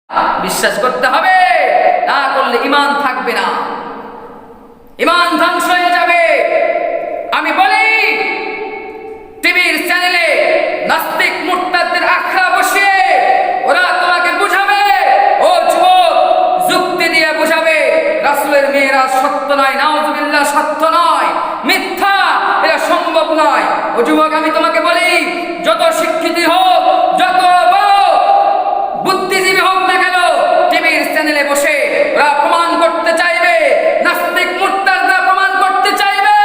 বিশ্বাস করতে হবে, না করলে ঈমান থাকবে না, ঈমান ধ্বংস হয়ে যাবে। আমি বলি, টিভির চ্যানেলে নাস্তিক মুরতাদদের আখড়া বসিয়ে ওরা তোমাকে বুঝাবে, ও যুবক, যুক্তি দিয়ে বুঝাবে রাসূলের মিরাজ সত্য নয়, নাউযুবিল্লাহ সত্য নয়, মিথ্যা, এটা সম্ভব নয়। ও যুবক, আমি তোমাকে বলি, যত শিক্ষিত হোক, যত বড় বুদ্ধিজীবী হোক না কেন, টিভির চ্যানেলে বসে ওরা প্রমাণ করতে চাইবে, নাস্তিক মুরতাদরা প্রমাণ করতে চাইবে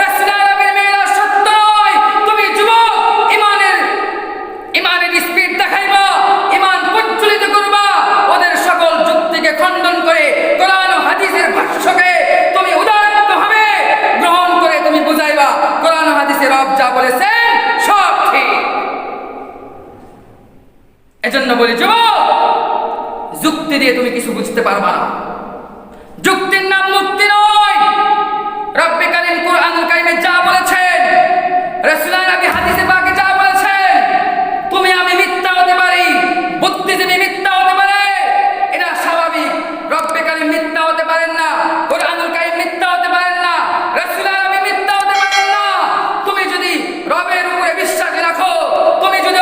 রাসূলের মিরাজ সত্য নয়। তুমি যুবক ইমানের স্পিড দেখাইবা, ঈমান প্রজ্বলিত করবা, ওদের সকল যুক্তিকে খণ্ডন করে কোরআন ও হাদিসের ভাষ্যকে তুমি উদারভাবে গ্রহণ করে তুমি বুঝাইবা কোরআন ও হাদিসে রব যা বলেছেন সব ঠিক। এজন্য বলি যুবক, যুক্তি দিয়ে তুমি কিছু বুঝতে পারবা না। যুক্তির নাম মুক্তি নয়। রব্বে কারীম কুরআনুল কারীমে যা বলেছেন, রাসূলুল্লাহ নবী হাদিসে পাকে যা বলেছেন, তুমি আমি মিথ্যা হতে পারি, বুদ্ধিজীবী মিথ্যা হতে পারে, এটা স্বাভাবিক। রব্বে কারীম মিথ্যা হতে পারেন না, কুরআনুল কারীম মিথ্যা হতে পারেন না, রাসূলুল্লাহ নবী মিথ্যা হতে পারেন না। তুমি যদি রবের উপরে বিশ্বাস রাখো, তুমি যদি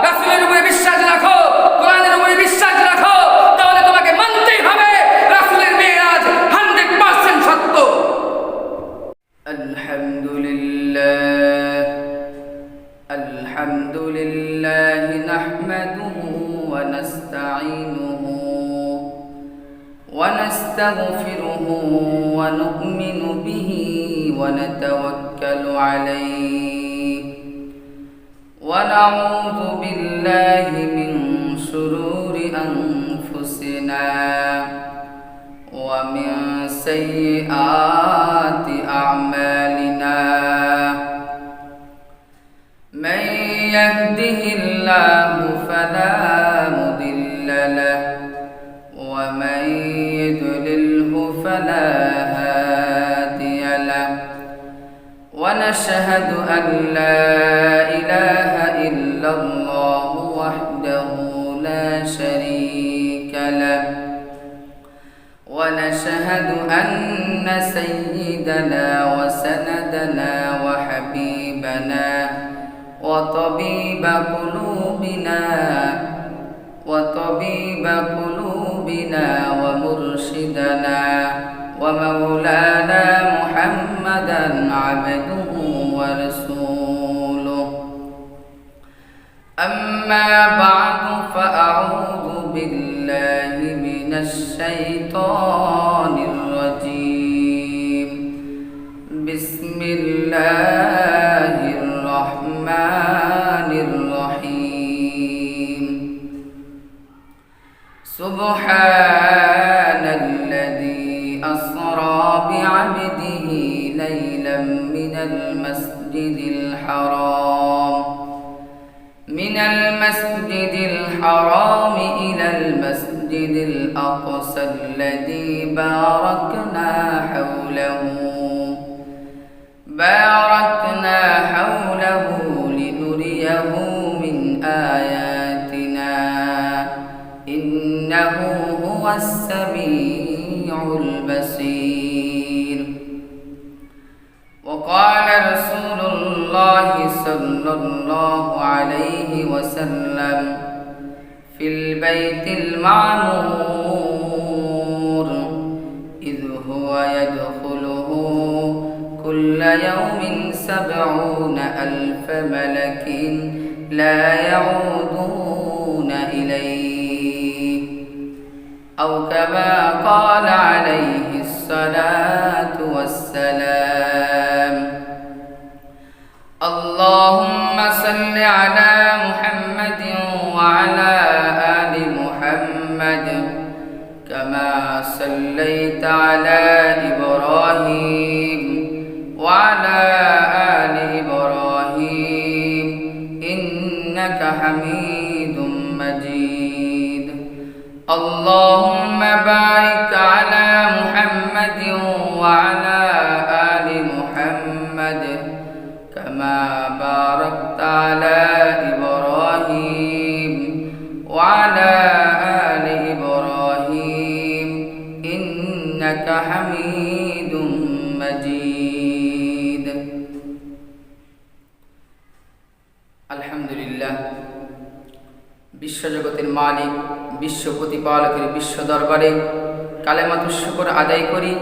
রাসূলের উপরে বিশ্বাস রাখো, কোরআনের উপরে বিশ্বাস রাখো, তাহলে তোমাকে মানতেই হবে রাসূলের মিরাজ 100% সত্য। আলহামদুলিল্লাহ নাহমাদুহু ওয়া নাস্তাঈনুহু ওয়া নাস্তাগফিরুহু ওয়া নু'মিনু বিহি ওয়া নাতাওয়াক্কালু আলাইহি ونعوذ بالله من شرور أنفسنا ومن سيئات أعمالنا من يهده الله فلا مضل له ومن يضلله فلا هادي له ونشهد أن لا إله إلا الله وحده لا شريك له ونشهد أن سيدنا وسندنا وحبيبنا وطبيب قلوبنا ومرشدنا ومولانا محمدا عبده ورسوله. أما بعد فأعوذ بالله من الشيطان الرجيم. بسم الله الرحمن الرحيم. سبحان الذي أسرى بعبده ليلا من المسجد الحرام إلى المسجد الأقصى الذي باركنا حوله لنريه من آياتنا إنه هو السميع البصير. وقال رسول الله صلى الله عليه وسلم في البيت المعمور إذ هو يدخله كل يوم 70,000 ملك لا يعودون إليه أو كما قال عليه الصلاة والسلام. اللهم صل على محمد وعلى آل محمد كما صليت على إبراهيم وعلى آل إبراهيم إنك حميد مجيد. اللهم بارك على محمد وعلى آل محمد كما باركت على إبراهيم وعلى آل إنك حميد مجيد الحمد لله বিশ্বজগতের মালিক বিশ্ব প্রতিপালকের বিশ্ব দরবারে কালেমাতুশ শুকর আদায় করি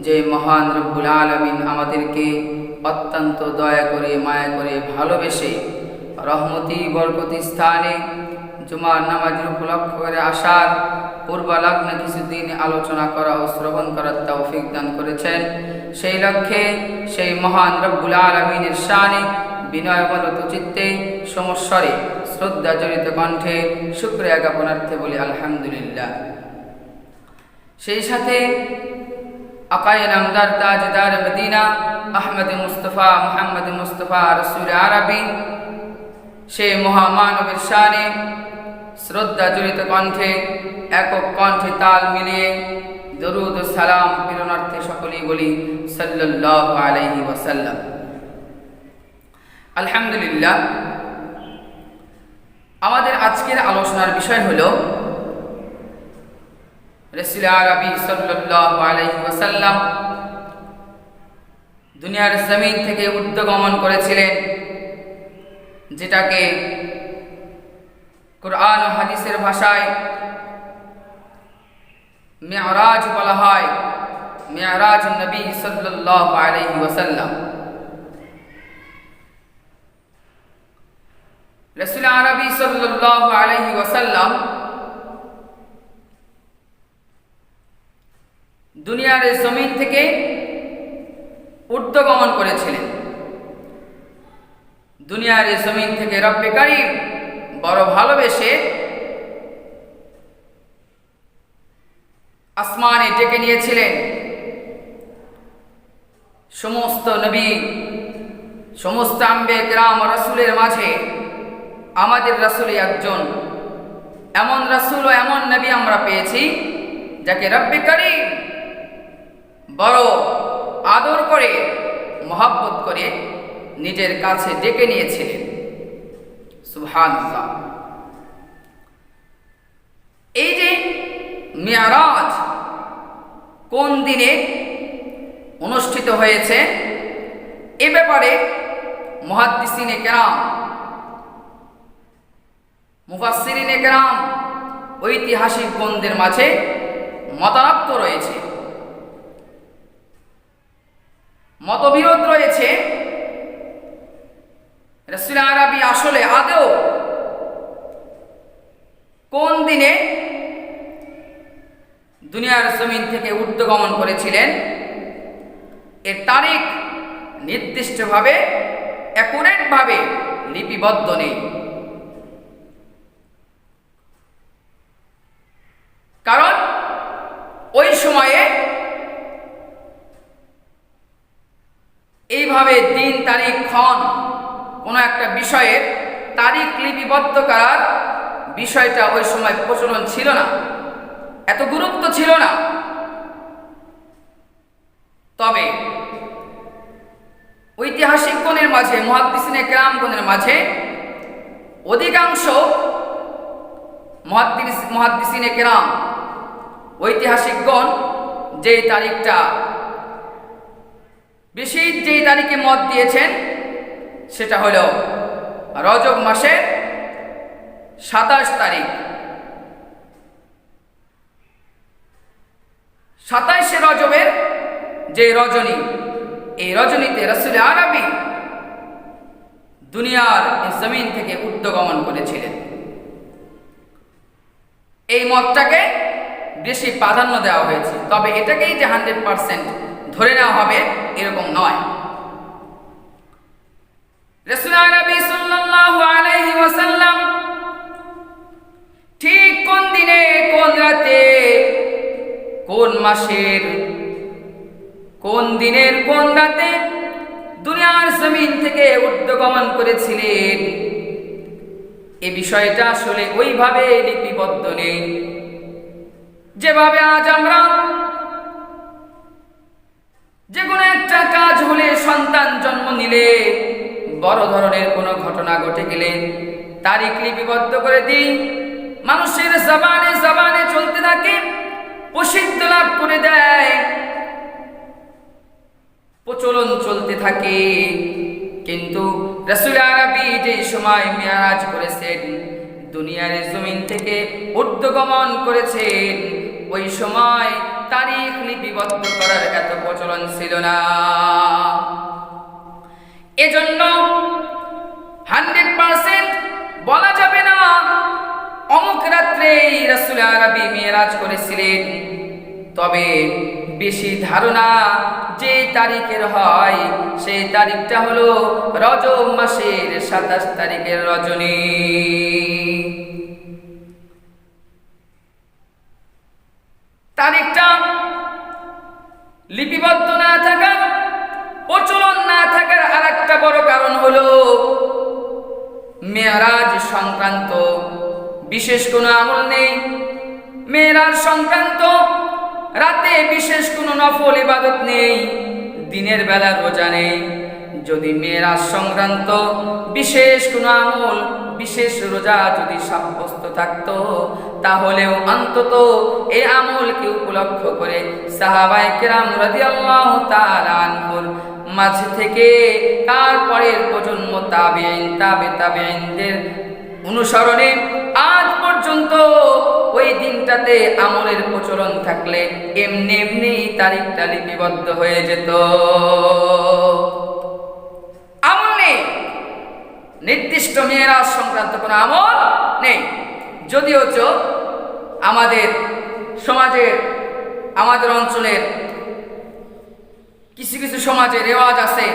যে মহান রব্বুল আলামিন আমাদেরকে অত্যন্ত দয়া করে মায়া করে ভালোবেসে রহমতি বরকতি স্থানে জুমার নামাজের উপলক্ষ করে আসার পূর্বালগ্নে কিছুদিন আলোচনা করা ও শ্রবণ করার তৌফিক দান করেছেন। সেই লক্ষ্যে সেই মহান রব্বুল আলামিনের শানে বিনয়বনত চিত্তে সমস্বরে শ্রদ্ধা জড়িত কণ্ঠে শুকরিয়া জ্ঞাপনার্থে বলি আলহামদুলিল্লাহ। সেই সাথে আকায়ে নামদার তাজদার মদিনা আহমদ মুস্তফা মুহাম্মদ মুস্তফা রসুল আরবি সেই মহামানবের শানে শ্রদ্ধা জড়িত কণ্ঠে একক কণ্ঠে তাল মিলিয়ে দরুদ ও সালাম প্রেরণার্থে সকলেই বলি সাল্লাল্লাহু আলাইহি ওয়াসাল্লাম। আলহামদুলিল্লাহ, আমাদের আজকের আলোচনার বিষয় হলো রাসূল আরবি সাল্লাল্লাহু আলাইহি ওয়াসাল্লাম দুনিয়ার জমিন থেকে ঊর্ধ্বগমন করেছিলেন, যেটাকে কুরআন ও হাদিসের ভাষায় মিরাজ বলা হয়। মিরাজ নবী সাল্লাল্লাহু আলাইহি ওয়াসাল্লাম। রাসূল আরবি সাল্লাল্লাহু আলাইহি ওয়াসাল্লাম দুনিয়ার জমিন থেকে ঊর্ধ্বগমন করেছিলেন। দুনিয়ার জমিন থেকে রব্বে কারীম বড় ভালোবেসে আসমানে ডেকে নিয়েছিলেন। সমস্ত নবী, সমস্ত আম্বিয়া কিরাম রাসূলের মাঝে আমাদের রাসূল একজন এমন রাসূল ও এমন নবী আমরা পেয়েছি যাকে রব্বে কারীম বড় আদর করে মহব্বত করে নিজের কাছে ডেকে নিয়েছিলেন। সুবহানাল্লাহ। এই যে মিরাজ কোন দিনে অনুষ্ঠিত হয়েছে এ ব্যাপারে মুহাদ্দিসিনে কেরাম, মুফাসসিরিনে কেরাম, ঐতিহাসিকগণদের মাঝে মতানক্য রয়েছে, মতবিরোধ রয়েছে। রাসূল আরবি আসলে আদৌ কোন দিনে দুনিয়ার জমিন থেকে ঊর্ধ্বগমন করেছিলেন এর তারিখ নির্দিষ্টভাবে অ্যাকুরেটভাবে লিপিবদ্ধ নেই। কারণ ওই সময়ে এইভাবে দিন তারিখ ক্ষণ কোনো একটা বিষয়ের তারিখ লিপিবদ্ধ করার বিষয়টা ওই সময় প্রচলন ছিল না, এত গুরুত্ব ছিল না। তবে ঐতিহাসিকগণের মাঝে, মুহাদ্দিসিনে কেরামগণের মাঝে অধিকাংশ মুহাদ্দিসিনে কেরাম, ঐতিহাসিকগণ যেই তারিখটা বেশি যেই তারিখে মত দিয়েছেন সেটা হলো রজব মাসের 27 তারিখ। 27শে রজবের যে রজনী, এই রজনীতে রাসূল আরবি দুনিয়ার জমিন থেকে ঊর্ধ্বগমন করেছিলেন। এই মতটাকে বেশি প্রাধান্য দেওয়া হয়েছে, তবে এটাকেই যে 100% ধরে নেওয়া হবে এরকম নয়। রাসূল আরবি সাল্লাল্লাহু আলাইহি ওয়াসাল্লাম ঠিক কোন দিনে, কোন রাতে, কোন মাসের, কোন দিনের, কোন রাতে দুনিয়ার জমিন থেকে ঊর্ধ্বগমন করেছিলেন এ বিষয়টা আসলে ওইভাবে লিপিবদ্ধ নেই। যেভাবে আজ আমরা যে কোনো একটা কাজ হলে, সন্তান জন্ম নিলে, বড় ধরনের কোনো ঘটনা ঘটে গেলে তারিখ লিপিবদ্ধ করে দিই, মানুষের জবানে জবানে চলতে থাকে, প্রসিদ্ধ লাভ করে দেয়। প্রচলন চলতে থাকে। কিন্তু রাসূল আরবি যে সময় মেরাজ করেছেন, দুনিয়ার জমিন থেকে ঊর্ধ্বগমন করেছেন, ওই সময় তারিখ লিপিবদ্ধ করার এত প্রচলন ছিল না। এজন্য 100% বলা যাবে না অমুক রাত্রেই রাসূল আরবি মেরাজ করেছিলেন। তবে বেশি ধারণা যে তারিখের হয়, সেই তারিখটা হলো রজব মাসের 27 তারিখের রজনী। তারিখটা লিপিবদ্ধ না থাকার, প্রচলন না থাকার আরেকটা বড় কারণ হলো মেরাজ সংক্রান্ত বিশেষ কোনো আমল নেই। মেরাজ সংক্রান্ত রাতে বিশেষ কোনো নফল ইবাদত নেই, দিনের বেলা রোজা নেই। যদি মেরাজ সংক্রান্ত বিশেষ কোনো আমল, বিশেষ রোজা যদি সাব্যস্ত থাকতো, তাহলেও অন্তত এই আমলকে উপলক্ষ করে সাহাবায়ে কেরাম রাদিয়াল্লাহু তাআলা আনহুর মাঝ থেকে তারপরের প্রজন্ম তাবেঈন, তাবেঈনদের অনুসরণে আজ পর্যন্ত ওই দিনটাতে আমলের প্রচলন থাকলে এমনি এমনি তারিখটা লিপিবদ্ধ হয়ে যেত। আমল নেই, নির্দিষ্ট মেরাজ সংক্রান্ত কোনো আমল নেই। যদিও আমাদের সমাজের, আমাদের অঞ্চলের কিছু কিছু সমাজে রেওয়াজ আছে,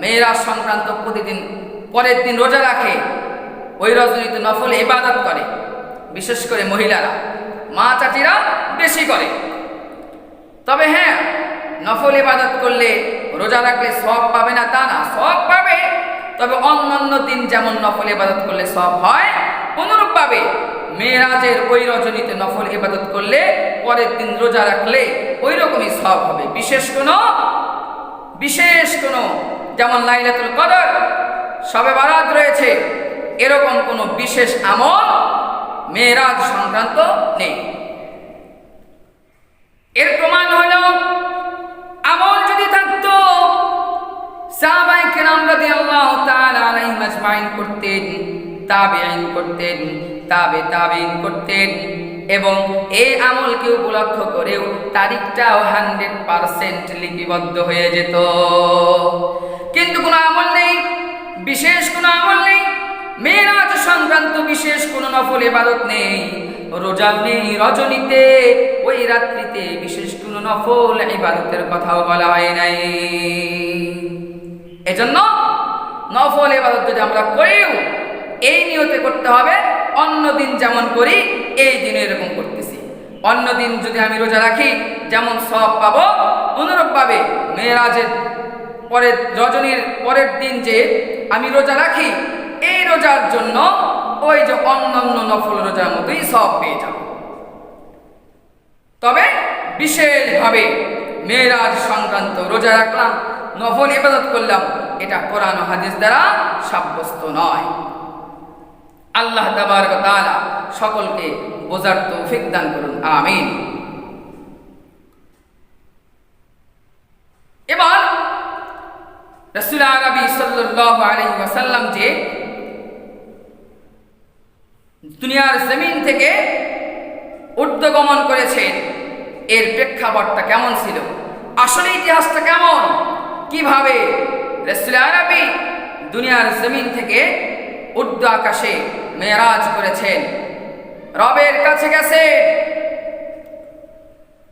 মেরাজ সংক্রান্ত প্রতিদিন পরের দিন রোজা রাখে, ওই রজনীতে নফল ইবাদত করে। বিশেষ করে মহিলারা, মা চাচিরা বেশি করে। তবে হ্যাঁ, নফল ইবাদত করলে, রোজা রাখলে সওয়াব পাবে না তা না, সওয়াব পাবে। তবে অন্যান্য দিন যেমন নফল ইবাদত করলে সওয়াব হয়, অনুরূপভাবে মেরাজের ওই রজনীতে নফল ইবাদত করলে পরের দিন রোজা রাখলে ওই রকমই সওয়াব হবে। বিশেষ কোনো যেমন লাইলাতুল কদর, শবে বারাত রয়েছে, এরকম কোনো বিশেষ আমল মেরাজ সংক্রান্ত নেই। এর প্রমাণ হলো, আমল যদি থাকতো সাহাবায়ে কেরাম রাদিয়াল্লাহু তাআলা আলাইহিম আজমাইন করতেন, তাবেঈন করতেন, তাবেঈন করতেন, এবং এই আমলকে উপলক্ষ করেও তারিখটাও 100% লিপিবদ্ধ হয়ে যেত। কিন্তু কোনো আমল নেই, বিশেষ কোনো আমল নেই, মেরাজ সংক্রান্ত বিশেষ কোনো নফল ইবাদত নেই, রোজা নেই, রজনীতে ওই রাত্রিতে বিশেষ কোনো নফল ইবাদতের কথাও বলা হয় নাই। এজন্য নফল ইবাদত যদি আমরা করিও এই নিয়তে করতে হবে, অন্য দিন যেমন করি এই দিনে এরকম করতেছি। অন্য দিন যদি আমি রোজা রাখি যেমন সওয়াব পাবো, অনুরূপভাবে মেরাজের পরের রজনীর পরের দিন যে আমি রোজা রাখি, এই রোজার জন্য ওই যে অন্যান্য নফল রোজার মতোই সওয়াব পেয়ে যাব। তবে বিশেষভাবে মেরাজ সংক্রান্ত রোজা রাখলাম, নফল ইবাদত করলাম, এটা কোরআন ও হাদিস দ্বারা সাব্যস্ত নয়। আল্লাহ তাবারক ওয়া তাআলা সকলকে বোঝার তৌফিক দান করুন, আমিন। এবার রাসূল আরবি সাল্লাল্লাহু আলাইহি ওয়াসাল্লাম যে দুনিয়ার জমিন থেকে ঊর্ধ্বগমন করেছেন, এর প্রেক্ষাপটটা কেমন ছিল, আসলে ইতিহাসটা কেমন, কিভাবে রাসূল আরবি দুনিয়ার জমিন থেকে ঊর্ধ্ব আকাশে মেরাজ করেছেন, রবের কাছে গেছে,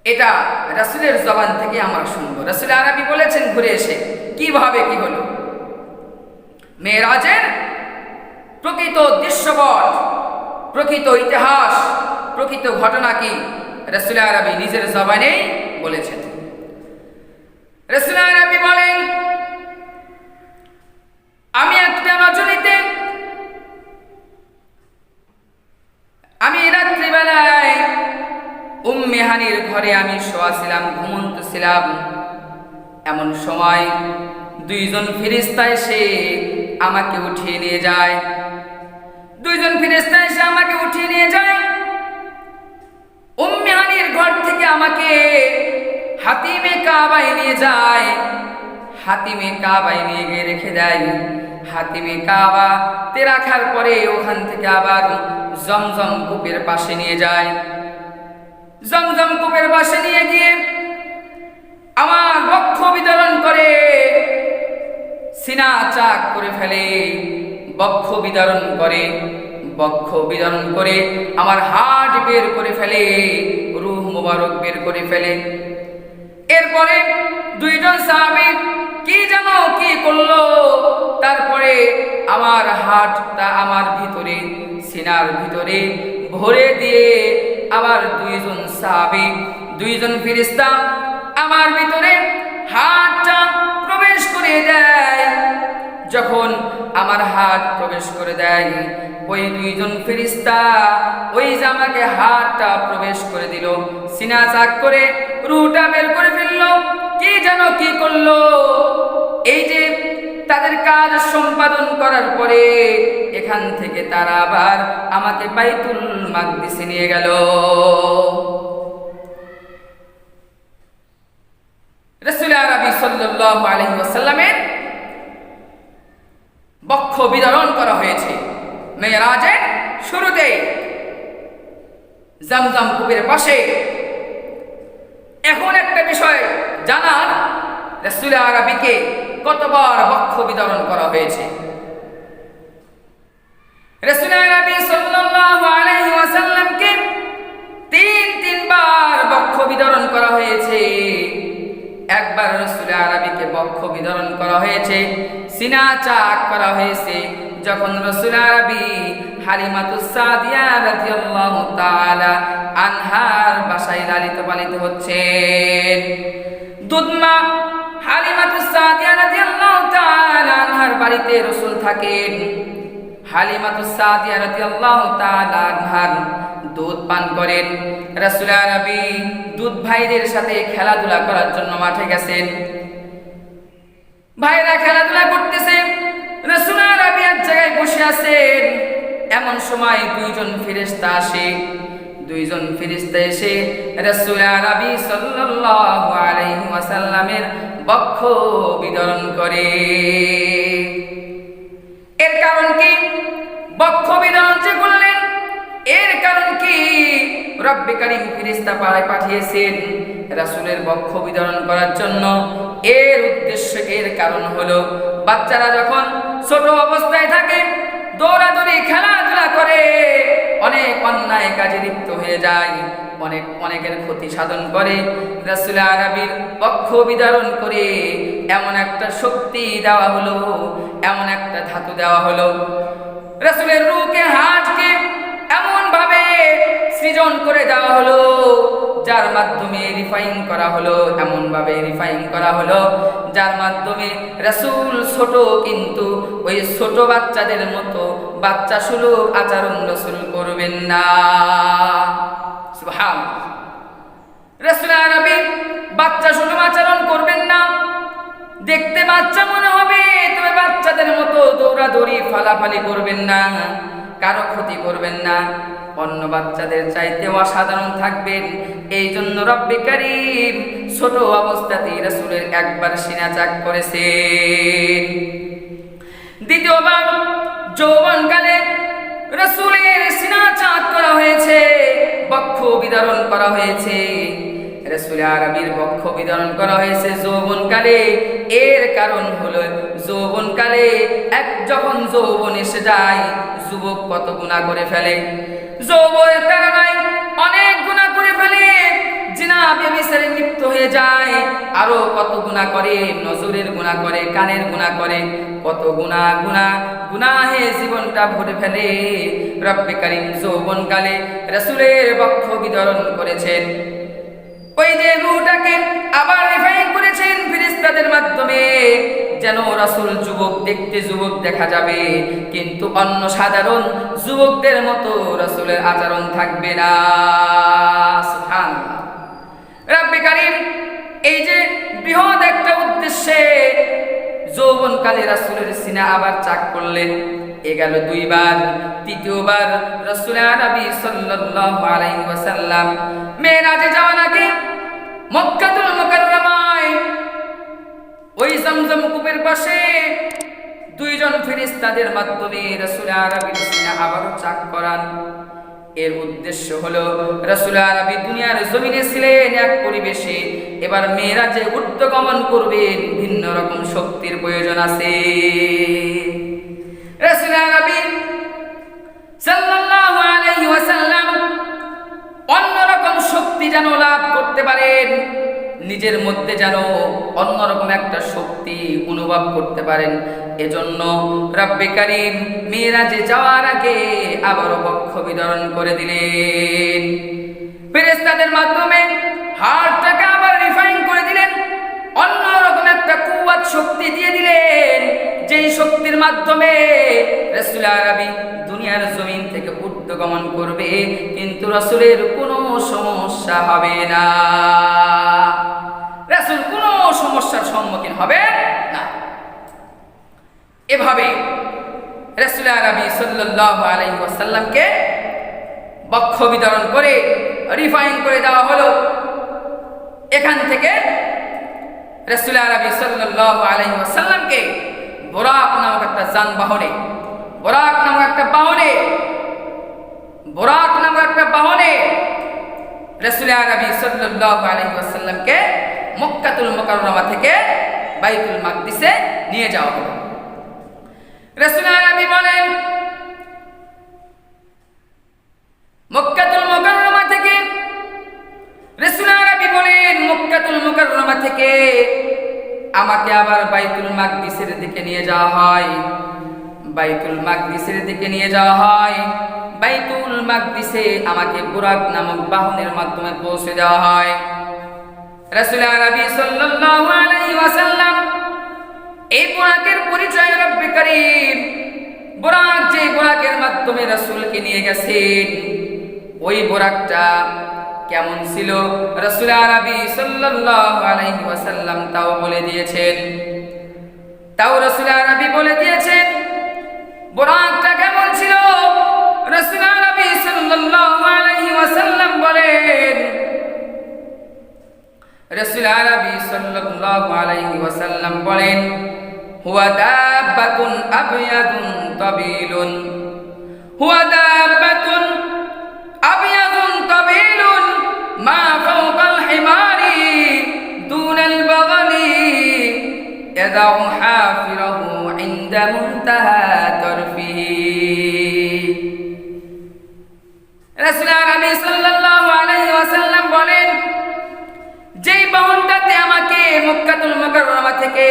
এটা রাসূলের জবান থেকে আমরা শুনবো। রাসূল আরবি বলেছেন ঘুরে এসে কিভাবে কি হলো, মেরাজের প্রকৃত দৃশ্যপট, প্রকৃত ইতিহাস, প্রকৃত ঘটনা কি রাসূল আরবি নিজের জবানেই বলেছেন। রাসূল আরবি বলেন, আমি একটা রজনীতে, আমি রাত্রিবেলায় উম্মে হানির ঘরে আমি শোয়া ছিলাম, ঘুমন্ত ছিলাম। এমন সময় দুইজন ফেরেশতা এসে আমাকে উঠিয়ে নিয়ে যায়। দুইজন ফেরেশতা এসে আমাকে উঠিয়ে নিয়ে যায়। উম্মে হানির ঘর থেকে আমাকে হাতিমে কাবায় নিয়ে যায়। হাতিমে কাবায় নিয়ে গিয়ে রেখে দেয়। হাতিমে কাবাতে রাখার পরে ওখান থেকে আবার জমজম কূপের পাশে নিয়ে যায়। জমজম কূপের পাশে নিয়ে গিয়ে আমার বক্ষ বিতরণ করে, সিনা চাক করে ফেলে, বক্ষ বিতরণ করে, বক্ষ বিতরণ করে আমার হার্ট বের করে ফেলে, রূহ মুবারক বের করে ফেলে। এরপরে দুইজন সাহাবী কি জানো কি করলো, তারপরে আমার হার্টটা আমার ভিতরে, সিনার ভিতরে ভরে দিয়ে আবার দুইজন সাহাবী, দুইজন ফেরেশতা আমার ভিতরে হার্টটা প্রবেশ করে দেয়। যখন আমার হার্ট প্রবেশ করে দেয়, ওই দুইজন ফেরেশতা ওই যে আমাকে হার্টটা প্রবেশ করে দিল, সিনা চাক করে রূহটা বের করে ফেললো, কি যেন কি করলো। এই যে তাদের কাজ সম্পাদন করার পরে এখান থেকে তারা আবার আমাকে বাইতুল মাকদিসে নিয়ে গেল। রাসূল আরবি সাল্লাল্লাহু আলাইহি ওয়াসাল্লামের বক্ষ বিতরণ করা হয়েছে মেরাজের শুরুতে জমজম কূপের পাশে। এখন একটা বিষয় জানার, রাসূল আরবিকে কতবার বক্ষ বিতরণ করা হয়েছে। রাসূল আরবি সাল্লাল্লাহু আলাইহি ওয়াসাল্লামকে তিনবার বক্ষ বিতরণ করা হয়েছে। একবার রাসূল আরবিকে বক্ষ বিতরণ করা হয়েছে, সিনা চাক করা হয়েছে, যখন রাসূল আরবি হালিমাতুস সাদিয়া রাদিয়াল্লাহু তাআলা আনহার বাসায় লালিত পালিত হচ্ছেন। দুধমা হালিমাতুস সাদিয়া রাদিয়াল্লাহু তাআলা আনহার বাড়িতে রাসূল থাকেন। হালিমাতুস সাদিয়া রাদিয়াল্লাহু তাআলা আনহার দুধ পান করেন। রাসূল আরবি দুধ ভাইদের সাথে খেলাধুলা করার জন্য মাঠে গেছেন। ভাইরা খেলাধুলা করতেছে, রাসূল আরবি এক জায়গায় বসে আছেন। এমন সময় দুইজন ফেরেশতা আসে। দুইজন ফেরেশতা এসে রাসূল আরবি সাল্লাল্লাহু আলাইহি ওয়াসাল্লামের বক্ষ বিতরণ করে। এর কারণ কি? বক্ষ বিতরণ যে করলেন, এর কারণ কি? রব্বে কারীম ফেরেশতা পাঠিয়েছেন রাসূলের বক্ষ বিতরণ করার জন্য। এর উদ্দেশ্য, এর কারণ হলো বাচ্চারা যখন ছোট অবস্থায় থাকে, দৌড়াদৌড়ি খেলাধুলা করে, অনেক অন্যায় কাজে লিপ্ত হয়ে যায়, অনেকের ক্ষতি সাধন করে। রাসূল আরবির বক্ষ বিতরণ করে এমন একটা শক্তি দেওয়া হলো, এমন একটা ধাতু দেওয়া হলো, রাসূলের রূহকে, হার্টকে এমন ভাবে সৃজন করে দেওয়া হলো, যার মাধ্যমে রিফাইন করা হলো, এমন ভাবে রিফাইন করা হলো যার মাধ্যমে রাসূল ছোট, কিন্তু ওই ছোট বাচ্চাদের মতো বাচ্চা সুলভ আচরণ রাসূল করবেন না। সুবহানাল্লাহ। রাসূল আরবি বাচ্চা সুলভ আচরণ করবেন না। দেখতে বাচ্চা মনে হবে, তবে বাচ্চাদের মতো দৌড়াদৌড়ি ফালাফালি করবেন না, কারো ক্ষতি করবেন না, অন্য বাচ্চাদের চাইতে অসাধারণ থাকবেন। এই জন্য রব্বে কারীম ছোট অবস্থাতেই রাসূলের একবার সিনা চাক করেছেন। দ্বিতীয়বার যৌবনকালে রাসূলের সিনা চাক করা হয়েছে, বক্ষ বিতরণ করা হয়েছে। রাসূল আরবির বক্ষ বিতরণ করা হয়েছে যৌবনকালে। এর কারণ হলো যৌবনকালে যখন যৌবন এসে যায়, যুবক কত গুনাহ করে ফেলে, যৌবনের কারণে অনেক গুনাহ করে ফেলে, জিনা ব্যভিচারে লিপ্ত হয়ে যায়, আরো কত গুনাহ করে, নজরের গুনাহ করে, কানের গুনাহ করে, কত গুনাহে জীবনটা ভরে ফেলে। রব্বে কারীম যৌবনকালে রাসূলের বক্ষ বিতরণ করেছেন। ওই যে রূহটাকে আবার রিফাইন করেছেন ফেরেশতাদের মাধ্যমে, যেন রাসূল যুবক, দেখতে যুবক দেখা যাবে, কিন্তু অন্য সাধারণ যুবকদের মতো রাসূলের আচরণ থাকবে না। সুবহানাল্লাহ। রব্বে কারীম এই যে বৃহৎ একটা উদ্দেশ্যে যৌবনকালে রাসূলের সিনা আবার চাক করলেন। এ গেল দুইবার। তৃতীয়বার রাসূল আরবি সাল্লাল্লাহু আলাইহি ওয়াসাল্লাম মেরাজে যাওয়ার আগে মক্কাতুল মুকাররমায় ওই জমজম কূপের পাশে দুইজন ফেরেশতাদের মাধ্যমে রাসূল আরবীর সিনা আবারও চাক করান। এর উদ্দেশ্য হলো রাসূল আরবী দুনিয়ার জমিনে ছিলেন এক পরিবেশে, এবার মেরাজে ঊর্ধ্বগমন করবেন, ভিন্ন রকম শক্তির প্রয়োজন আছে। রাসূল আরবী সাল্লাল্লাহু আলাইহি ওয়াসাল্লাম অন্যরকম শক্তি যেন লাভ করতে পারেন, নিজের মধ্যে যেন অন্যরকম একটা শক্তি অনুভব করতে পারেন, এজন্য রব্বে কারীম মিরাজে যাওয়ার আগে আবারও বক্ষ বিতরণ করে দিলেন। ফেরেশতাদের মাধ্যমে হাড়টাকে আবার রিফাইন করে দিলেন, অন্যরকম একটা কুওয়াত শক্তি দিয়ে দিলেন, যেই শক্তির মাধ্যমে রাসূল আরবী দুনিয়ার জমিন থেকে ঊর্ধ্বগমন করবে, কিন্তু রাসূলের কোনো সমস্যা হবে না, রাসূল কোনো সমস্যার সম্মুখীন হবে না। এভাবে রাসূল আরবী সাল্লাল্লাহু আলাইহি ওয়াসাল্লামকে বক্ষ বিতরণ করে রিফাইন করে দেওয়া হলো। এখান থেকে রাসূল আরবী সাল্লাল্লাহু আলাইহি ওয়াসাল্লামকে বুরাক নামক একটা যানবাহনে, বুরাক নামক একটা বাহনে রাসূল আরবী সাল্লাল্লাহু আলাইহি ওয়াসাল্লামকে মক্কাতুল মুকাররমা থেকে বাইতুল মাকদিসে নিয়ে যাওয়া হলো। রাসূল আরবী বলেন, মক্কাতুল মুকাররমা থেকে আমাকে আবার বাইতুল মাকদিসের দিকে নিয়ে যাওয়া হয়। বাইতুল মাকদিসে আমাকে বুরাক নামক বাহনের মাধ্যমে পৌঁছে দেওয়া হয়। রাসূল আরবী সাল্লাল্লাহু আলাইহি ওয়াসাল্লাম এই বুরাকের পরিচয় রব্বে কারীম, বুরাক যে বুরাকের মাধ্যমে রাসূলকে নিয়ে গেছেন, ওই বুরাকটা কেমন ছিল রাসূল আরবী সাল্লাল্লাহু আলাইহি ওয়াসাল্লাম তাও রাসূল আরবী বলে দিয়েছেন। বুরাকটা কেমন ছিল রাসূল আরবী সাল্লাল্লাহু আলাইহি ওয়াসাল্লাম বলেন, রাসূল আরবী সাল্লাল্লাহু আলাইহি ওয়াসাল্লাম বলেন, হুয়া দাব্বাতুন আবয়াদুন তাবিলুন, হুয়া দাব্বাতুন আবয়াদুন তাবিলুন মা ফাওকাল হিমারি দুনাল বাগলি ইয়াদাউ হাফিরাহু ইনদা মুনতাহা তারফিহি। রাসূল আরবী সাল্লাল্লাহু আলাইহি ওয়াসাল্লাম বলেন, যেই বাহনটাতে আমাকে মক্কাতুল মুকাররমা থেকে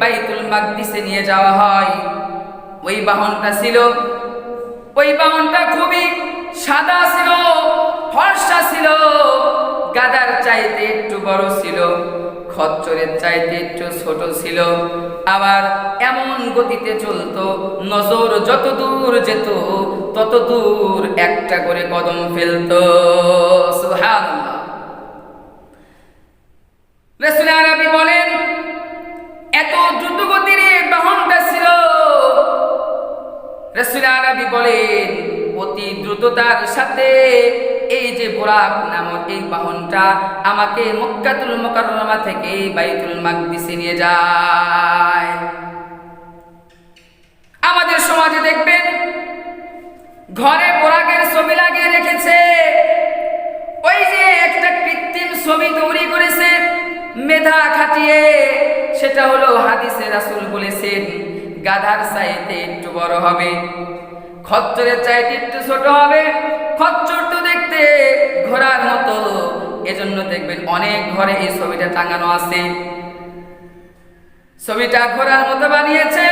বাইতুল মাকদিসে নিয়ে যাওয়া হয়, ওই বাহনটা খুবই সাদা ছিল, ফর্সা ছিল, গাধার চাইতে একটু বড় ছিল, খচ্চরের চাইতে একটু ছোট ছিল, আবার এমন গতিতে চলতো, নজর যত দূর যেত তত দূর একটা করে কদম ফেলতো। সুবহানাল্লাহ। রাসূল আরবী বলেন, এত দ্রুত গতির বাহনটা ছিল। রাসূল আরবী বলেন, অতি দ্রুততার সাথে এই যে বুরাক নামক এই বাহনটা আমাকে মক্কাতুল মুকাররমা থেকে বাইতুল মাকদিসে নিয়ে যায়। আমাদের সমাজে দেখবেন ঘরে বুরাকের ছবি লাগিয়ে রেখেছে, ওই যে একটা কৃত্রিম ছবি তৈরি করেছে মেধা খাটিয়ে, সেটা হলো হাদিসে রাসূল বলেছেন গাধার চাইতে একটু বড় হবে, খচ্চরের চাইতে একটু ছোট হবে, খচ্চর তো দেখতে ঘোড়ার মতো, এজন্য দেখবেন অনেক ঘরে এই ছবিটা টাঙানো আছে। ছবিটা ঘোড়ার মতো বানিয়েছে,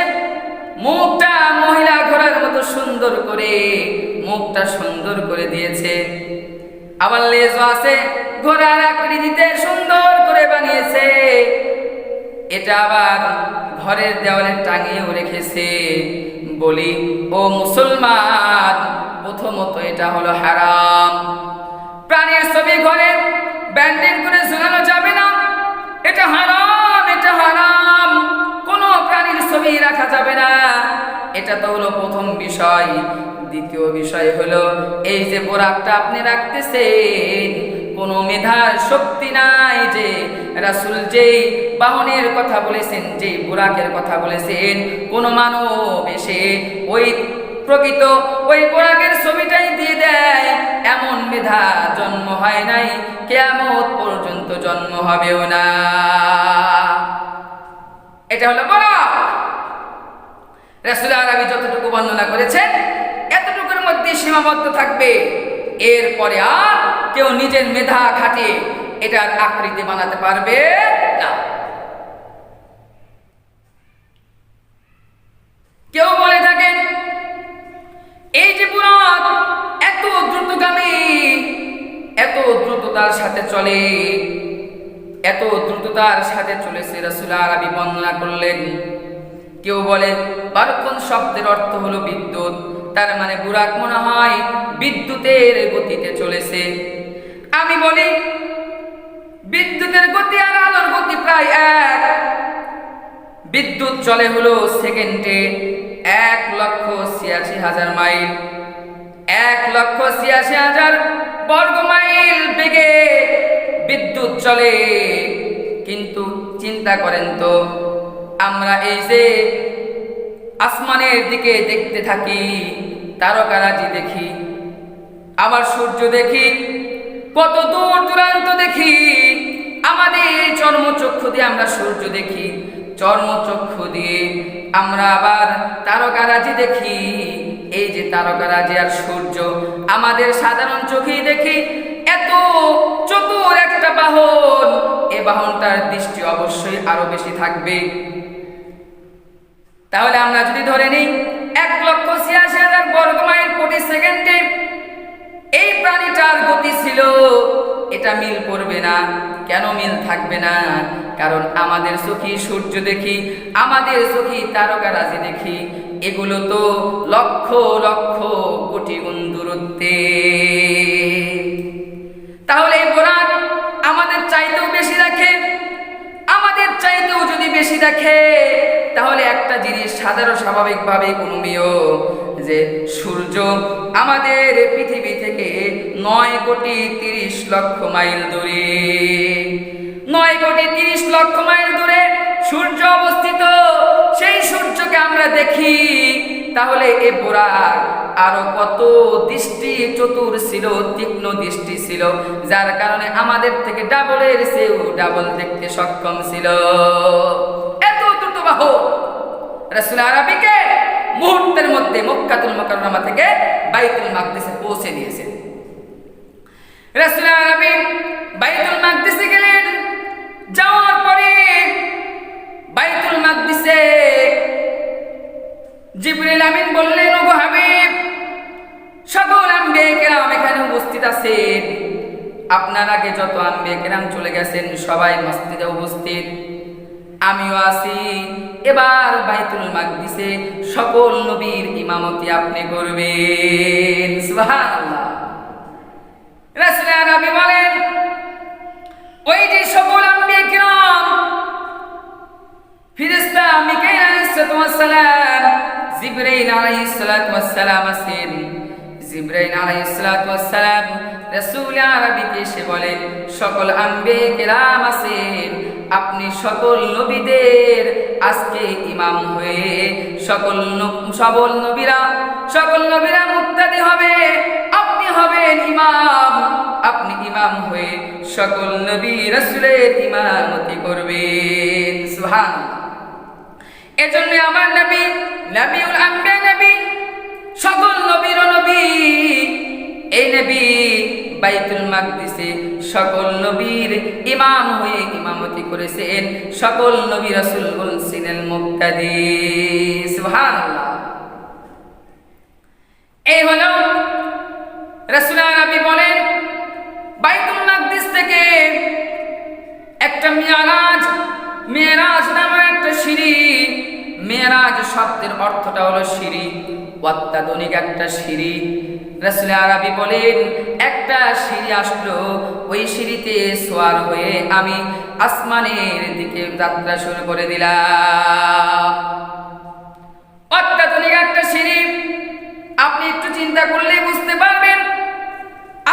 মুখটা মহিলা ঘোড়ার মতো সুন্দর করে মুখটা সুন্দর করে দিয়েছে, আবার লেজও আছে ঘোড়ার আকৃতিতে সুন্দর করে বানিয়েছে, এটা আবার ঘরের দেওয়ালে টাঙিয়েও রেখেছে। বলি ও মুসলমান, প্রথমত এটা হলো হারাম। প্রাণীর ছবি ঘরে ব্যান্ডিং করে ঝুলানো যাবে না, এটা হারাম, এটা হারাম। কোনো প্রাণীর ছবি রাখা যাবে না, এটা তো হলো প্রথম বিষয়। দ্বিতীয় বিষয় হলো এই যে বুরাকটা আপনি রাখতেছেন, কোন কোনো মেধার শক্তি নাই যে রাসূল যেই বাহনের কথা বলেছেন, যেই বুরাকের কথা বলেছেন, কোনো মানব এসে ওই প্রকৃত ওই বুরাকের ছবিটাই দিয়ে দেয়, এমন মেধা জন্ম হয় নাই, কিয়ামত পর্যন্ত জন্ম হবেও না। এটা হলো বুরাক। রাসূল আরবি যতটুকু বর্ণনা করেছেন এতটুকুর মধ্যে সীমাবদ্ধ থাকবে। এরপরে আর কেউ নিজের মেধা খাটিয়ে এটার আকৃতি বানাতে পারবে না। কেউ বলে থাকেন এই যে বুরাক এত দ্রুতগামী, এত দ্রুততার সাথে চলে, এত দ্রুততার সাথে চলেছে, রাসূল আরবি বর্ণনা করলেন। কেউ বলে বারকুন শব্দের অর্থ হলো বিদ্যুৎ, তার মানে বুরাক মনে হয় বিদ্যুতের গতিতে চলেছে। আমি বলি বিদ্যুতের গতি আর আলোর গতি প্রায় এক। বিদ্যুৎ চলে হলো সেকেন্ডে 1,86,000 মাইল, 1,86,000 বর্গ মাইল বেগে বিদ্যুৎ চলে। কিন্তু চিন্তা করেন তো, আমরা এই যে আসমানের দিকে দেখতে থাকি, তারকারাজি দেখি, আবার সূর্য দেখি, কত দূর দূরান্ত দেখি, আমাদের চর্মচক্ষু দিয়ে আমরা সূর্য দেখি, চর্মচক্ষু দিয়ে আমরা আবার তারকারাজি দেখি। এই যে তারকারাজি আর সূর্য আমাদের সাধারণ চোখেই দেখি, এত চতুর একটা বাহন, এ বাহনটার দৃষ্টি অবশ্যই আরো বেশি থাকবে। তাহলে আমরা যদি ধরে নিই 1,86,000 বর্গ মাইল প্রতি সেকেন্ডে এই প্রাণীটার গতি ছিল, এটা মিল পড়বে না। কেন মিল থাকবে না? কারণ আমাদের চোখে সূর্য দেখি, আমাদের চোখে তারকারাজি দেখি, এগুলো তো লক্ষ লক্ষ কোটি গুণ দূরত্বে। তাহলে এই বুরাক আমাদের চাইতেও বেশি দেখে। আমাদের চাইতেও যদি বেশি দেখে, তাহলে একটা জিনিস সাধারণ স্বাভাবিকভাবে অনুমেয় যে সূর্য আমাদের পৃথিবী থেকে 9,30,00,000 মাইল দূরে, 9,30,00,000 মাইল দূরে সূর্য অবস্থিত। সেই সূর্যকে আমরা দেখি, তাহলে এ বুরাক আরো কত দৃষ্টি চতুর ছিল, তীক্ষ্ণ দৃষ্টি ছিল, যার কারণে আমাদের থেকে ডাবলের চেয়েও ডাবল দেখতে সক্ষম ছিল। এত দ্রুত বাহন রাসূল আরবিকে মুহূর্তের মধ্যে মক্কাতুল মুকাররমা থেকে বাইতুল মাকদিসে পৌঁছে দিয়েছেন। রাসূল আরবি বাইতুল মাকদিসে গেলেন। যাওয়ার পরে বাইতুল মাকদিসে জিবরিল আমিন বললেন, ওগো হাবিব, সকল আম্বিয়া কেরাম এখানে উপস্থিত আছেন। আপনার আগে যত আম্বিয়া কেরাম চলে গেছেন সবাই মসজিদে উপস্থিত, আমিও আছি। এবার বাইতুল মাকদিসে সকল নবীর ইমামতি আপনি করবেন। সুবহানাল্লাহ। রাসূল আরবি বলেন, ওই যে সকল আম্বিয়া কেরাম, ফেরেশতা মিকাঈল আলাইহিস সালাম, জিবরাইল আলাইহিস সালাম আছেন। জিবরাইল আলাইহিস সালাম রাসূল আরবিকে এসে বলেন, সকল আম্বিয়া কেরাম আছেন, আপনি সকল নবীদের আজকে ইমাম হয়ে সকল নবীরা মুক্তাদি হবে, আপনি হবেন ইমাম। আপনি ইমাম হয়ে সকল নবী রাসূলের ইমামতি করবেন। সুবহানাল্লাহ। এজন্য আমার নবী নবিউল আম্বিয়া নবী, সকল নবীর নবী, এই নবী বাইতুল মাকদিসে সকল নবীর ইমাম হয়ে ইমামতি করেছেন। সকল নবী রাসূল বলছিলেন মুক্তাদি। সুবহানাল্লাহ। এই হলো রাসূল আরবি বলেন, বাইতুল মাকদিস থেকে একটা মেরাজ নামে একটা সিঁড়ি, মেরাজ শব্দের অর্থটা হলো সিঁড়ি, অত্যাধুনিক একটা সিঁড়ি। রাসূল আরবি বলেন, একটা সিঁড়ি আসলো, ওই সিঁড়িতে সওয়ার হয়ে আমি আসমানের দিকে যাত্রা শুরু করে দিলাম। অত্যাধুনিক একটা সিঁড়ি। আপনি একটু চিন্তা করলেই বুঝতে পারবেন,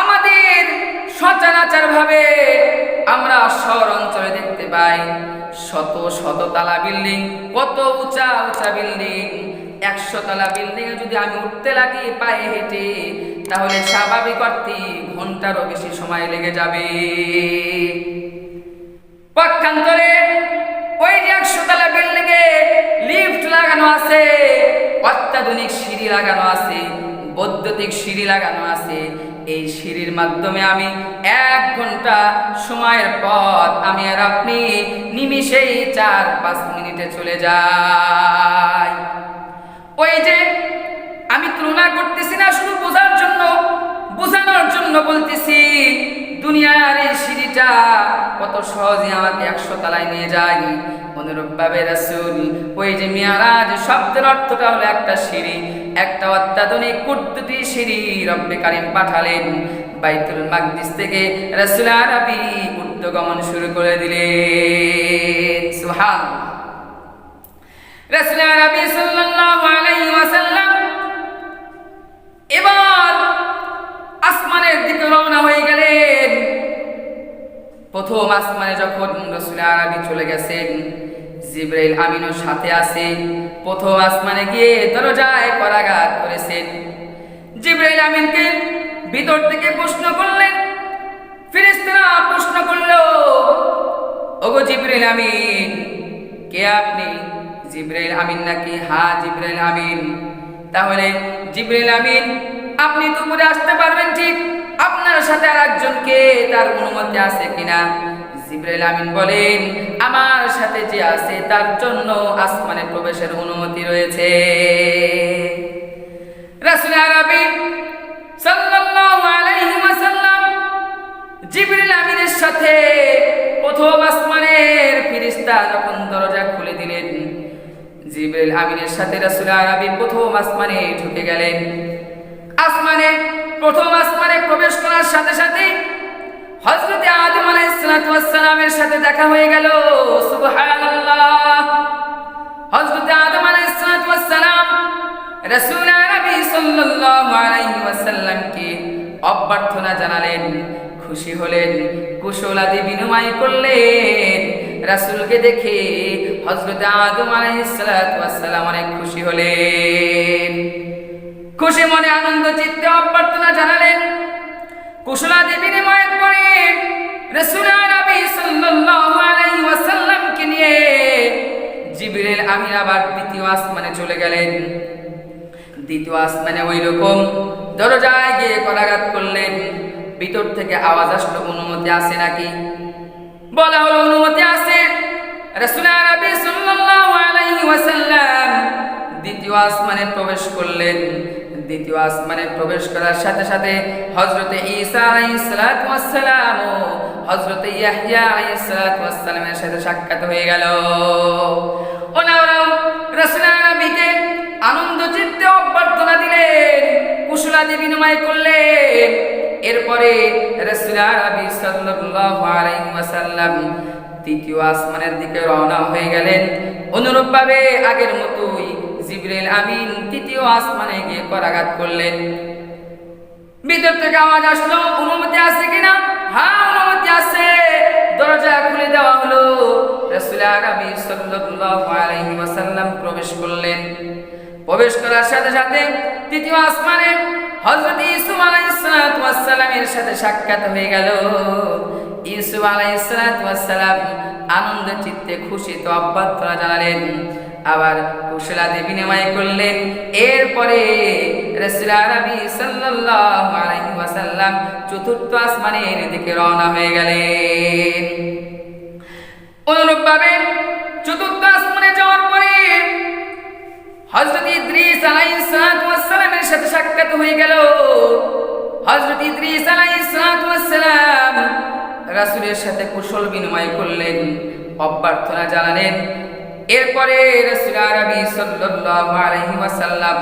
আমাদের সচরাচর ভাবে আমরা শহর অঞ্চলে দেখতে পাই শত শত তালা বিল্ডিং, কত উঁচা উঁচা বিল্ডিং। 100 তলা বিল্ডিং এ যদি আমি উঠতে লাগি পায়ে হেঁটে, তাহলে স্বাভাবিক অর্থে ঘন্টারও বেশি সময় লেগে যাবে। পক্ষান্তরে ওই যে 100 তলা বিল্ডিং এ লিফট লাগানো আছে, অত্যাধুনিক সিঁড়ি লাগানো আছে, বৈদ্যুতিক সিঁড়ি লাগানো আছে। এই সিঁড়ির মাধ্যমে আমি 1 ঘন্টা সময়ের পথ আমি আর আপনি নিমিষেই 4-5 মিনিটে চলে যাই। ওই যে আমি তুলনা করতেছি না শুধু বোঝার জন্য, বোঝানোর জন্য বলতেছি, দুনিয়ার এই সিঁড়িটা কত সহজে আমাকে 100 তলায় নিয়ে যায়। অনুরূপভাবে রাসূল ওই যে মিরাজ শব্দের অর্থটা হলো একটা সিঁড়ি, একটা অত্যাধুনিক কুদরতি সিঁড়ি রব্বে কারীম পাঠালেন। বাইতুল মাকদিস থেকে রাসূল আরবি ঊর্ধ্বগমন শুরু করে দিলেন। সুবহানাল্লাহ। রাসূল আরবি সাল্লাল্লাহু আলাইহি ওয়াসাল্লাম এবার আসমানের দিকে রওনা হয়ে গেলেন। প্রথম আসমানে যখন রাসূল আরবি চলে গেছেন, জিবরাইল আমিনও সাথে আছে। প্রথম আসমানে গিয়ে দরজায় করাঘাত করেছেন। জিবরাইল আমিনকে ভিতর থেকে প্রশ্ন করলেন, ফেরেশতারা প্রশ্ন করলো, ওগো জিবরাইল আমিন, কে আপনি? জিবরাইল আমিন নাকি? হ্যাঁ জিবরাইল আমিন। তাহলে জিবরাইল আমিন, আপনি তো উপরে আসতে পারবেন ঠিক, আপনার সাথে আর একজনকে তার অনুমতি আছে কিনা? জিবরাইল আমিন বলেন, আমার সাথে যে আছে তার জন্য আসমানে প্রবেশের অনুমতি রয়েছে। রাসূল আরবি সাল্লাল্লাহু আলাইহি ওয়াসাল্লাম জিবরাইল আমিনের সাথে প্রথম আসমানের ফেরেশতা যখন দরজা খুলে দিলেন, জিবরাইল আমিনের সাথে রাসূল আরবি প্রথম আসমানে ঢুকে গেলেন। প্রথম আসমানে প্রবেশ করার সাথে সাথে হযরত আদম আলাইহিস সালামের সাথে দেখা হয়ে গেল। সুবহানাল্লাহ। হযরত আদম আলাইহিস সালাম রাসূল আরবি সাল্লাল্লাহু আলাইহি ওয়াসাল্লামকে অভ্যর্থনা জানালেন, খুশি হলেন, কুশলাদি বিনিময় করলেন। রাসূলকে দেখে হযরত আদম আলাইহিস সালাম অনেক খুশি হলেন। খুশি মনে আনন্দ চিত্তে অভ্যর্থনা জানালেন। কুশলাদি বিনিময়ের পরে রাসূল আরবি সাল্লাল্লাহু আলাইহি ওয়াসাল্লামকে নিয়ে জিবরিল আমিন আবার দ্বিতীয় আসমানে চলে গেলেন। দ্বিতীয় আসমানে ওই রকম দরজায় গিয়ে করাঘাত করলেন। ভিতর থেকে আওয়াজ আসলো, অনুমতি আছে নাকি? বলা হলো অনুমতি আছে। রাসূল আরবি সাল্লাল্লাহু আলাইহি ওয়াসাল্লাম দ্বিতীয় আসমানে প্রবেশ করলেন। দ্বিতীয় আসমানে প্রবেশ করার সাথে সাথে হযরতে ঈসা আলাইহিস সালাম ও হযরতে ইয়াহইয়া আলাইহিস সালামের সাথে সাক্ষাৎ হয়ে গেল। ওনারাও রাসূল আরবিকে আনন্দ চিত্তে অভ্যর্থনা দিলেন, কুশলাদি বিনিময় করলেন। এরপরে রাসূল আরবি সাল্লাল্লাহু আলাইহি ওয়াসাল্লাম তৃতীয় আসমানের দিকে রওনা হয়ে গেলেন। অনুরূপভাবে আগের মতোই জিবরাইল আমিন তৃতীয় আসমানে গিয়ে করাঘাত করলেন। ভিতর থেকে আওয়াজ আসলো, অনুমতি আছে কিনা? হ্যাঁ অনুমতি আছে। দরজা খুলে দেওয়া হলো। রাসূল আরবি সাল্লাল্লাহু আলাইহি ওয়াসাল্লাম প্রবেশ করলেন। প্রবেশ করার সাথে সাথে তৃতীয় আসমানে হযরত ইউসুফ আলাইহিস সালামের সাথে সাক্ষাৎ হয়ে গেল। ইউসুফ আলাইহিস সালাম আনন্দ চিত্তে খুশিতে অভ্যর্থনা জানালেন, আবার কুশলাদি বিনিময় করলেন। এরপরে রাসূল আরবি সাল্লাল্লাহু আলাইহি ওয়াসাল্লাম চতুর্থ আসমানের দিকে রওনা হয়ে গেলেন। অনুরূপভাবে চতুর্থ আসমানে যাওয়ার পরে হযরত ইদ্রিস আলাইহিস সালামের সাথে সাক্ষাৎ হয়ে গেল। হযরত ইদ্রিস আলাইহিস সালাম রাসূলের সাথে কুশল বিনিময় করলেন, অভ্যর্থনা জানালেন। এরপরে রাসূল আরবি সাল্লাল্লাহু আলাইহি ওয়াসাল্লাম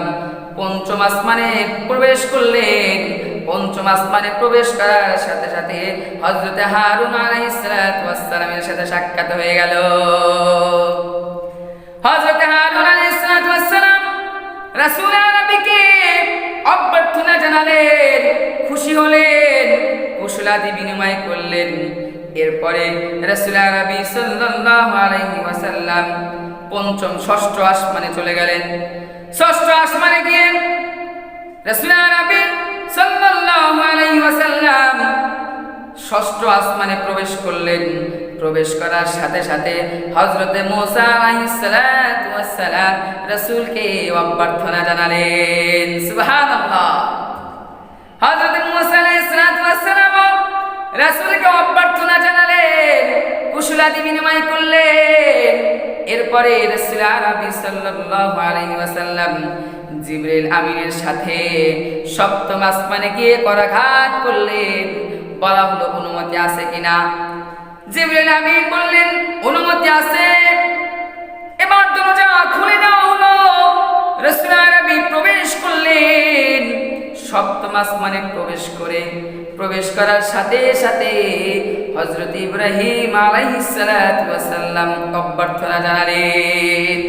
পঞ্চম আসমানে প্রবেশ করলেন। পঞ্চম আসমানে প্রবেশ করার সাথে সাথে হযরত হারুন আলাইহিস সালামের সাথে সাক্ষাৎ হয়ে গেল। হযরত হারুন আলাইহিস সালাম রাসূল আরবিকে অভ্যর্থনা জানালেন, খুশি হলেন, কুশলাদি বিনিময় করলেন। এরপরে রাসূল আরবি সাল্লাল্লাহু আলাইহি ওয়াসাল্লাম ষষ্ঠ আসমানে চলে গেলেন। ষষ্ঠ আসমানে গিয়ে রাসূল আরবি সাল্লাল্লাহু আলাইহি ওয়াসাল্লাম ষষ্ঠ আসমানে প্রবেশ করলেন। প্রবেশ করার সাথে সাথে হযরতে মূসা আলাইহিস সালাতু ওয়াস সালাম রাসূলকে অভ্যর্থনা জানালেন। সুবহানাল্লাহ। হযরতে মূসা আলাইহিস সালাতু ওয়াস সালাম রাসূলকে অভ্যর্থনা জানালেন, কুশলাদি বিনিময় করলেন। এরপরে রাসূল আরবি সাল্লাল্লাহু আলাইহি ওয়াসাল্লাম জিবরিল আমিনের সাথে সপ্তম আসমানে গিয়ে করাঘাত করলেন। বলা হলো অনুমতি আছে কিনা? জিবরিল আমিন বললেন অনুমতি আছে। এবার দরজা খুলে দেওয়া হলো। রাসূল আরবি প্রবেশ করলেন। সপ্তম আসমানে প্রবেশ করার সাথে সাথে হযরত ইব্রাহিম আলাইহিস সালাতু ওয়াস সালাম অভ্যর্থনা জানালেন,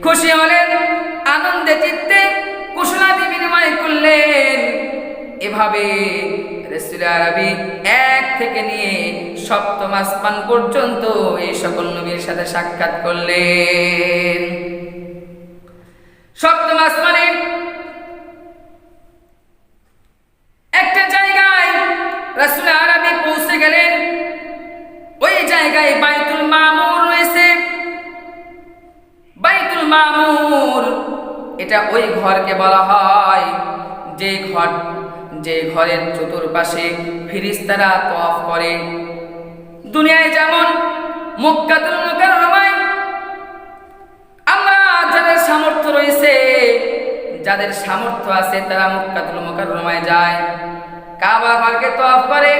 খুশি হলেন, আনন্দে চিত্তে কুশলাদি বিনিময় করলেন। এভাবে রাসূল আরবি 1 থেকে নিয়ে সপ্তম আসমান পর্যন্ত এই সকল নবীর সাথে সাক্ষাৎ করলেন। সপ্তম আসমানে একটা জায়গায় রাসূল আরবি পৌঁছে গেলেন। ওই জায়গায় বাইতুল মামুর রয়েছে। বাইতুল মামুর এটা ওই ঘরকে বলা হয় যে ঘরের চতুর্পাশে ফেরেশতারা তওয়াফ করে। দুনিয়ায় যেমন মক্কাতুল মুকাররমায় আমরা যাদের সামর্থ্য রয়েছে, যাদের সামর্থ্য আছে তারা মক্কাতুল মুকাররমায় যায়, কাবা ঘরকে তওয়াফ করে।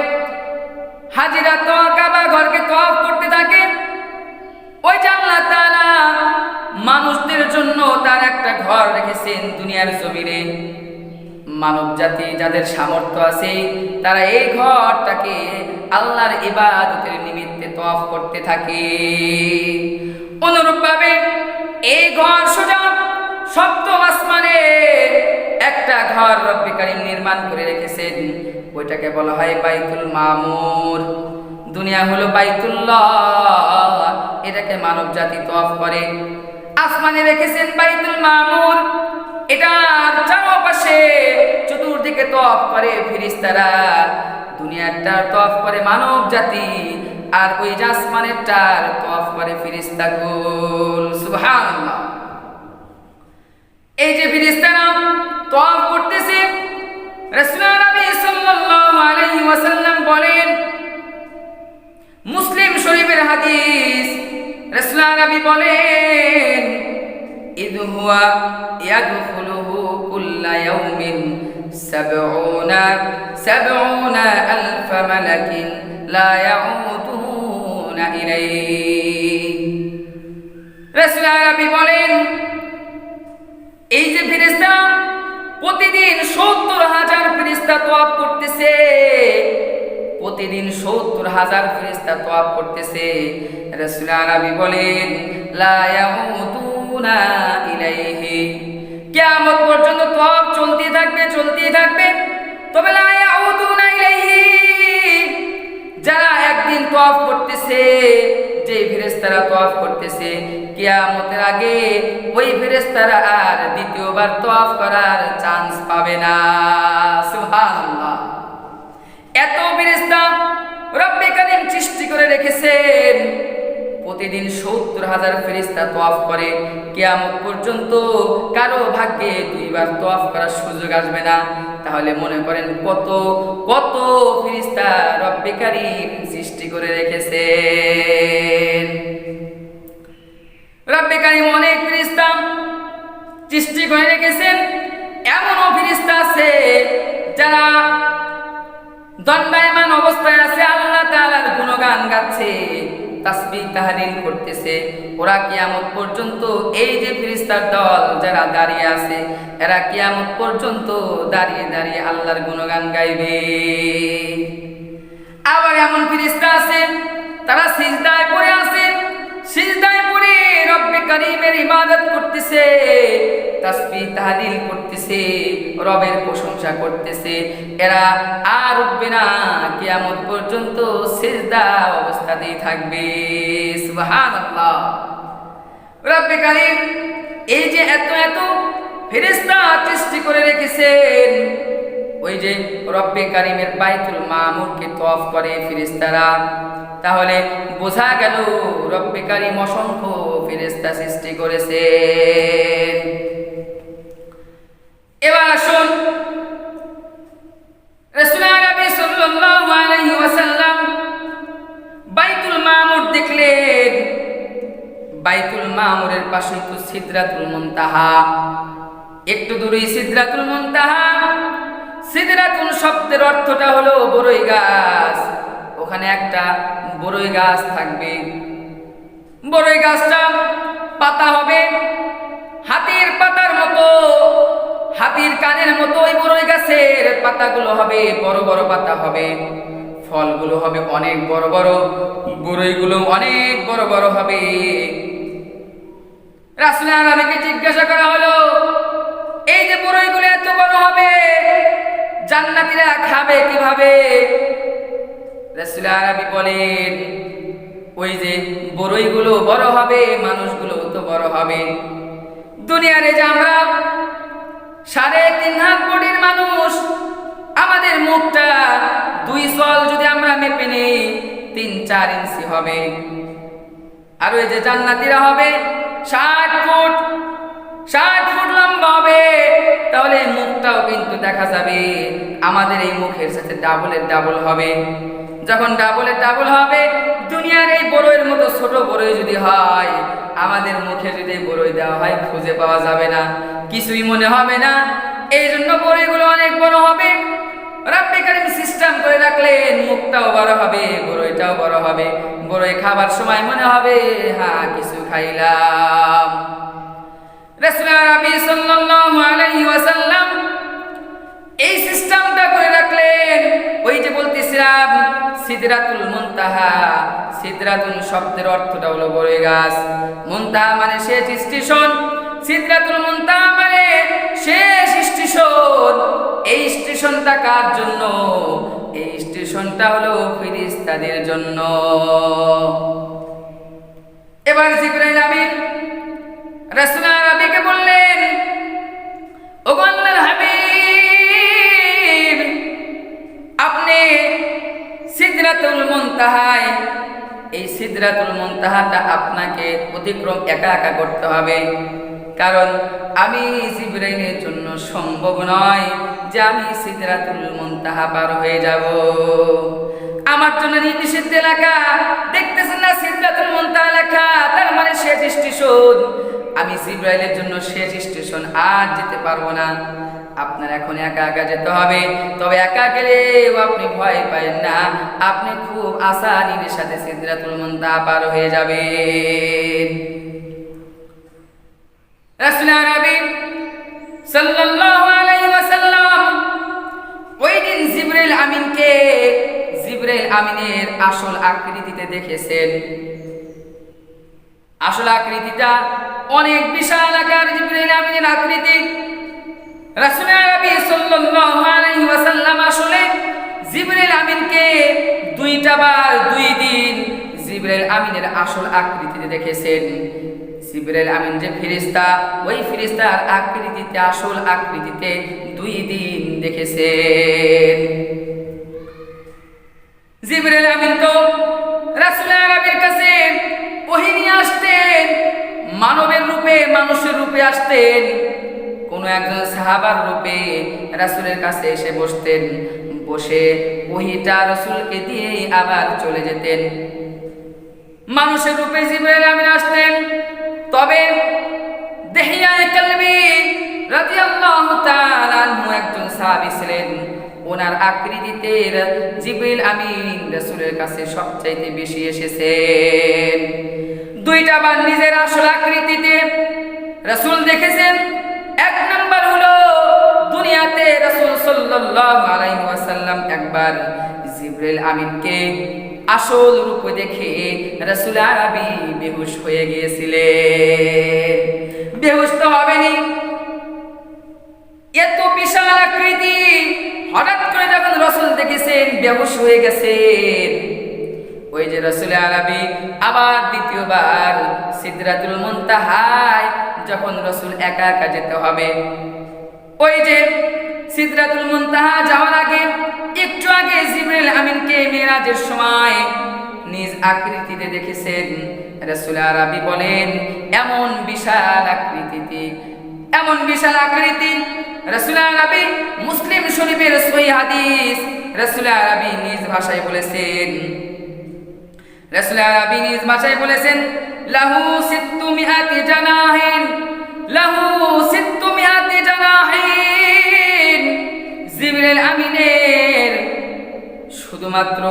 হাজিরা তো কাবা ঘরকে তওয়াফ করতে থাকে। ওই যে আল্লাহ তাআলা মানুষদের জন্য তার একটা ঘর রেখেছেন দুনিয়ার জমিনে। মানব জাতি যাদের সামর্থ্য আছে তারা এই ঘরটাকে আল্লাহর ইবাদতের নিমিত্তে তওয়াফ করতে থাকে। অনুরূপভাবে এই ঘর সোজা সপ্তম আসমানে একটা ঘর রব্বে কারীম নির্মাণ করে রেখেছেন। ওইটাকে বলা হয় বাইতুল মামুর। দুনিয়া হলো বাইতুল্লাহ, এটাকে মানব জাতি তওয়াফ করে। আসমানে রেখেছেন বাইতুল মামুর, এটার চারপাশে চতুর্দিকে তওয়াফ করে ফেরেশতারা। দুনিয়াটার তওয়াফ করে মানব জাতি, আর ওই আসমানেরটার তওয়াফ করে ফেরেশতাগুল। সুবহানাল্লাহ। এই যে ফেরেশতারা তওয়াফ করতেছে, রাসূল নবী সাল্লাল্লাহু আলাইহি ওয়াসাল্লাম বলেন, মুসলিম শরীফের হাদিস, রাসূল নবী বলেন, ইয হুয়া ইয়াদখুলুহু কুল্লা ইয়াউমিন সাবউনা আলফ মালাকিন লা ইয়াউতুনা ইলাইহি। রাসূল নবী বলেন, এই যে ফেরেশতা প্রতিদিন ৭০,০০০ ফেরেশতা তওয়াফ করতেছে, প্রতিদিন ৭০,০০০ ফেরেশতা তওয়াফ করতেছে। রাসূল নবী বলেন, লা ইয়াউতুনা ইলাইহি, কিয়ামত পর্যন্ত তওয়াফ চলতেই থাকবে। তবে লা ইয়াউতুনা ইলাইহি, যারা একদিন তওয়াফ করতেছে, যে ফেরেশতারা তওয়াফ করতেছে, কিয়ামতের আগে ওই ফেরেশতারা আর দ্বিতীয়বার তওয়াফ করার চান্স পাবে না। সুবহানাল্লাহ। এত ফেরেশতা রব্বে কারীম সৃষ্টি করে রেখেছেন। প্রতিদিন ৭০,০০০ ফেরেশতা তওয়াফ করে। কিয়ামত পর্যন্ত কারো ভাগ্যে দুইবার তওয়াফ করার সুযোগ আসবে না। তাহলে মনে করেন কত কত ফেরেশতা রব্বে কারীম সৃষ্টি করে রেখেছেন। রব্বে কারীম অনেক ফেরেশতা সৃষ্টি করে রেখেছেন। এমনও ফেরেশতা আছে যারা দণ্ডায়মান অবস্থায় আছে, আল্লাহ তাআলার গুণগান গাচ্ছে, তাসবিহ তাহলিল করতেছে। ওরা কিয়ামত পর্যন্ত, এই যে ফেরেশতার দল যারা দাঁড়িয়ে আছে, এরা কিয়ামত পর্যন্ত দাঁড়িয়ে দাঁড়িয়ে আল্লাহর গুণগান গাইবে। আবার এমন ফেরেশতা আছে তারা সিজদায় পড়ে আছে, সিজদায় পড়ে রব্বে কারীমের ইবাদত করতেছে, তাসবিহ তাহলিল করতেছে, রবের প্রশংসা করতেছে, এরা আর উঠবে না, কিয়ামত পর্যন্ত সিজদা অবস্থাতেই থাকবে। সুবহানাল্লাহ। রব্বে কারীম এই যে এত এত ফেরেশতা সৃষ্টি করে রেখেছেন, ওই যে রব্বে কারীমের বাইতুল মামুরকে তওয়াফ করে ফেরেশতারা, তাহলে বোঝা গেল রব্বে কারীম অসংখ্য ফেরেশতা সৃষ্টি করেছেন। এবার আসুন রাসূল নবী সাল্লাল্লাহু আলাইহি ওয়াসাল্লাম বাইতুল মামুর দেখলেন। বাইতুল মামুরের পাশে তো সিদরাতুল মুনতাহা, একটু দূরেই সিদরাতুল মুনতাহা। সিদরাতুল শব্দের অর্থটা হলো বড়ই গাছ। ওখানে একটা বড়ই গাছ থাকবে, বড়ই গাছটা পাতা হবে হাতির পাতার মতো, হাতির কানের মতো। ওই বড়ই গাছের পাতাগুলো হবে বড় বড় পাতা হবে, ফলগুলো হবে অনেক বড় বড়, বড়ইগুলো অনেক বড় বড় হবে। রাসূল নবীকে জিজ্ঞাসা করা হলো, এই যে বড়ইগুলো এত বড় হবে, জান্নাতীরা খাবে কিভাবে? রাসূল নবী বলেন, ওই যে বড়ইগুলো বড় হবে, মানুষগুলো তো বড় হবে। দুনিয়ার যে আমরা 3.5 হাত বডির মানুষ, আমাদের মুখটা 2 সল যদি আমরা মেপে নেই 3-4 ইঞ্চি হবে। আর ওই যে জান্নাতীরা হবে 60 ফুট লম্বা হবে, তাহলে মুখটাও কিন্তু দেখা যাবে আমাদের এই মুখের সাথে ডাবলের ডাবল হবে। যখন ডাবলের ডাবল হবে, দুনিয়ার এই বড়ইয়ের মতো ছোট বড়ই যদি হয়, আমাদের মুখে যদি বড়ই দেওয়া হয় খুঁজে পাওয়া যাবে না, কিছুই মনে হবে না। এই জন্য বড়ইগুলো অনেক বড় হবে। রব্বে কারীম সিস্টেম করে রাখলেন, মুখটাও বড় হবে, বড়ইটাও বড় হবে। বড়ই খাবার সময় মনে হবে হ্যাঁ কিছু খাইলাম। রাসূল নবী সাল্লাল্লাহু আলাইহি ওয়াসাল্লাম এই সিস্টেমটা করে রাখলেন। ওই যে বলতেছিলাম সিদরাতুল মুনতাহা, সিদরাতুল শব্দের অর্থটা হলো বড়ই গাছ, মুনতাহা মানে শেষ স্টেশন, সিদরাতুল মুনতাহা মানে শেষ স্টেশন। এই স্টেশনটা কার জন্য? এই স্টেশনটা হলো ফেরেশতাদের জন্য। এবার জিবরাইল আমিন রাসূল নবীকে বললেন, ওগো আল্লাহর হাবিব, আপনি সিদরাতুল মুনতাহায়, এই সিদরাতুল মুনতাহাটা আপনাকে অতিক্রম একা একা করতে হবে, কারণ আমি জিবরাইলের জন্য সম্ভব নয় যে আমি সিদরাতুল মুনতাহা পার হয়ে যাব। আমার জন্য নিষিদ্ধ এলাকা, দেখতেছেন না সিদরাতুল মুনতাহা লেখা, তার মানে শেষ স্টেশন। আমি জিবরাইলের জন্য শেষ স্টেশন আর যেতে পারবো না। আপনার এখন একা একা যেতে হবে, তবে একা গেলে আপনি ভয় পাবেন না, আপনি খুব আসানির সাথে সিদরাতুল মুনতাহা পার হয়ে যাবেন। রাসূল নবী সাল্লাল্লাহু আলাইহি ওয়াসাল্লাম ওই দিন জিবরাইল আমিনকে জিবরাইল আমিনের আসল আকৃতিতে দেখেছেন। আসল আকৃতিটা অনেক বিশাল আকার জিবরাইল আমিনের আকৃতি। রাসূল নবী সাল্লাল্লাহু আলাইহি ওয়াসাল্লাম আসলে জিবরাইল আমিনকে 2টা বার 2 দিন জিবরাইল আমিনের আসল আকৃতিতে দেখেছেন। জিবরাইল আমিন যে ফেরেশতা, ওই ফেরেশতার আকৃতিতে আসল আকৃতিতে 2 দিন দেখেছেন। জিবরাইল আমিন তো রাসূল নবীর কাছে ওহী নিয়ে আসতেন, মানবের রূপে, মানুষের রূপে আসতেন, কোন একজন সাহাবার রূপে রাসূলের কাছে এসে বসতেন, বসে ওহীটা রাসূলকে দিয়ে আবার চলে যেতেন। মানুষের রূপে জিবরাইল আমিন আসতেন, তবে দেহিয়ায়ে কালবি রাদিয়াল্লাহু তাআলা আনহু একজন সাহাবী ছিলেন, ওনার আকৃতিতে জিবরাইল আমিন রাসূলের কাছে সবচাইতে বেশি এসেছেন। 2টা বার নিজের আসল আকৃতিতে রাসূল দেখেছেন। 1 নাম্বার হলো দুনিয়াতে রাসূল সাল্লাল্লাহু আলাইহি ওয়াসাল্লাম একবার জিবরাইল আমিনকে আসল রূপ দেখে রাসূল আরবি বেহুশ হয়ে গিয়েছিলেন। বেহুশ তো হবেনি, এত বিশাল আকৃতি হঠাৎ করে যখন রাসূল দেখেছেন বেহুশ হয়ে গেছেন। ওই যে রাসূল আরবি আবার দ্বিতীয়বার সিদরাতুল মুনতাহায় যখন রাসূল একা একা যেতে হবে, ওই যে সিদরাতুল মুনতাহা যাওয়ার আগে একটু আগে জিবরিল আমিনকে মিরাজের সময় নিজ আকৃতিতে দেখেছেন। রাসূল আরবি বলেন এমন বিশাল আকৃতি রাসূল আরবি মুসলিম শরীফের সহিহ হাদিস রাসূল আরবি নিজ ভাষায় বলেছেন লাহু সিত্তুমিআতি জানাহিন, জিবরিল আমিনের শুধুমাত্র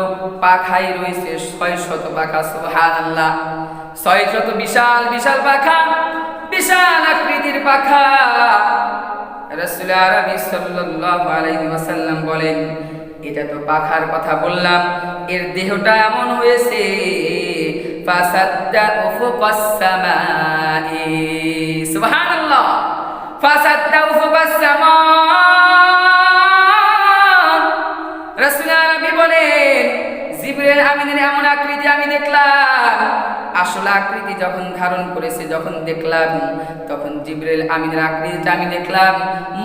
পাখাই রয়েছে 600 পাখা। সুবহানাল্লাহ, 600 বিশাল বিশাল পাখা, বিশাল আকৃতির পাখা। রাসূল আরবি সাল্লাল্লাহু আলাইহি ওয়াসাল্লাম বলেন এটা তো পাখার কথা বললাম, এর দেহটা এমন হয়েছে ফাসাদ্দা উফুকাস সামাই। সুবহানাল্লাহ, ফাসাদ্দা উফুকাস সামা। রাসূল আরবি বলেন জিবরিল আমিনের এমন আকৃতি আমি দেখলাম, আসল আকৃতি যখন ধারণ করেছে যখন দেখলাম, তখন জিবরিল আমিনের আকৃতিটা আমি দেখলাম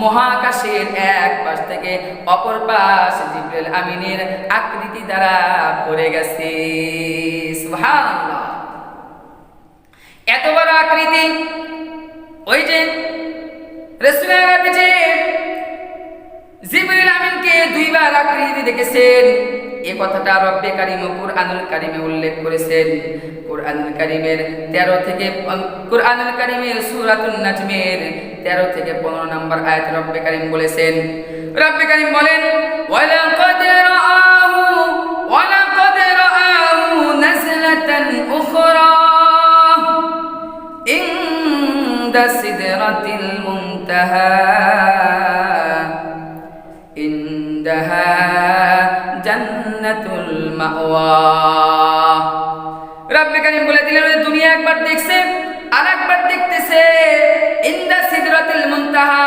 মহাকাশের এক পাশ থেকে অপর পাশ জিবরিল আমিনের আকৃতি দ্বারা ভরে গেছে। সুবহানাল্লাহ, এত বড় আকৃতি। ওই যে রাসূল আরবি যে জিবরিল আমিনকে দুইবার আকৃতি দেখেছেন, এই কথাটা রব্বে কারীম কুরআনুল কারীমে উল্লেখ করেছেন। কুরআনুল কারীমের সূরাতুন নাজমের 13 থেকে 15 নম্বর আয়াতে রব্বে কারীম বলেছেন, রব্বে কারীম বলেন ওয়ালাকাদ রাআহু নাজলাতান উখরা ইনদা সিদরাতিল মুনতাহা ইনদাহা জান্নাতুল মাওয়া। রব্বে কারীম বলে দিলেন দুনিয়া একবার দেখছে আর একবার দেখতেছে ইনদা সিদরাতুল মুনতাহা,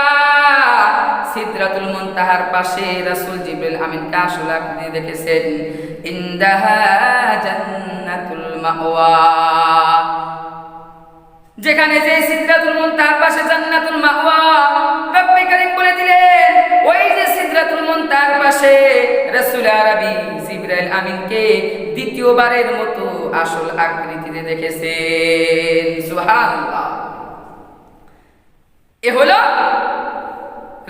সিদরাতুল মুনতাহার পাশে রাসূল জিবরিল আমিনকে আসল আকৃতি দেখেছেন। ইনদাহা জান্নাতুল মাওয়া, যেখানে যে সিদরাতুল মুনতাহার পাশে জান্নাতুল মাওয়া। রব্বে কারীম বলে দিলেন ওই যে সিদরাতুল মুনতাহার পাশে রাসূল আরবি জিবরাইল আমিনকে দ্বিতীয়বারের মতো আসল আকৃতিতে দেখেছেন। সুবহানাল্লাহ, এ হলো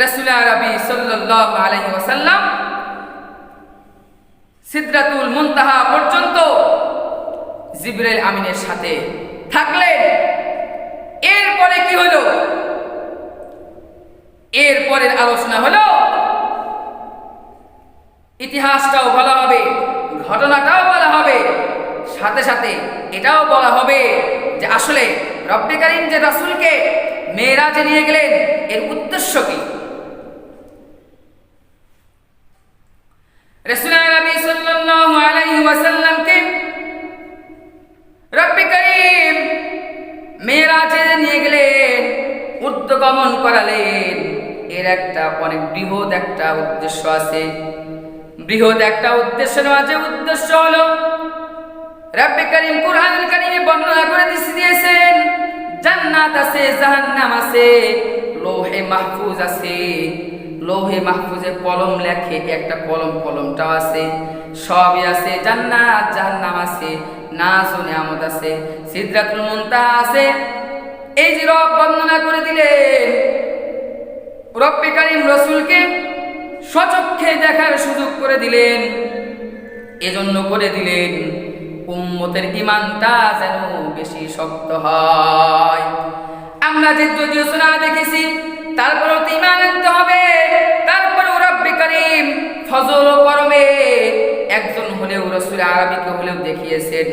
রাসূল আরবি সাল্লাল্লাহু আলাইহি ওয়াসাল্লাম সিদরাতুল মুনতাহা পর্যন্ত জিবরাইল আমিনের সাথে থাকলেন। এরপরে কি হলো? এরপরের আলোচনা হলো ইতিহাসটাও বলা হবে, ঘটনাটাও বলা হবে, সাথে সাথে এটাও বলা হবে যে আসলে রব্বে কারীম যে রাসূলকে মেরাজে নিয়ে গেলেন এর উদ্দেশ্য কি। রাসূল নবী সাল্লাল্লাহু আলাইহি ওয়াসাল্লামকে রব্বে কারীম মেরাজে নিয়ে গেলেন, ঊর্ধ্বগমন করালেন। এর একটা অনেক বৃহৎ একটা উদ্দেশ্য আছে। বৃহৎ একটা উদ্দেশ্যের মাঝে উদ্দেশ্য হলো রব্বে কারীম কুরআনুল কারীমে বর্ণনা করে দিয়েছেন জান্নাত আছে, জাহান্নাম আছে, লৌহে মাহফুজ আছে। লৌহে মাহফুজে কলম লেখে একটা কলমটাও আছে, সবই আছে। জান্নাত জাহান্নাম আছে, নাজ ও নিয়ামত আছে, সিদরাতুল মুনতাহা আছে। এই যে রব বর্ণনা করে দিলেন, রব্বে কারীম রাসূলকে স্বচক্ষে দেখার সুযোগ করে দিলেন। এজন্য করে দিলেন উম্মতের ঈমানটা যেন বেশি শক্ত হয়। আমরা যে যদিও না দেখেছি তারপরেও তো ঈমান আনতে হবে। তারপরেও রব্বে কারীম ফজল ও করমে একজন হলেও রাসূল আরবিকে হলেও দেখিয়েছেন।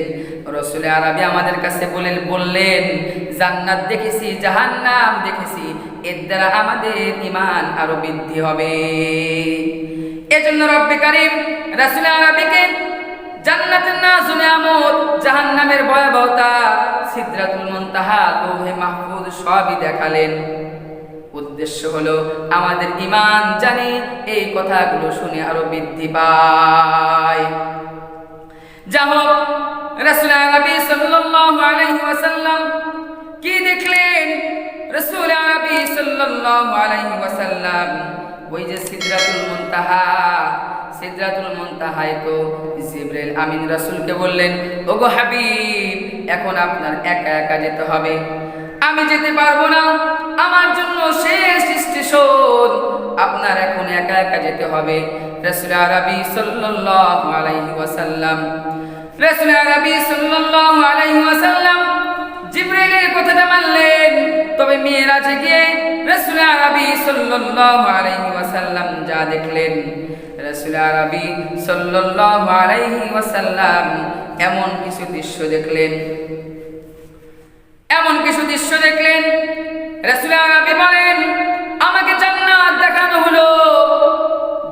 রাসূল আরবি আমাদের কাছে বললেন জান্নাত দেখেছি, জাহান্নাম দেখেছি, এর দ্বারা আমাদের ঈমান আরো বৃদ্ধি হবে। এজন্য রব্বে কারীম রাসূল আরবিকে জান্নাতের নাজ ও নিয়ামত, জাহান্নামের ভয়াবহতা, সিদরাতুল মুনতাহা, লৌহে মাহফুজ সবই দেখালেন। উদ্দেশ্য হলো আমাদের ঈমান জানি এই কথাগুলো শুনে আরো বৃদ্ধি পায়। যা হোক, রাসূল আরবি সাল্লাল্লাহু আলাইহি ওয়াসাল্লাম কি দেখলেন? রাসূল আরবি সাল্লাল্লাহু আলাইহি ওয়াসাল্লাম ওই যে সিদরাতুল মুনতাহা, সিদরাতুল মুনতাহায় তো জিবরাইল আমিন রাসূলকে বললেন, ওগো হাবিব, এখন আপনার একা একা যেতে হবে, আমি যেতে পারবো না, আমার জন্য শেষ স্টেশন, আপনার এখন একা একা যেতে হবে। রাসূল আরবি সাল্লাল্লাহু আলাইহি ওয়াসাল্লাম, রাসূল আরবি সাল্লাল্লাহু আলাইহি ওয়াসাল্লাম জিবরাইলের কথাটা মানলেন। তবে মিরাজে গিয়ে রাসূল আরবি সাল্লাল্লাহু আলাইহি ওয়াসাল্লাম যা দেখলেন, রাসূল আরবি সাল্লাল্লাহু আলাইহি ওয়াসাল্লাম এমন কিছু দৃশ্য দেখলেন, এমন কিছু দৃশ্য দেখলেন। রাসূল আরবি বলেন, আমাকে জান্নাত দেখানো হলো,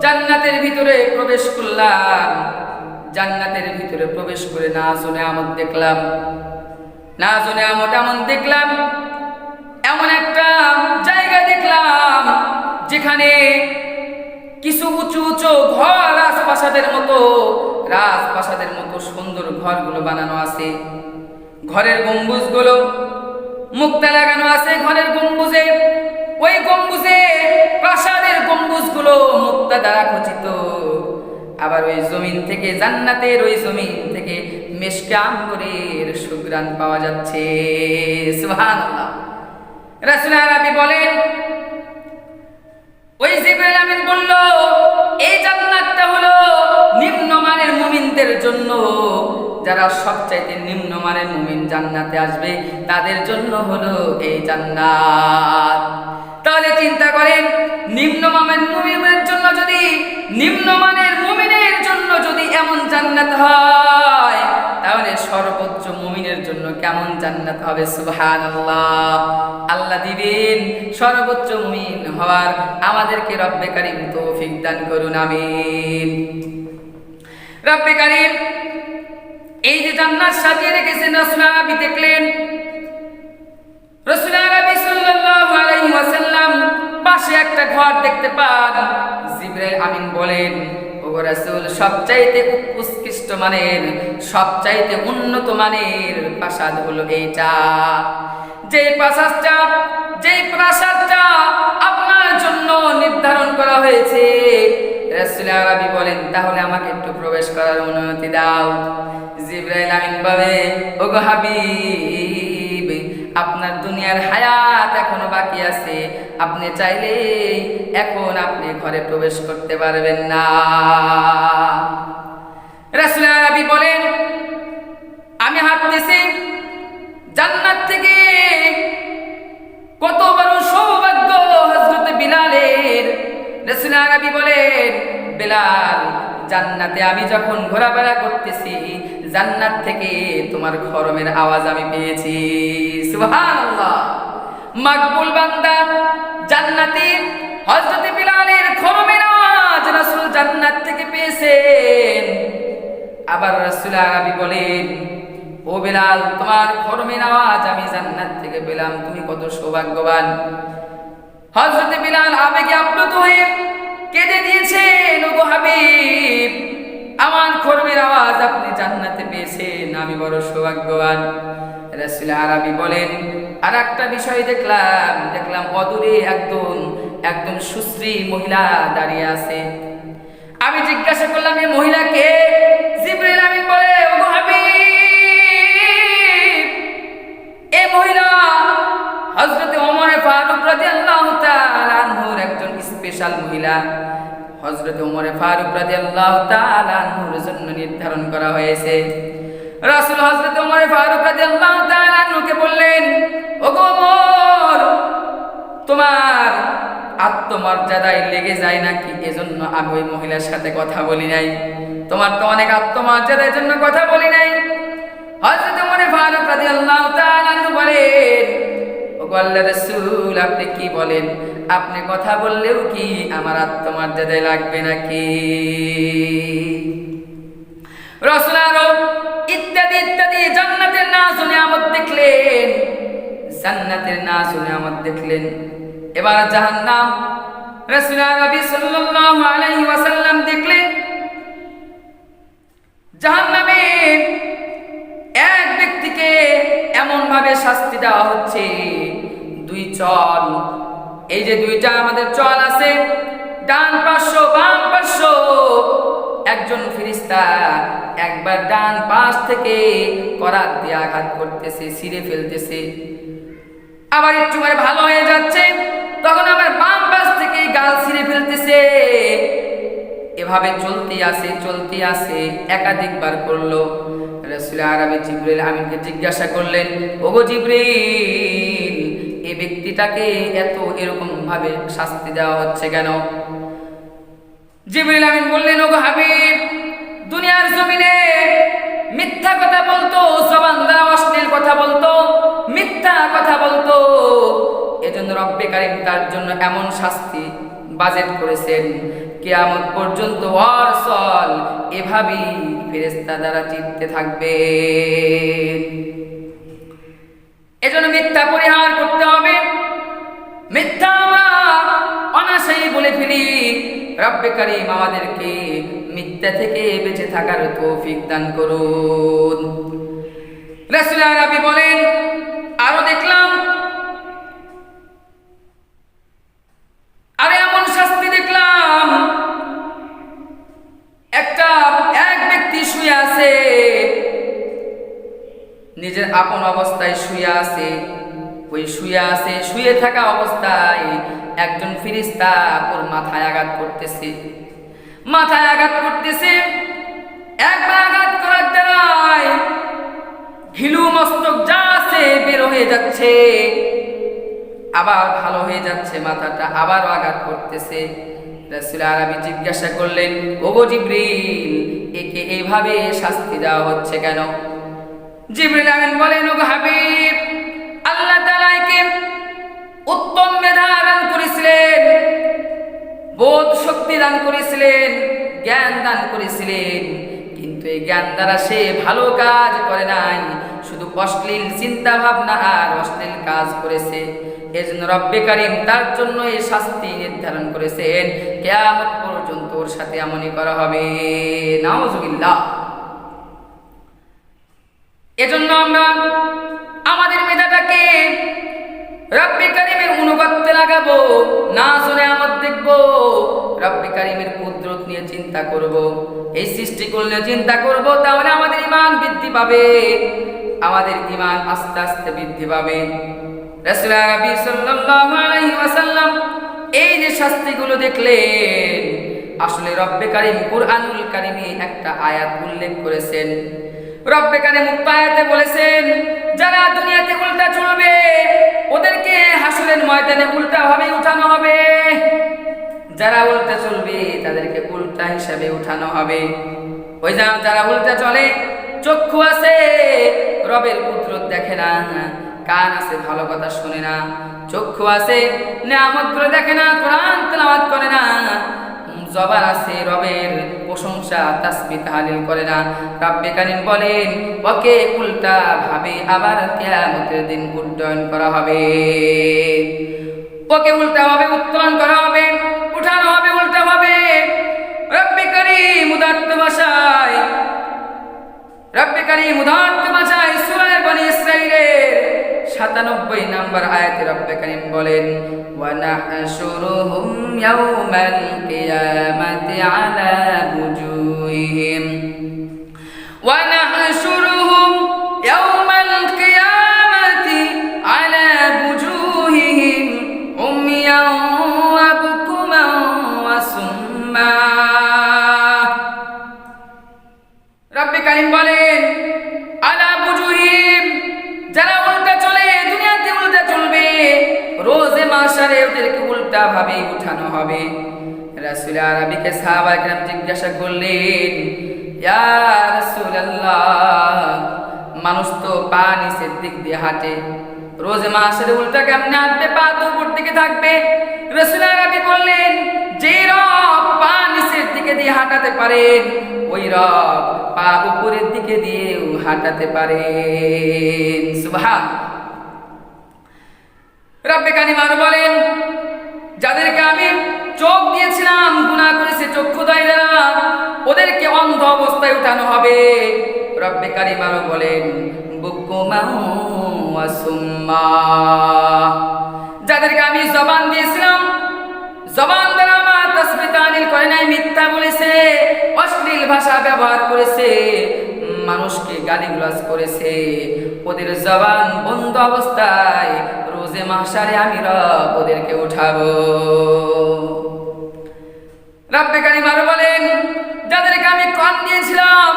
জান্নাতের ভিতরে প্রবেশ করলাম, জান্নাতের ভিতরে প্রবেশ করে নাজ ও নিয়ামত দেখলাম, নাজ ও নিয়ামত এমন দেখলাম, এমন একটা জায়গা দেখলাম যেখানে কিছু উঁচু উঁচু ঘর, রাজপ্রাসাদের মতো, রাজপ্রাসাদের মতো সুন্দর ঘরগুলো বানানো আছে। ঘরের গম্বুজগুলো মুক্তা লাগানো আছে, ঘরের গম্বুজে, ওই গম্বুজে প্রাসাদের গম্বুজগুলো মুক্তা দ্বারা খচিত। আবার ওই জমিন থেকে, জান্নাতের ওই জমিন থেকে মিশকে আম্বরের সুঘ্রাণ পাওয়া যাচ্ছে। সুবহানাল্লাহ। রাসূল আরবি বলেন, ওই জিবরাইল আমিন বলল, এই জান্নাতটা হলো নিম্নমানের মুমিনদের জন্য, যারা সবচাইতে নিম্নমানের মুমিন জান্নাতে আসবে তাদের জন্য হলো এই জান্নাত। তাহলে চিন্তা করেন, নিম্নমানের মুমিনের জন্য যদি, নিম্নমানের মুমিনের জন্য যদি এমন জান্নাত হয়, তাহলে সর্বোচ্চ মুমিনের জন্য কেমন জান্নাত হবে? সুবহানাল্লাহ। আল্লাহ দিবেন সর্বোচ্চ মুমিন হওয়ার, আমাদেরকে রব্বে কারীম তৌফিক দান করুন, আমিন। রব্বে কারীম এই যে জান্নাত সাজিয়ে রেখেছেন, রাসূল আরবি দেখলেন। রাসূল আরবি সাল্লাল্লাহু আলাইহি ওয়াসাল্লাম পাশে একটা ঘর দেখতে পান। জিবরাইল আমিন বলেন, ওগো রাসূল, সবচাইতে উৎকৃষ্ট মানের, সবচাইতে উন্নত মানের প্রাসাদ হলো এইটা। যে প্রাসাদটা আপনার জন্য নির্ধারণ করা হয়েছে। রাসূল আরবি বলেন, তাহলে আমাকে একটু প্রবেশ করার অনুমতি দাও। জিবরাইল আমিন বলে, ওগো হাবিব, আপনার দুনিয়ার হায়াত এখনো বাকি আছে, আপনি চাইলে এখন আপনি ঘরে প্রবেশ করতে পারবেন না। রাসূল আরবি বলেন, আমি হাঁটতেছি, জান্নাত থেকে কত বড় সৌভাগ্য হযরত বিলালের। রাসূল আরবি বলেন, বেলাল, জান্নাতে আমি যখন ঘোরাফেরা করতেছি, জান্নাত থেকে তোমার খরমের আওয়াজ আমি পেয়েছি। সুবহানাল্লাহ। মাকবুল বান্দা জান্নাতে হযরত বিলালের খরমের আওয়াজ রাসূল জান্নাত থেকে পেয়েছেন। আবার রাসূল আরবি বলেন, ও বেলাল, তোমার খরমের আওয়াজ আমি জান্নাত থেকে পেলাম, তুমি কত সৌভাগ্যবান। হযরত বিলাল আবেগে আপ্লুত হয়ে কেঁদে দিয়েছেন, ওগো হাবিব, আমার খরমের আওয়াজ আপনি জান্নাতে পেয়েছেন, আমি বড় সৌভাগ্যবান। রাসূল আরবি বলেন, আর একটা বিষয় দেখলাম অদূরে একদম সুশ্রী মহিলা দাঁড়িয়ে আছে। আমি জিজ্ঞাসা করলাম, এই মহিলা কে? জিবরাইল আমিন বলে, ওগো হাবিব, এই মহিলা হযরত ওমর ফারুক রাদিয়াল্লাহু তাআলা আনহুর একজন স্পেশাল মহিলা। হযরত ওমর ফারুক রাদিয়াল্লাহু তাআলা আনহুর জন্য নির্ধারণ করা হয়েছে। রাসূল হযরত ওমর ফারুক রাদিয়াল্লাহু তাআলা আনহুকে বললেন, ওগো ওমর, তোমার আত্মমর্যাদায় লেগে যায় নাকি, এজন্য আমি ওই মহিলার সাথে কথা বলি নাই। তোমার তো অনেক আত্মমর্যাদার জন্য কথা বলি নাই। হযরত ওমর ফারুক রাদিয়াল্লাহু তাআলা আনহু বলেন, ওগো আল্লাহর রাসূল, আপনি কি বলেন? আপনি কথা বললেও কি আমার আত্মমর্যাদায় লাগবে নাকি? রাসূল আরো ইত্যাদি ইত্যাদি জান্নাতের নাজ ও নিয়ামত দেখলেন, জান্নাতের নাজ ও নিয়ামত দেখলেন। এবার জাহান্নাম রাসূল নবী সাল্লাল্লাহু আলাইহি ওয়াসাল্লাম দেখলেন। জাহান্নামে এক ব্যক্তিকে এমন ভাবে শাস্তি দেওয়া হচ্ছে, দুই চল, এই যে দুইটা আমাদের চল আছে, ডান পার্শ্ব বাম পার্শ্ব, একজন ফেরেশতা একবার ডান পাশ থেকে করাত দিয়ে আঘাত করতেছে, ছিঁড়ে ফেলতেছে, আবার একটু করে ভালো হয়ে যাচ্ছে, তখন আবার বাম পাশ থেকে গাল ছিঁড়ে ফেলতেছে। এভাবে চলতে আছে, একাধিকবার করলো। রাসূল আরবি জিবরিল আমিনকে জিজ্ঞাসা করলেন, ওগো জিবরিল, এই ব্যক্তিটাকে এরকম ভাবে শাস্তি দেওয়া হচ্ছে কেন? জিবরিল আমিন বললেন, ওগো হাবিব, দুনিয়ার জমিনে মিথ্যা কথা বলতো, জবান দ্বারা অশ্লীল কথা বলতো, মিথ্যা কথা বলতো, এজন্য রব্বে কারীম তার জন্য এমন শাস্তি বাজেট করেছেন, কিয়ামত পর্যন্ত ওর চল এভাবেই ফেরেশতা দ্বারা চিনতে থাকবে। এজন্য মিথ্যা পরিহার করতে হবে। মিথ্যা আমরা অনায়াসেই বলে ফেলি। রব্বে কারীম আমাদেরকে মিথ্যা থেকে বেঁচে থাকার তৌফিক দান করুন। রাসূল আরবি বলেন, আরো দেখলাম, আরে এমন শাস্তি দেখলাম, এক ব্যক্তি শুয়ে আছে, নিজের আপন অবস্থায় শুয়ে আছে, শুয়ে থাকা অবস্থায় একজন ফেরেশতা ওর মাথায় আঘাত করতেছে, একবার আঘাত করার দ্বারাই ঘিলু মস্তক যা আছে বের হয়ে যাচ্ছে, আবার ভালো হয়ে যাচ্ছে, মাথাটা আবারও আঘাত করতেছে। রাসূল আরবি জিজ্ঞাসা করলেন, ওগো জিবরিল, একে এইভাবে শাস্তি দেওয়া হচ্ছে কেন? জিবরিল আমিন বলেন, ওগো হাবিব, আল্লাহ তাআলা একে উত্তম মেধা দান করেছিলেন, বোধ শক্তি দান করেছিলেন, জ্ঞান দান করেছিলেন, কিন্তু এই জ্ঞান দ্বারা সে ভালো কাজ করে নাই, শুধু অশ্লীল চিন্তা ভাবনা আর অশ্লীল কাজ করেছে। এজন্য রব্বে কারীম তার জন্য এই শাস্তি নির্ধারণ করেছেন, কিয়ামত পর্যন্ত ওর সাথে এমনই করা হবে। নাউজুবিল্লাহ। এজন্য আমরা আমাদের মেধাটাকে রব্বে কারীমের অনুগত্যে লাগাবো, নাজ ও নিয়ামত দেখবো, রব্বে কারীমের কুদরত নিয়ে চিন্তা করব, এই সৃষ্টি করলে চিন্তা করব, তাহলে আমাদের ঈমান বৃদ্ধি পাবে, আমাদের ঈমান আস্তে আস্তে বৃদ্ধি পাবে। রাসূল আরবি সাল্লাল্লাহু আলাইহি ওয়াসাল্লাম এই যে শাস্তিগুলো দেখলেন, আসলে রব্বে কারীম কুরআনুল কারীমে একটা আয়াত উল্লেখ করেছেন। রব্বে কারীম উক্ত আয়াতে বলেছেন, যারা দুনিয়াতে উল্টা চলবে ওদেরকে হাসরের ময়দানে উল্টা ভাবে উঠানো হবে, যারা উল্টা চলবে তাদেরকে উল্টা হিসাবে উঠানো হবে। ওই যারা উল্টা চলে, চক্ষু আছে রবের কুদরত দেখে না, কান আছে ভালো কথা শুনে না, চক্ষু আছে নিয়ামতগুলো দেখে না, কোরআন তেলাওয়াত করে না, জবান আছে রবের প্রশংসা তাসবিহ তাহলিল করে না। রব্বে কারীম বলেন, ওকে উল্টা ভাবে আবার কিয়ামতের দিন উড্ডয়ন করা হবে, ওকে উল্টা ভাবে উত্তোলন করা হবে, উঠানো হবে উল্টা ভাবে। রব্বে কারীম উদাত্ত ভাষায় সূরা বনী ইসরাঈলের ৯৭ নম্বর আয়াতে রব্বে কারীম বলেন, ওয়া নাহশুরুহুম ইয়াওমাল কিয়ামাতি আলা বুজুহিহিম, ওয়া নাহশুরুহুম ইয়াওমাল কিয়ামাতি আলা বুজুহিহিম উমিয়ান ওয়া বুকুমান ওয়া সুম্মা। রব্বে কারীম বলেন, আলা বুজুহিম, যারা উল্টা চলে, দুনিয়াতে উল্টা চলবে, রোজে মাশারে ওদেরকে উল্টা ভাবে উঠানো হবে। রাসূল আরবিকে সাহাবায়ে কেরাম জিজ্ঞাসা করলেন, ইয়া রাসূলুল্লাহ, মানুষ তো পা নিচের দিক দিয়ে হাঁটে, রোজে মাশারে উল্টা কেমনে হাঁটবে, পা তো উপর দিকে থাকবে? রাসূল আরবি বললেন, যে রব পা নিচের দিকে দিয়ে হাঁটাতে পারেন, ওই রব পা উপরের দিকে দিয়েও হাঁটাতে পারেন। সুবহান। রব্বে কারিম আরো বলেন, যাদেরকে আমি চোখ দিয়েছিলাম গুনাহ করেছে চক্ষুদ্বয় দ্বারা, ওদেরকে অন্ধ অবস্থায় উঠানো হবে। রব্বে কারিম আরো বলেন, বুকুমান ওয়া সুম্মা, যাদেরকে আমি জবান দিয়েছিলাম, জবান দ্বারা আমার তাসবিহ তাহলিল করে নাই, মিথ্যা বলেছে, অশ্লীল ভাষা ব্যবহার করেছে, মানুষকে গালিগালাজ করেছে, ওদের জবান বন্ধ অবস্থায় রোজে মাহশারে আমি রব ওদেরকে উঠাবো। রব্বে কারিম আরো বলেন, যাদেরকে আমি কান দিয়েছিলাম,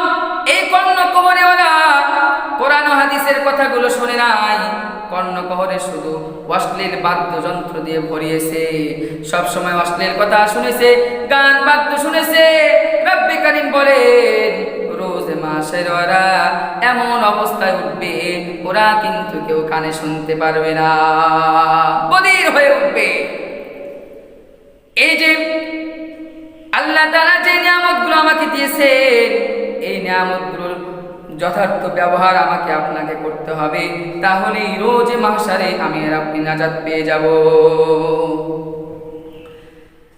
এই কর্ণকহরে ওরা কোরআন ও হাদিসের কথাগুলো শুনে নাই, কর্ণকহরে শুধু অশ্লীল বাদ্যযন্ত্র দিয়ে ভরিয়েছে, সব সময় অশ্লীল কথা শুনেছে, গান বাদ্য শুনেছে। রব্বে কারিম বলেন, রোজে মাহশারে ওরা এমন অবস্থায় উঠবে, ওরা কিন্তু কেউ কানে শুনতে পারবে না, বধির হয়ে উঠবে। এই যে আল্লাহ তাআলা যে নিয়ামতগুলো আমাকে দিয়েছেন, এই নিয়ামতগুলোর যথার্থ ব্যবহার আমাকে আপনাকে করতে হবে, তাহলেই রোজে মাহশারে আমি আর আপনি নাজাত পেয়ে যাব।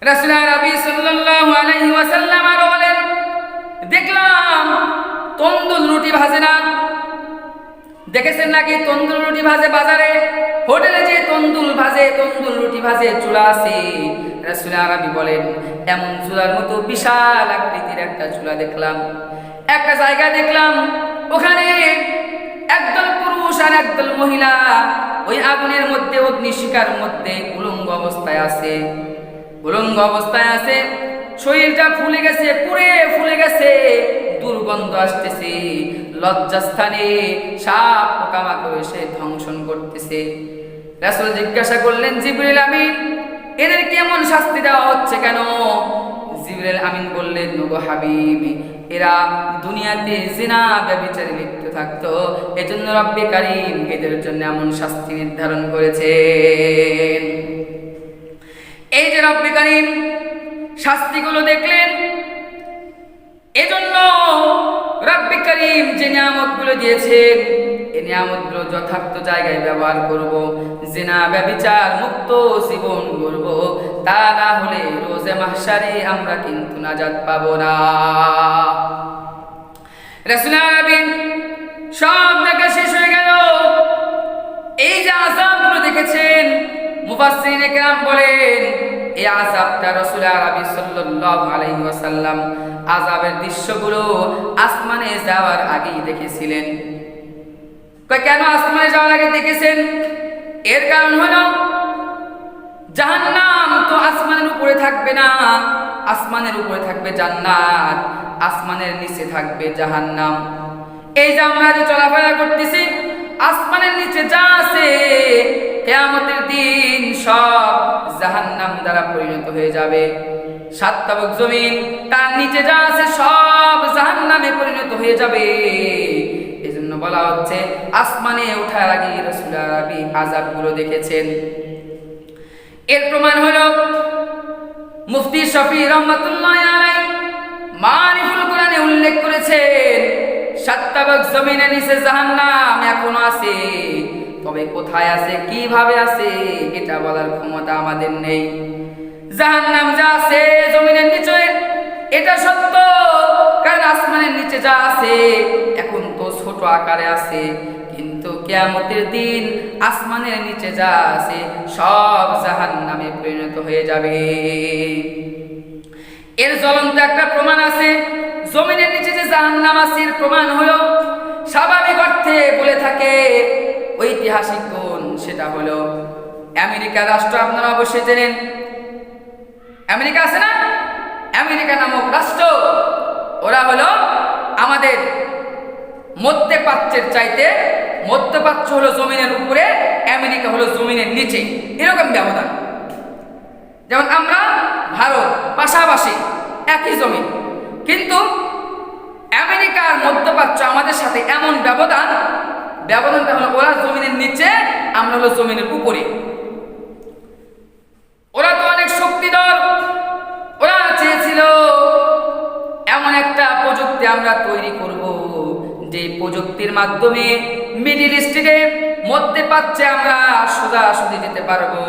রাসূল আরবি সাল্লাল্লাহু আলাইহি ওয়াসাল্লাম আরো বলেন, দেখলাম তন্দুর রুটি ভাজে না, দেখেছেন নাকি তন্দুর রুটি ভাজে বাজারে, হোটেলে যে তন্দুর রুটি ভাজে চুলা আছে। রাসূল আরবি বলেন, এমন চুলার মতো বিশাল আকৃতির একটা চুলা দেখলাম, একটা জায়গা দেখলাম, ওখানে একদল পুরুষ আর একদল মহিলা ওই আগুনের মধ্যে, অগ্নিশিখার মধ্যে উলঙ্গ অবস্থায় আছে, শরীরটা ফুলে গেছে, পুড়ে ফুলে গেছে, দুর্গন্ধ আসতেছে, লজ্জাস্থানে সাপ পোকামাকড় এসে ধ্বংসন করতেছে। রাসূল জিজ্ঞাসা করলেন, জিবরিল আমিন, এদের কেমন শাস্তি দেওয়া হচ্ছে কেন? জিবরিল আমিন বললেন, ওগো হাবিব, এরা দুনিয়াতে জিনা ব্যভিচারে লিপ্ত থাকতো, এজন্য রব্বে কারীম এদের জন্য এমন শাস্তি নির্ধারণ করেছেন। এই যে রব্বে কারীম শাস্তিগুলো দেখলেন, এজন্য রব্বে কারীম যে নিয়ামতগুলো দিয়েছেন, এই নিয়ামতগুলো যথার্থ জায়গায় ব্যবহার করব, জিনা ব্যভিচার মুক্ত জীবন গড়ব, তা না হলে রোজে মাহশারে আমরা কিন্তু নাজাত পাবো না। রাসূল আরবি সব দেখা শেষ হয়ে গেল, এই যে আযাবগুলো দেখেছেন, মুফাসসিরিনে কেরাম বলেন, এই আযাবটা রাসূল আরবি সাল্লাল্লাহু আলাইহি ওয়াসাল্লাম আযাবের দৃশ্যগুলো আসমানে যাওয়ার আগেই দেখেছিলেন। কেন আসমানে যাওয়ার আগে দেখেছেন? এর কারণ হলো, জাহান্নাম তো আসমানের উপরে থাকবে না, আসমানের উপরে থাকবে জান্নাত, আসমানের নিচে থাকবে জাহান্নাম। এই যে আমরা যে চলাফেরা করতেছি, আসমানের নিচে যা আছে কিয়ামতের দিন সব জাহান্নাম দ্বারা পরিণত হয়ে যাবে। সাত তাবুক জমিন, তার নিচে যা আছে সব জাহান্নামে পরিণত হয়ে যাবে। এজন্য বলা হচ্ছে, আসমানে ওঠার আগে রাসূল আরবি আযাবগুলো দেখেছেন। এর প্রমাণ হলো, মুফতি শফি রহমাতুল্লাহি আলাইহি মারিফুল কোরআনে উল্লেখ করেছেন, সাত তাবুক জমিনের নিচে জাহান্নাম এখনো আছে, তবে কোথায় আছে, কিভাবে আছে, এটা বলার ক্ষমতা আমাদের নেই। জাহান্নাম যা আছে জমিনের নিচে, এটা সত্য, কারণ আসমানের নিচে যা আছে এখন তো ছোট আকারে আছে, কিন্তু কিয়ামতের দিন আসমানের নিচে যা আছে সব জাহান্নামে পরিণত হয়ে যাবে। এর জ্বলন্ত একটা প্রমাণ আছে, জমিনের নিচে যে জাহান্নাম আছে, এর প্রমাণ হলো, স্বাভাবিক অর্থে বলে থাকে ঐতিহাসিক গুণ, সেটা হলো আমেরিকা রাষ্ট্র। আপনারা অবশ্যই জানেন, আমেরিকা আছে না, আমেরিকা নামক রাষ্ট্র, ওরা হলো আমাদের মধ্যপ্রাচ্যের চাইতে, মধ্যপ্রাচ্য হলো জমিনের উপরে, আমেরিকা হলো জমিনের নিচে, এরকম ব্যবধান। যেমন আমরা ভারত পাশাপাশি একই জমিন, কিন্তু আমেরিকার মধ্যপ্রাচ্য আমাদের সাথে এমন ব্যবধানটা হলো, ওরা জমিনের নিচে, আমরা হলো জমিনের উপরে। ওরা তো অনেক শক্তিধর, ওরা চেয়েছিল আমরা তৈরি করব, যে প্রযুক্তির মাধ্যমে মিডল ইস্টে মধ্যপ্রাচ্যে আমরা সোজাসুজি যেতে পারবো।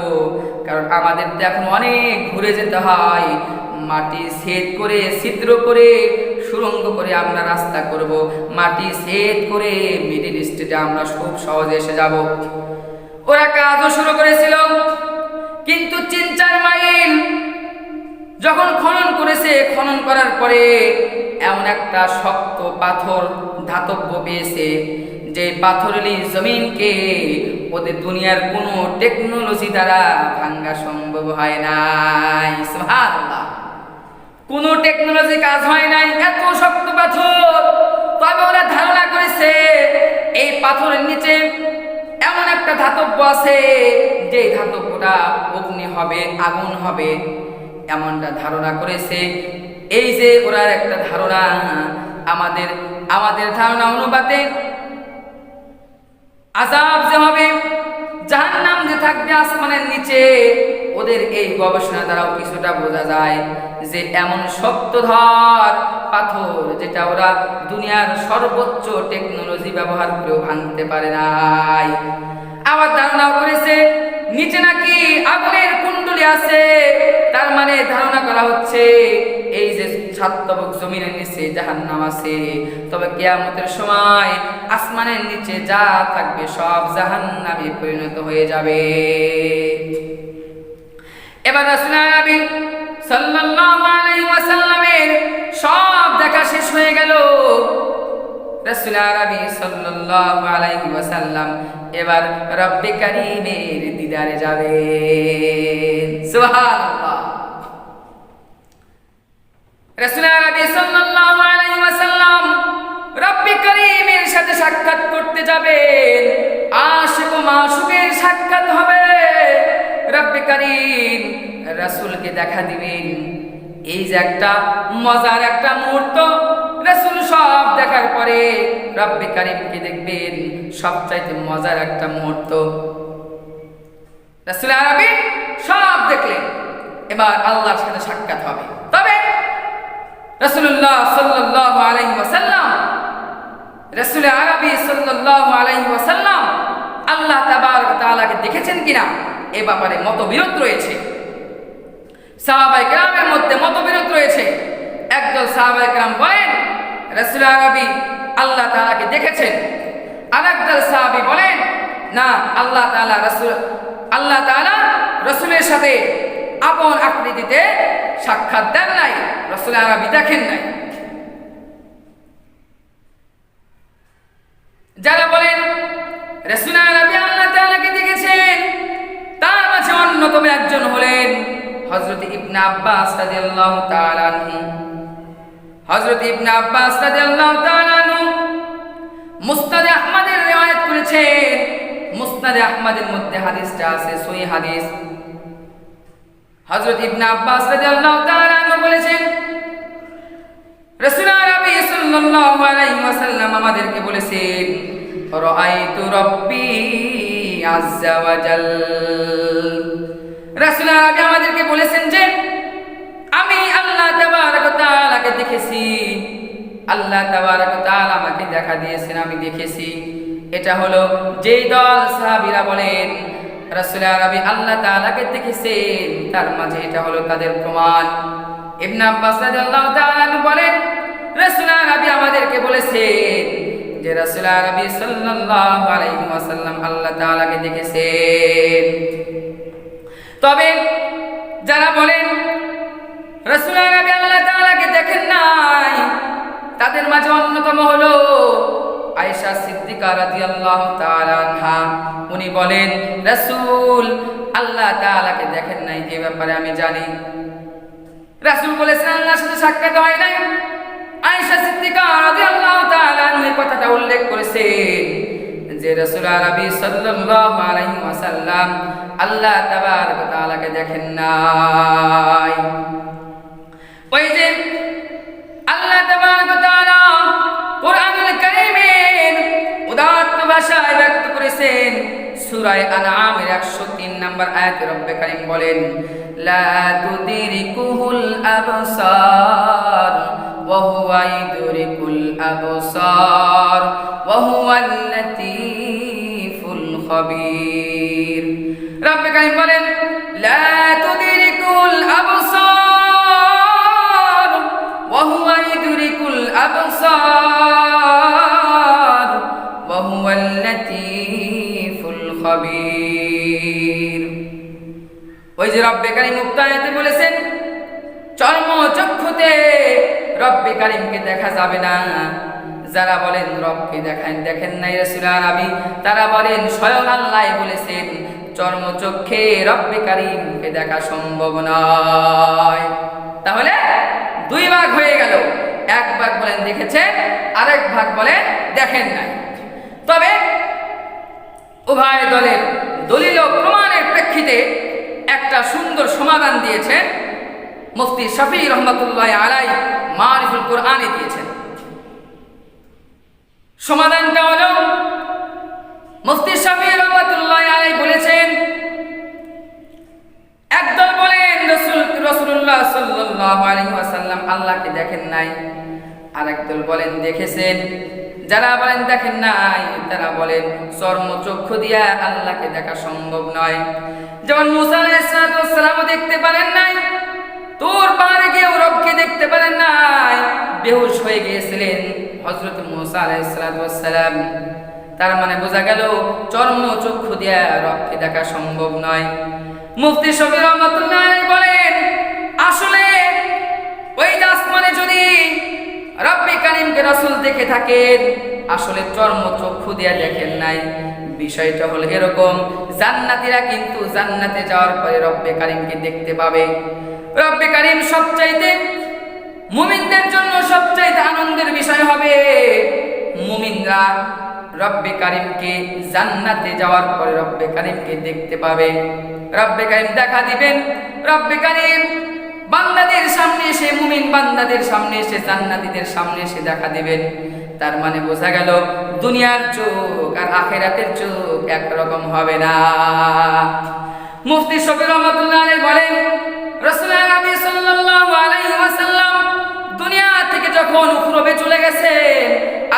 কারণ আমাদের তো এখন অনেক ঘুরে যেতে হয়, মাটি সেট করে ছিদ্র করে সুড়ঙ্গ করে আমরা রাস্তা করব, মাটি সেট করে মিডল ইস্টে আমরা খুব সহজে এসে যাব। ওরা কাজও শুরু করেছিল, কিন্তু 3-4 মাইল যখন খনন করেছে, খনন করার পরে এমন একটা শক্ত পাথর ধাতব্য পেয়েছে, যে পাথরেলি জমিনকে ওদের দুনিয়ার কোনো টেকনোলজি দ্বারা ভাঙ্গা সম্ভব হয় নাই। সুবহানাল্লাহ, কোনো টেকনোলজি কাজ হয় নাই, এত শক্ত পাথর। তবে ওরা ধারণা করেছে এই পাথরের নিচে এমন একটা ধাতব্য আছে, যে ধাতব্যটা অগ্নি হবে, আগুন হবে, এমনটা ধারণা করেছে। এই যে ওরা একটা ধারণা, আমাদের ধারণা অনুপাতে আযাব যে হবে, জাহান্নাম যে থাকবে আসমানের নিচে, ওদের এই গবেষণা দ্বারাও কিছুটা বোঝা যায় যে এমন শক্তধর পাথর যেটা ওরা দুনিয়ার সর্বোচ্চ টেকনোলজি ব্যবহার করেও ভাঙতে পারে নাই। আবার ধারণাও করেছে নিচে নাকি আগুনের কুণ্ডলী আছে, তার মানে ধারণা করা হচ্ছে এই যে সাতবক জমিনের নিচে জাহান্নাম আছে, তবে কিয়ামতের সময় আসমানের নিচে যা থাকবে সব জাহান্নামে পরিণত হয়ে যাবে। এবার রাসূল নবী সাল্লাল্লাহু আলাইহি ওয়াসাল্লামের সব দেখা শেষ হয়ে গেল। রাসূল নবী সাল্লাল্লাহু আলাইহি ওয়াসাল্লাম এবার রব্বে কারীমের দিদারে যাবেন। সুবহানাল্লাহ। রাসূল নবী সাল্লাল্লাহু আলাইহি ওয়াসাল্লাম রব্বে কারীমের সাথে সাক্ষাৎ করতে যাবেন। আশিক ও মাশুকের সাক্ষাৎ হবে। রব্বে কারীম রাসূলকে দেখা দিবেন। এই যে একটা মজার একটা মুহূর্ত, রাসূল সব দেখার পরে রব্বে কারীমকে দেখবেন, সবচাইতে মজার একটা মুহূর্ত। রাসূল আরবি সব দেখলেন, এবার আল্লাহর সাথে সাক্ষাৎ হবে। তবে রাসূলুল্লাহ সাল্লাল্লাহু আলাইহি ওয়াসাল্লাম, রাসূল আরবি সাল্লাল্লাহু আলাইহি ওয়াসাল্লাম আল্লাহ তাবারক ওয়া তাআলাকে দেখেছেন কিনা এ ব্যাপারে মতবিরোধ রয়েছে। সাহাবায়ে কেরামের মধ্যে মতবিরোধ রয়েছে। একদল সাহাবায়ে কেরাম বলেন রাসূল আরবি আল্লাহ তাআলাকে দেখেছেন, আরেকদল সাহাবী বলেন না, আল্লাহ তাআলা রাসূলের সাথে আপন আকৃতিতে সাক্ষাৎ দেন নাই, রাসূল আরবি দেখেন নাই। যারা বলেন রাসূল আরবি আল্লাহ তাআলাকে দেখেছেন, তার মাঝে অন্যতম একজন হলেন হযরত ইবনে আব্বাস রাদিয়াল্লাহু তাআলা আনহু। হযরত ইবনে আব্বাস রাদিয়াল্লাহু তাআলা আনহু মুসনাদে আহমদের রিওয়ায়াত করেছেন। মুসনাদে আহমদের মধ্যে হাদিসটা আছে, সহিহ হাদিস। হযরত ইবনে আব্বাস রাদিয়াল্লাহু তাআলা আনহু বলেছেন রাসূল আরবি সাল্লাল্লাহু আলাইহি ওয়াসাল্লাম আমাদেরকে বলেছেন, রাআইতু রাব্বি আযজা ওয়া জাল। রাসূল আরবি আমাদেরকে বলেছেন যে আমি আল্লাহ তাবারক ওয়া তাআলাকে দেখেছি, আল্লাহ তাবারক ওয়া তাআলা আমাকে দেখা দিয়েছেন, আমি দেখেছি। এটা হলো যেই দল সাহাবীরা বলেন রাসূল আরবি আল্লাহ তাআলাকে দেখেছেন, তার মাঝে এটা হলো তাদের প্রমাণ। ইবনে আব্বাস রাদিয়াল্লাহু তাআলা বলেন রাসূল আরবি আমাদেরকে বলেছেন যে রাসূল আরবি সাল্লাল্লাহু আলাইহি ওয়াসাল্লাম আল্লাহ তাআলাকে দেখেছেন। তবে যারা বলেন রাসূল আরবি আল্লাহ তাআলাকে দেখেন নাই, তাদের মাঝে অন্যতম হলো আয়েশা সিদ্দিকা রাদিয়াল্লাহু তাআলা আনহা। উনি বলেন রাসূল আল্লাহ তাআলাকে দেখেন নাই, এই ব্যাপারে আমি জানি। রাসূল বলেছেন আল্লাহর সাথে সাক্ষাৎ হয় নাই। আয়েশা সিদ্দিকা রাদিয়াল্লাহু তাআলা আনহা কথাটা উল্লেখ করেছেন যে রাসূল আরবি সাল্লাল্লাহু আলাইহি ওয়াসাল্লাম আল্লাহ তাবারক ওয়া তাআলাকে দেখেন নাই। ওই যে আল্লাহ তাবারক ওয়া তাআলা কুরআনুল কারীমের উদাত্ত ভাষায় ব্যক্ত করেছেন। সূরা আনআমের 103 নম্বর আয়াতে রব্বে কারীম বলেন লা তুদরিকুহুল আবসার وهو يدرك الأبصار وهو اللطيف الخبير رب كريم বলেন لا تدركه الأبصار وهو يدرك الأبصار وهو اللطيف الخبير ওই যে রব্বে কারীম উক্ত আয়াতে বলেছেন চর্মচক্ষুতে রব্বে কারীমকে দেখা যাবে না। যারা বলেন রবকে দেখেন নাই রাসূল আরবি, তারা বলেন স্বয়ং আল্লাহ বলেছেন চর্মচক্ষে রব্বে কারীমকে দেখা সম্ভব নয়। তাহলে দুই ভাগ হয়ে গেল, এক ভাগ বলেন দেখেছেন, আরেক ভাগ বলেন দেখেন নাই। তবে উভয় দলের দলিল ও প্রমাণের প্রেক্ষিতে একটা সুন্দর সমাধান দিয়েছেন মুফতি শফি রহমাতুল্লাহ আলাইহি মারিফুল কোরআনে দিয়েছেন। সমাধানটা হলো মুফতি শফি রহমাতুল্লাহ আলাইহি বলেছেন একদল বলেন রাসূলুল্লাহ সাল্লাল্লাহু আলাইহি ওয়াসাল্লাম আল্লাহকে দেখেন নাই, আরেকদল বলেন দেখেছেন। যারা বলেন দেখেন নাই তারা বলেন চর্মচক্ষু দিয়া আল্লাহকে দেখা সম্ভব নয়। যেমন মুসা আলাইহিস সালাম দেখতে পারেন নাই, তুর পাহাড়ে গিয়েও রবকে দেখতে পারেন নাই, বেহুশ হয়ে গিয়েছিলেন হযরত মুসা আলাইহিস সালাম। তার মানে বোঝা গেল চর্মচক্ষু দিয়া রবকে দেখা সম্ভব নয়। মুফতি শফি রহমাতুল্লাহ আলাইহি বলেন আসলে ওই আসমানে যদি রব্বে কারীমকে রাসূল দেখে থাকেন আসলে চর্মচক্ষু দিয়া দেখেন নাই। বিষয়টা হলো এরকম, জান্নাতীরা কিন্তু জান্নাতে যাওয়ার পরে রব্বে কারীমকে দেখতে পাবে। রব্বে কারীম সবচাইতে মুমিনদের জন্য সবচাইতে আনন্দের বিষয় হবে। মুমিনরা রব্বে কারীমকে জান্নাতে যাওয়ার পরে রব্বে কারীমকে দেখতে পাবে। রব্বে কারীম দেখা দিবেন, রব্বে কারীম বান্দাদের সামনে এসে, মুমিন বান্দাদের সামনে এসে, জান্নাতীদের সামনে এসে দেখা দিবেন। তার মানে বোঝা গেল দুনিয়ার চোখ আর আখিরাতের চোখ একরকম হবে না। মুফতি শফি রহমাতুল্লাহ আলাইহি বলেন রাসূল আরবি সাল্লাল্লাহু আলাইহি ওয়াসাল্লাম দুনিয়া থেকে যখন উখরবে চলে গেছেন,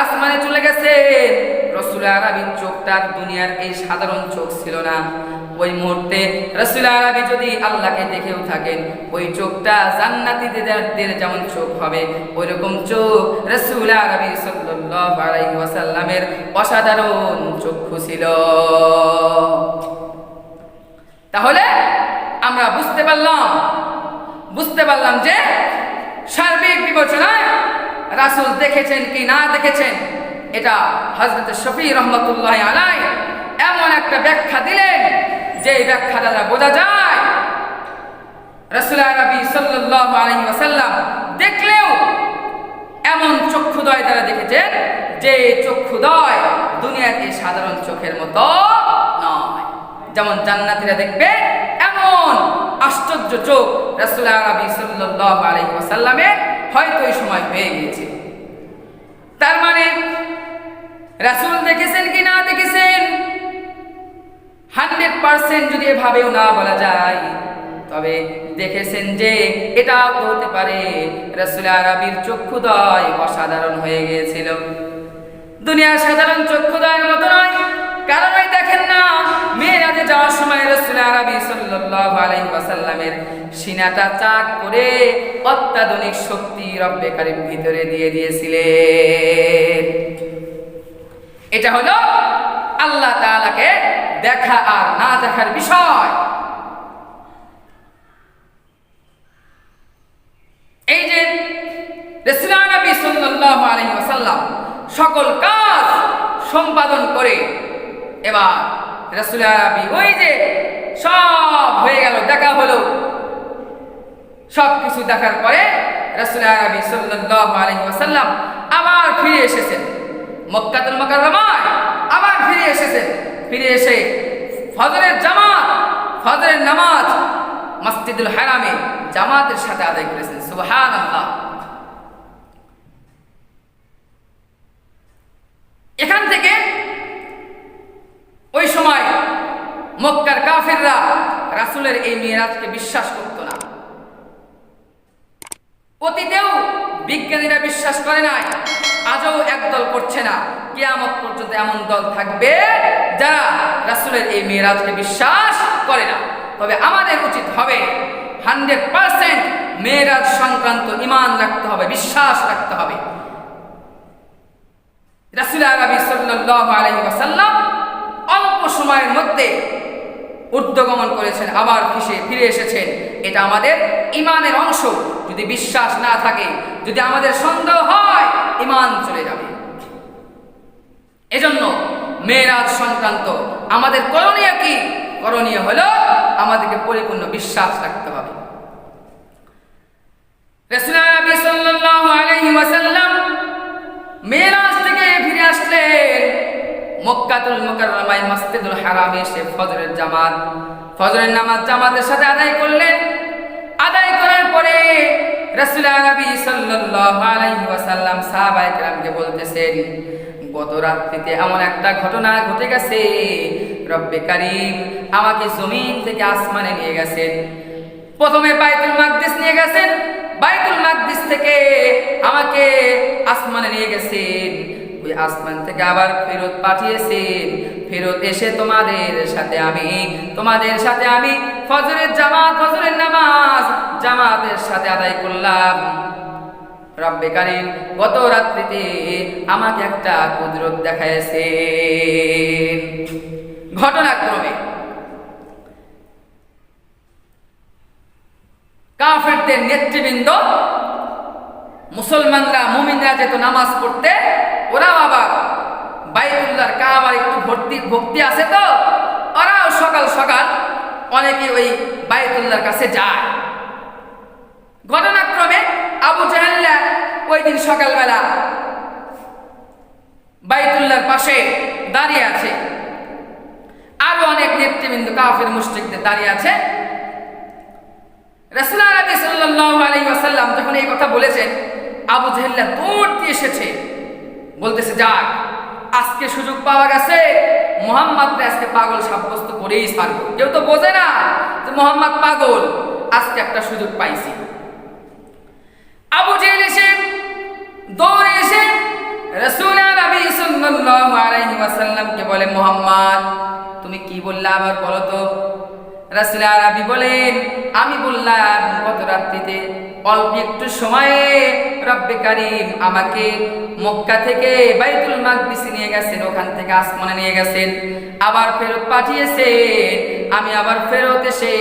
আসমানে চলে গেছেন, রাসূল আরবির চোখটা দুনিয়ার এই সাধারণ চোখ ছিল না। ওই মুহূর্তে রাসূল আরবি যদি আল্লাহকে দেখেও থাকেন ওই চোখটা জান্নাতীদের যেমন চোখ হবে ওই রকম চোখ রাসূল আরবি সাল্লাল্লাহু আলাইহি ওয়াসাল্লামের অসাধারণ চক্ষু ছিল। তাহলে আমরা বুঝতে পারলাম যে সার্বিক বিবেচনায় রাসূল দেখেছেন কি না দেখেছেন, এটা হযরত শফি রহমাতুল্লাহ আলাইহি এমন একটা ব্যাখ্যা দিলেন যে ব্যাখ্যা দ্বারা বোঝা যায় রাসূল আরবি সাল্লাল্লাহু আলাইহি ওয়াসাল্লাম দেখলেও এমন চক্ষুদয় তারা দেখেছেন যে চক্ষুদয় দুনিয়ার এই সাধারণ চোখের মতো নয়। যেমন জান্নাতীরা দেখবে এমন আশ্চর্য চোখ রাসূল আরবি সাল্লাল্লাহু আলাইহি ওয়াসাল্লামের হয়তো এই সময় হয়ে গিয়েছে। তার মানে রাসূল দেখেছেন কি না দেখেছেন 100% যদি এভাবেও না বলা যায়, তবে দেখেছেন যে এটাও তো হতে পারে রাসূল আরবির চক্ষুদয় অসাধারণ হয়ে গিয়েছিল, দুনিয়ার সাধারণ চক্ষুদয়ের মতো নয়। কারণ ওই দেখেন না মেরাজে যাওয়ার সময় রাসূল আরবি সাল্লাল্লাহু আলাইহি ওয়াসাল্লামের সিনাটা চাক করে অত্যাধুনিক শক্তি রব্বে কারীম ভিতরে দিয়ে দিয়েছিলেন। এটা হলো আল্লাহ তাআলাকে দেখা আর না দেখার বিষয়। এই যে রাসূল নবী সাল্লাল্লাহু আলাইহি ওয়াসাল্লাম সকল কাজ সম্পাদন করে এবার রাসূল নবী ওই যে সব হয়ে গেল, দেখা হলো, সব কিছু দেখার পরে রাসূল নবী সাল্লাল্লাহু আলাইহি ওয়াসাল্লাম আবার ফিরে এসেছেন মক্কাতুল মুকাররমায়, আবার ফিরে এসেছেন। ফিরে এসে ফজরের নামাজ মসজিদুল হারামে জামাতের সাথে আদায় করেছেন। সুবহানাল্লাহ। এখান থেকে ওই সময় মক্কার কাফিররা রাসূলের এই মিরাজকে বিশ্বাস করত না। অতীতেও বিজ্ঞানীরা বিশ্বাস করে নাই, আজও একদল করছে না। কিয়ামত পর্যন্ত এমন দল থাকবে যারা রাসূলের এই মেরাজকে বিশ্বাস করে না। তবে আমাদের উচিত হবে 100% মেরাজ সংক্রান্ত ঈমান রাখতে হবে, বিশ্বাস রাখতে হবে। রাসূল আরবি সাল্লাল্লাহু আলাইহি ওয়াসাল্লাম অল্প সময়ের মধ্যে ঊর্ধ্বগমন করেছেন, আবার ফিরে এসেছেন। এটা আমাদের ঈমানের অংশ। যদি বিশ্বাস না থাকে, যদি আমাদের সন্দেহ হয়, ঈমান চলে যাবে। এজন্য মেরাজ সংক্রান্ত আমাদের করণীয় কি? করণীয় হলো আমাদেরকে পরিপূর্ণ বিশ্বাস রাখতে হবে। রাসূল আরবি সাল্লাল্লাহু আলাইহি ওয়াসাল্লাম মেরাজ থেকে ফিরে আসলেন। মক্কাতুল মুকাররমায় মসজিদুল হারামে এসে ফজরের নামাজ জামাতের সাথে আদায় করলেন। আদায় করার পরে রাসূল আরবি সাল্লাল্লাহু আলাইহি ওয়াসাল্লাম সাহাবায়ে কেরামকে বলতেছেন, গত রাত্রিতে এমন একটা ঘটনা ঘটে গেছে, রব্বে কারীম আমাকে জমিন থেকে আসমানে নিয়ে গেছেন। প্রথমে বাইতুল মাকদিস নিয়ে গেছেন, বাইতুল মাকদিস থেকে আমাকে আসমানে নিয়ে গেছেন, ওই আসমান থেকে আবার ফেরত পাঠিয়েছেন। ফেরত এসে তোমাদের সাথে আমি ফজরের নামাজ জামাতের সাথে আদায় করলাম। রব্বে কারীম গত রাত্রিতে আমাকে একটা কুদরত দেখাইছেন। ঘটনাক্রমে কাফেরদের নেতৃবৃন্দ, মুসলমানরা মুমিনরা যেত নামাজ পড়তে, ওরাও আবার বাইতুল্লাহর কাবার একটু ভক্তি আছে তো ওরাও সকাল সকাল অনেকে ওই বাইতুল্লাহর কাছে যায়। ঘটনাক্রমে আবু জাহেল ওই দিন সকালবেলা বাইতুল্লাহর পাশে দাঁড়িয়ে আছে, আরো অনেক নেতৃবৃন্দ কাফের মুশরিকদের দাঁড়িয়ে আছে। রাসূল আরবি সাল্লাল্লাহু আলাইহি ওয়াসাল্লাম যখন এই কথা বলেছেন, আবু জাহেল দৌড় দিয়ে এসেছে, বলতেছে, যাক আজকে সুযোগ পাওয়া গেছে, মুহাম্মদকে আজকে পাগল সাব্যস্ত করেই ছাড়বো। কেউ তো বোঝে না যে মুহাম্মদ পাগল, আজকে একটা সুযোগ পাইছি। আবু জাহেল এসে দৌড়ে এসে রাসূল আরবি সাল্লাল্লাহু আলাইহি ওয়াসাল্লামকে বলে, মুহাম্মদ তুমি কি বললা আবার বলো তো। রাসূল আরবি বলেন, আমি বললাম গত রাত্রিতে অল্প একটু সময়ে রব্বে কারীম আমাকে মক্কা থেকে বাইতুল মাকদিসে নিয়ে গেছেন, ওখান থেকে আসমানে নিয়ে গেছেন, আবার ফেরত পাঠিয়েছেন। আমি আবার ফেরত এসে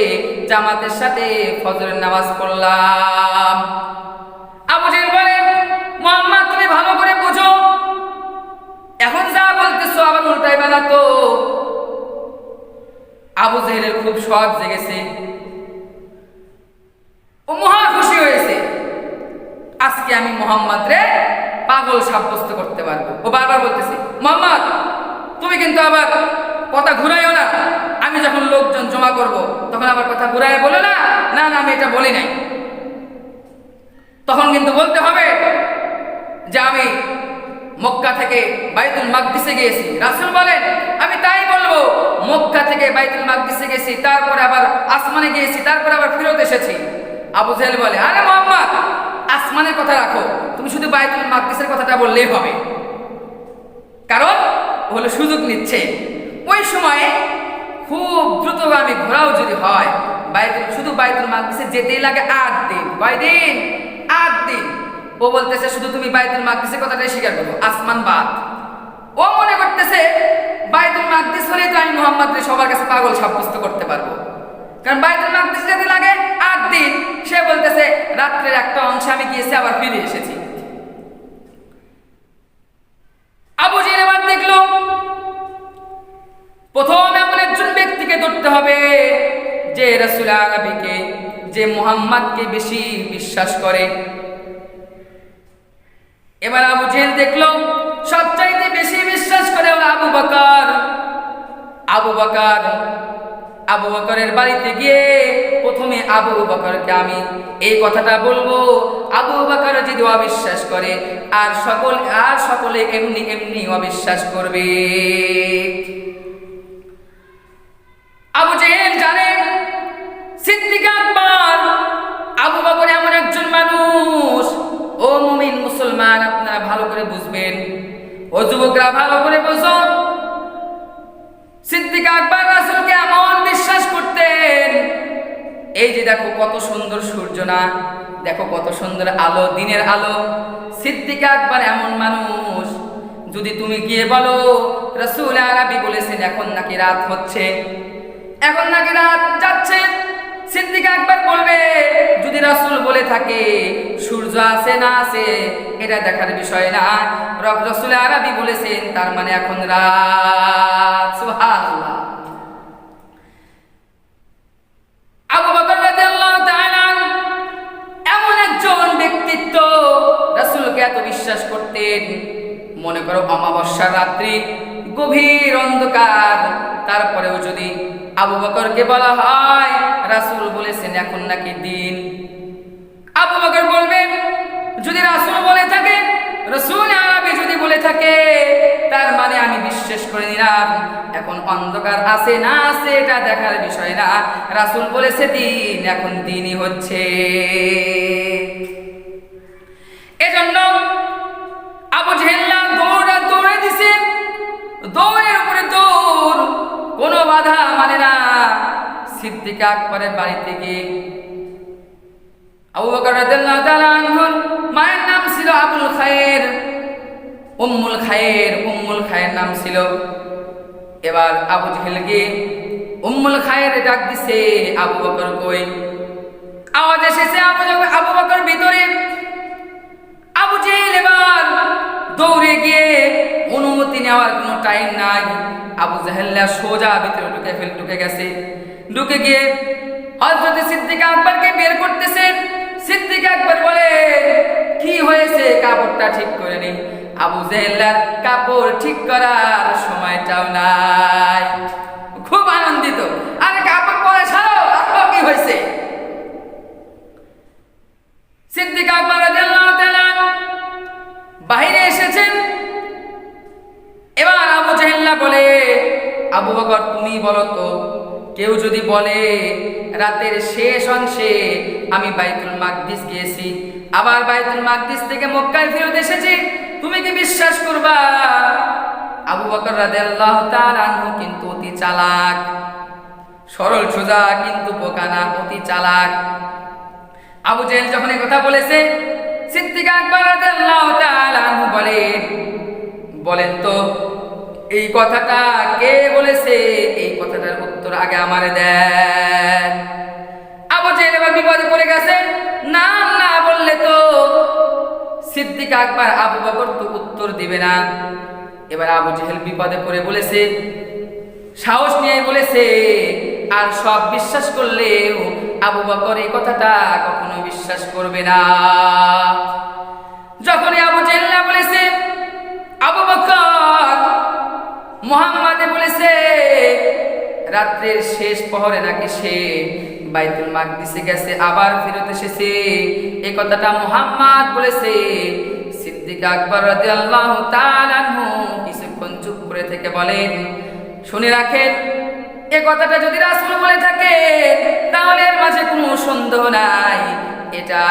জামাতের সাথে ফজরের নামাজ পড়লাম। আবু জাহেল বলেন, মুহাম্মদ তুমি ভালো করে বুঝো, এখন যা বলতেছো আবার উল্টাই বানাতো। আবু জাহেলের খুব শখ জেগেছে, ও মহা খুশি হয়েছে, আজকে আমি মুহাম্মদ রে পাগল সাব্যস্ত করতে পারবো। ও বারবার বলতেছে, মুহাম্মদ তুমি কিন্তু আবার কথা ঘুরাইও না, আমি যখন লোকজন জমা করব তখন আবার কথা ঘুরাই বলো না, না না আমি এটা বলি নাই। তখন কিন্তু বলতে হবে যে আমি মক্কা থেকে বাইতুল মাকদিসে গিয়েছি। রাসূল বলেন, আমি তাই বলবো, মক্কা থেকে বাইতুল মাকদিসে গেছি, তারপরে আবার আসমানে গিয়েছি, তারপরে আবার ফেরত এসেছি। আবু জাহেল বলে, আরে মুহাম্মদ আসমানের কথা রাখো, তুমি শুধু বাইতুল মাকদিসের কথাটা বললেই হবে, কারণ ও হলো সুযোগ নিচ্ছে। ওই সময়ে খুব দ্রুতগামী ঘোরাও যদি হয়, শুধু বাইতুল মাকদিসে যেতেই লাগে 8 দিন। কয় দিন? 8 দিন। ও বলতেছে শুধু তুমি বাইতুল মাকদিসের কথাটাই স্বীকার করো, আসমান বাদ। ও মনে করতেছে বাইতুল মাকদিস হলেই তো আমি মুহাম্মদকে সবার কাছে পাগল সাব্যস্ত করতে পারবো, কারণ বাইতুল মাকদিস যেতে লাগে 8 দিন। সে বলতেছে রাত্রের একটা অংশে আমি গিয়েছি, আবার ফিরে এসেছি। আবু জাহেল এবার দেখলো প্রথম এমন একজন ব্যক্তিকে ধরতে হবে যে রাসূল আরবিকে, যে মুহাম্মদকে বেশি বিশ্বাস করে। এবার আবু জাহেল দেখলো সবচাইতে বেশি বিশ্বাস করে হলো আবু বকরের বাড়িতে গিয়ে প্রথমে আবু বকরকে আমি এই কথাটা বলবো। আবু বকর যদি অবিশ্বাস করে আর সকলে এমনি অবিশ্বাস করবে। আবু জাহেল জানে সিদ্দিক আকবর আবু বকর এমন একজন মানুষ তোমরা ভালো করে বোঝো, সিদ্দিক আকবর রাসূলকে এমন বিশ্বাস করতেন। এই যে দেখো কত সুন্দর সূর্য না, দেখো কত সুন্দর আলো, দিনের আলো। সিদ্দিক আকবর এমন মানুষ, যদি তুমি গিয়ে বলো রাসূল আরবি বলেছেন এখন নাকি রাত হচ্ছে, এখন নাকি রাত যাচ্ছে, সিদ্দিক আকবর বলবে যদি রাসূল বলে থাকে সূর্য আছে না আছে এটা দেখার বিষয় না, রাসূল আরবি বলেছেন তার মানে এখন রাত। সুবহানাল্লাহ। আবু বকর রাদিয়াল্লাহু তাআলা এমন একজন ব্যক্তিত্ব, রাসূলকে এত বিশ্বাস করতেন। মনে করো অমাবস্যার রাত্রি, গভীর অন্ধকার, তারপরেও যদি আবু বকরকে বলা হয় রাসূল বলেছেন এখন নাকি দিন, আবু বকর বলবেন যদি রাসূল বলে থাকে, রাসূল আরবি যদি বলে থাকে তার মানে আমি বিশ্বাস করে নিলাম এখন অন্ধকার আছে না আছে এটা দেখার বিষয় না, রাসূল বলেছে দিন, এখন দিনই হচ্ছে। এজন্য আবু জেহেল দৌড়ে দিছে, দৌড়ের উপরে দৌড়, কোনো বাধা মানে না। সিদ্দিক আকবরের বাড়িতে গিয়ে আবু বকর রাদিয়াল্লাহু তাআলা আনহুর মায়ের নাম ছিল আবুল খায়ের, উম্মুল খায়ের নাম ছিল। এবার আবু জেহেল গিয়ে উম্মুল খায়ের ডাক দিছে, আবু বকর কই? আওয়াজ এসেছে আবু বকর ভিতরে। আবু জেহেল এবার দৌড়ে গিয়ে, অনুমতি নেওয়ার কোনো টাইম নাই, আবু জেহেল সোজা ভিতরে ঢুকে গেছে। ঢুকে গিয়ে হযরত সিদ্দিক আকবরকে বের করতেছে। সিদ্দিক আকবর বলে কি হয়েছে, কাপড়টা ঠিক করে নি। আবু জেহেল কাপড় ঠিক করার সময়টাও নাই, খুব আনন্দিত, আরে কাপড় পরে ছাড়ো, আবার কি হয়েছে? সিদ্দিক আকবর রাদিয়াল্লাহু তাআলা বাইরে এসেছেন। এবার আবু জেহেল বলে আবু বকর তুমি বলো তো, কেউ যদি বলে রাতের শেষ অংশে আমি বাইতুল মাকদিস গিয়েছি, আবার বাইতুল মাকদিস থেকে মক্কায় ফেরত এসেছি, তুমি কি বিশ্বাস করবা? আবু বকর রাদিয়াল্লাহু তাআলা আনহু কিন্তু অতি চালাক, সরল সোজা কিন্তু বোকা না, অতি চালাক। আবু জেহেল যখন এই কথা বলেছে, সিদ্দিক আকবর রাদিয়াল্লাহু তাআলা আনহু বলেন তো এই কথাটা কে বলেছে, এই কথাটার উত্তর আগে আমারে দেন। আবু জেহেল এবার বিপদে পড়ে গেছে, নাম না বললে তো সিদ্দিক আকবর আবু বকর তো উত্তর দিবে না। এবার আবু জেহেল বিপদে পড়ে বলেছে, সাহস নিয়ে বলেছে, আর সব বিশ্বাস করলেও আবু বকর এই কথাটা কখনো বিশ্বাস করবে না। যখনই আবু জেহেল বলেছে আবু বকর মুহাম্মাদে বলেছে রাত্রের শেষ প্রহরে নাকি সে বাইতুল মাকদিসে গেছে, আবার ফেরত এসেছে, এই কথাটা মুহাম্মদ বলেছে। সিদ্দিক আকবর রাদিয়াল্লাহু তাআলা আনহু কিছুক্ষণ চুপ করে থেকে বলেন, শুনে রাখেন এ কথাটা যদি রাসূল বলে থাকে তাহলে এর মাঝে কোনো সন্দেহ নাই, এটা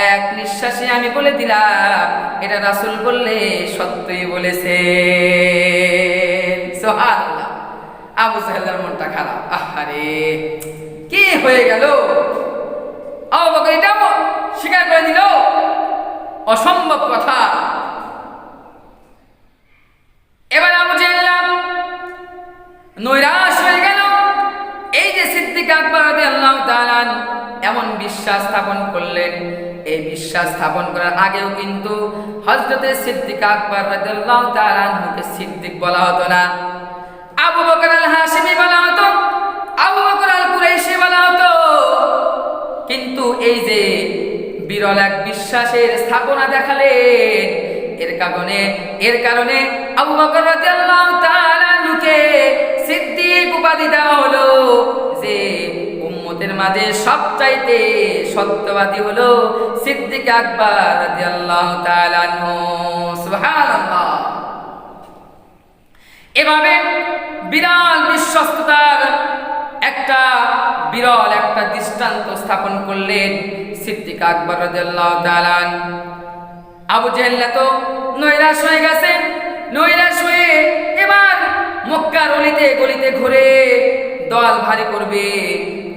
এক নিঃশ্বাসে আমি বলে দিলাম এটা রাসূল বললে সত্যই বলেছে। সুবহানাল্লাহ। আবু জেহেলের মনটা খারাপ, আহারে কি হয়ে গেল, আবু বকর এটা স্বীকার করে দিল, অসম্ভব কথা। এবার আবু জেহেল নৈরাশ হয়ে গেল। এই যে সিদ্দিক আকবর রাদিয়াল্লাহু তাআলা এমন বিশ্বাস স্থাপন করলেন, এই বিশ্বাস স্থাপন করার আগেও কিন্তু হযরতে সিদ্দিক আকবর রাদিয়াল্লাহু তাআলা আনহুকে সিদ্দিক বলা হতো না, আবু বকর আল হাশিমি বলা হতো, আবু বকর আল কুরাইশি বলা হতো। কিন্তু এই যে বিরল এক বিশ্বাসের স্থাপনা দেখালেন, এর কারণে আবু বকর রাদিয়াল্লাহু তাআলা আনহুকে সিদ্দিক উপাধি দেওয়া হলো, যে উম্মতের মাঝে সবচাইতে সত্যবাদী হলো সিদ্দিক আকবর রাদিয়াল্লাহু তাআলা আনহু। সুবহানাল্লাহ। এভাবে বিরল বিশ্বস্ততার বিরল একটা দৃষ্টান্ত স্থাপন করলেন সিদ্দিক আকবর রাদিয়াল্লাহু তাআলা। আবু জেহেল তো নৈরাশ হয়ে গেছে, নৈরাশ হয়ে মক্কার অলিতে গলিতে ঘুরে দল ভারী করবে।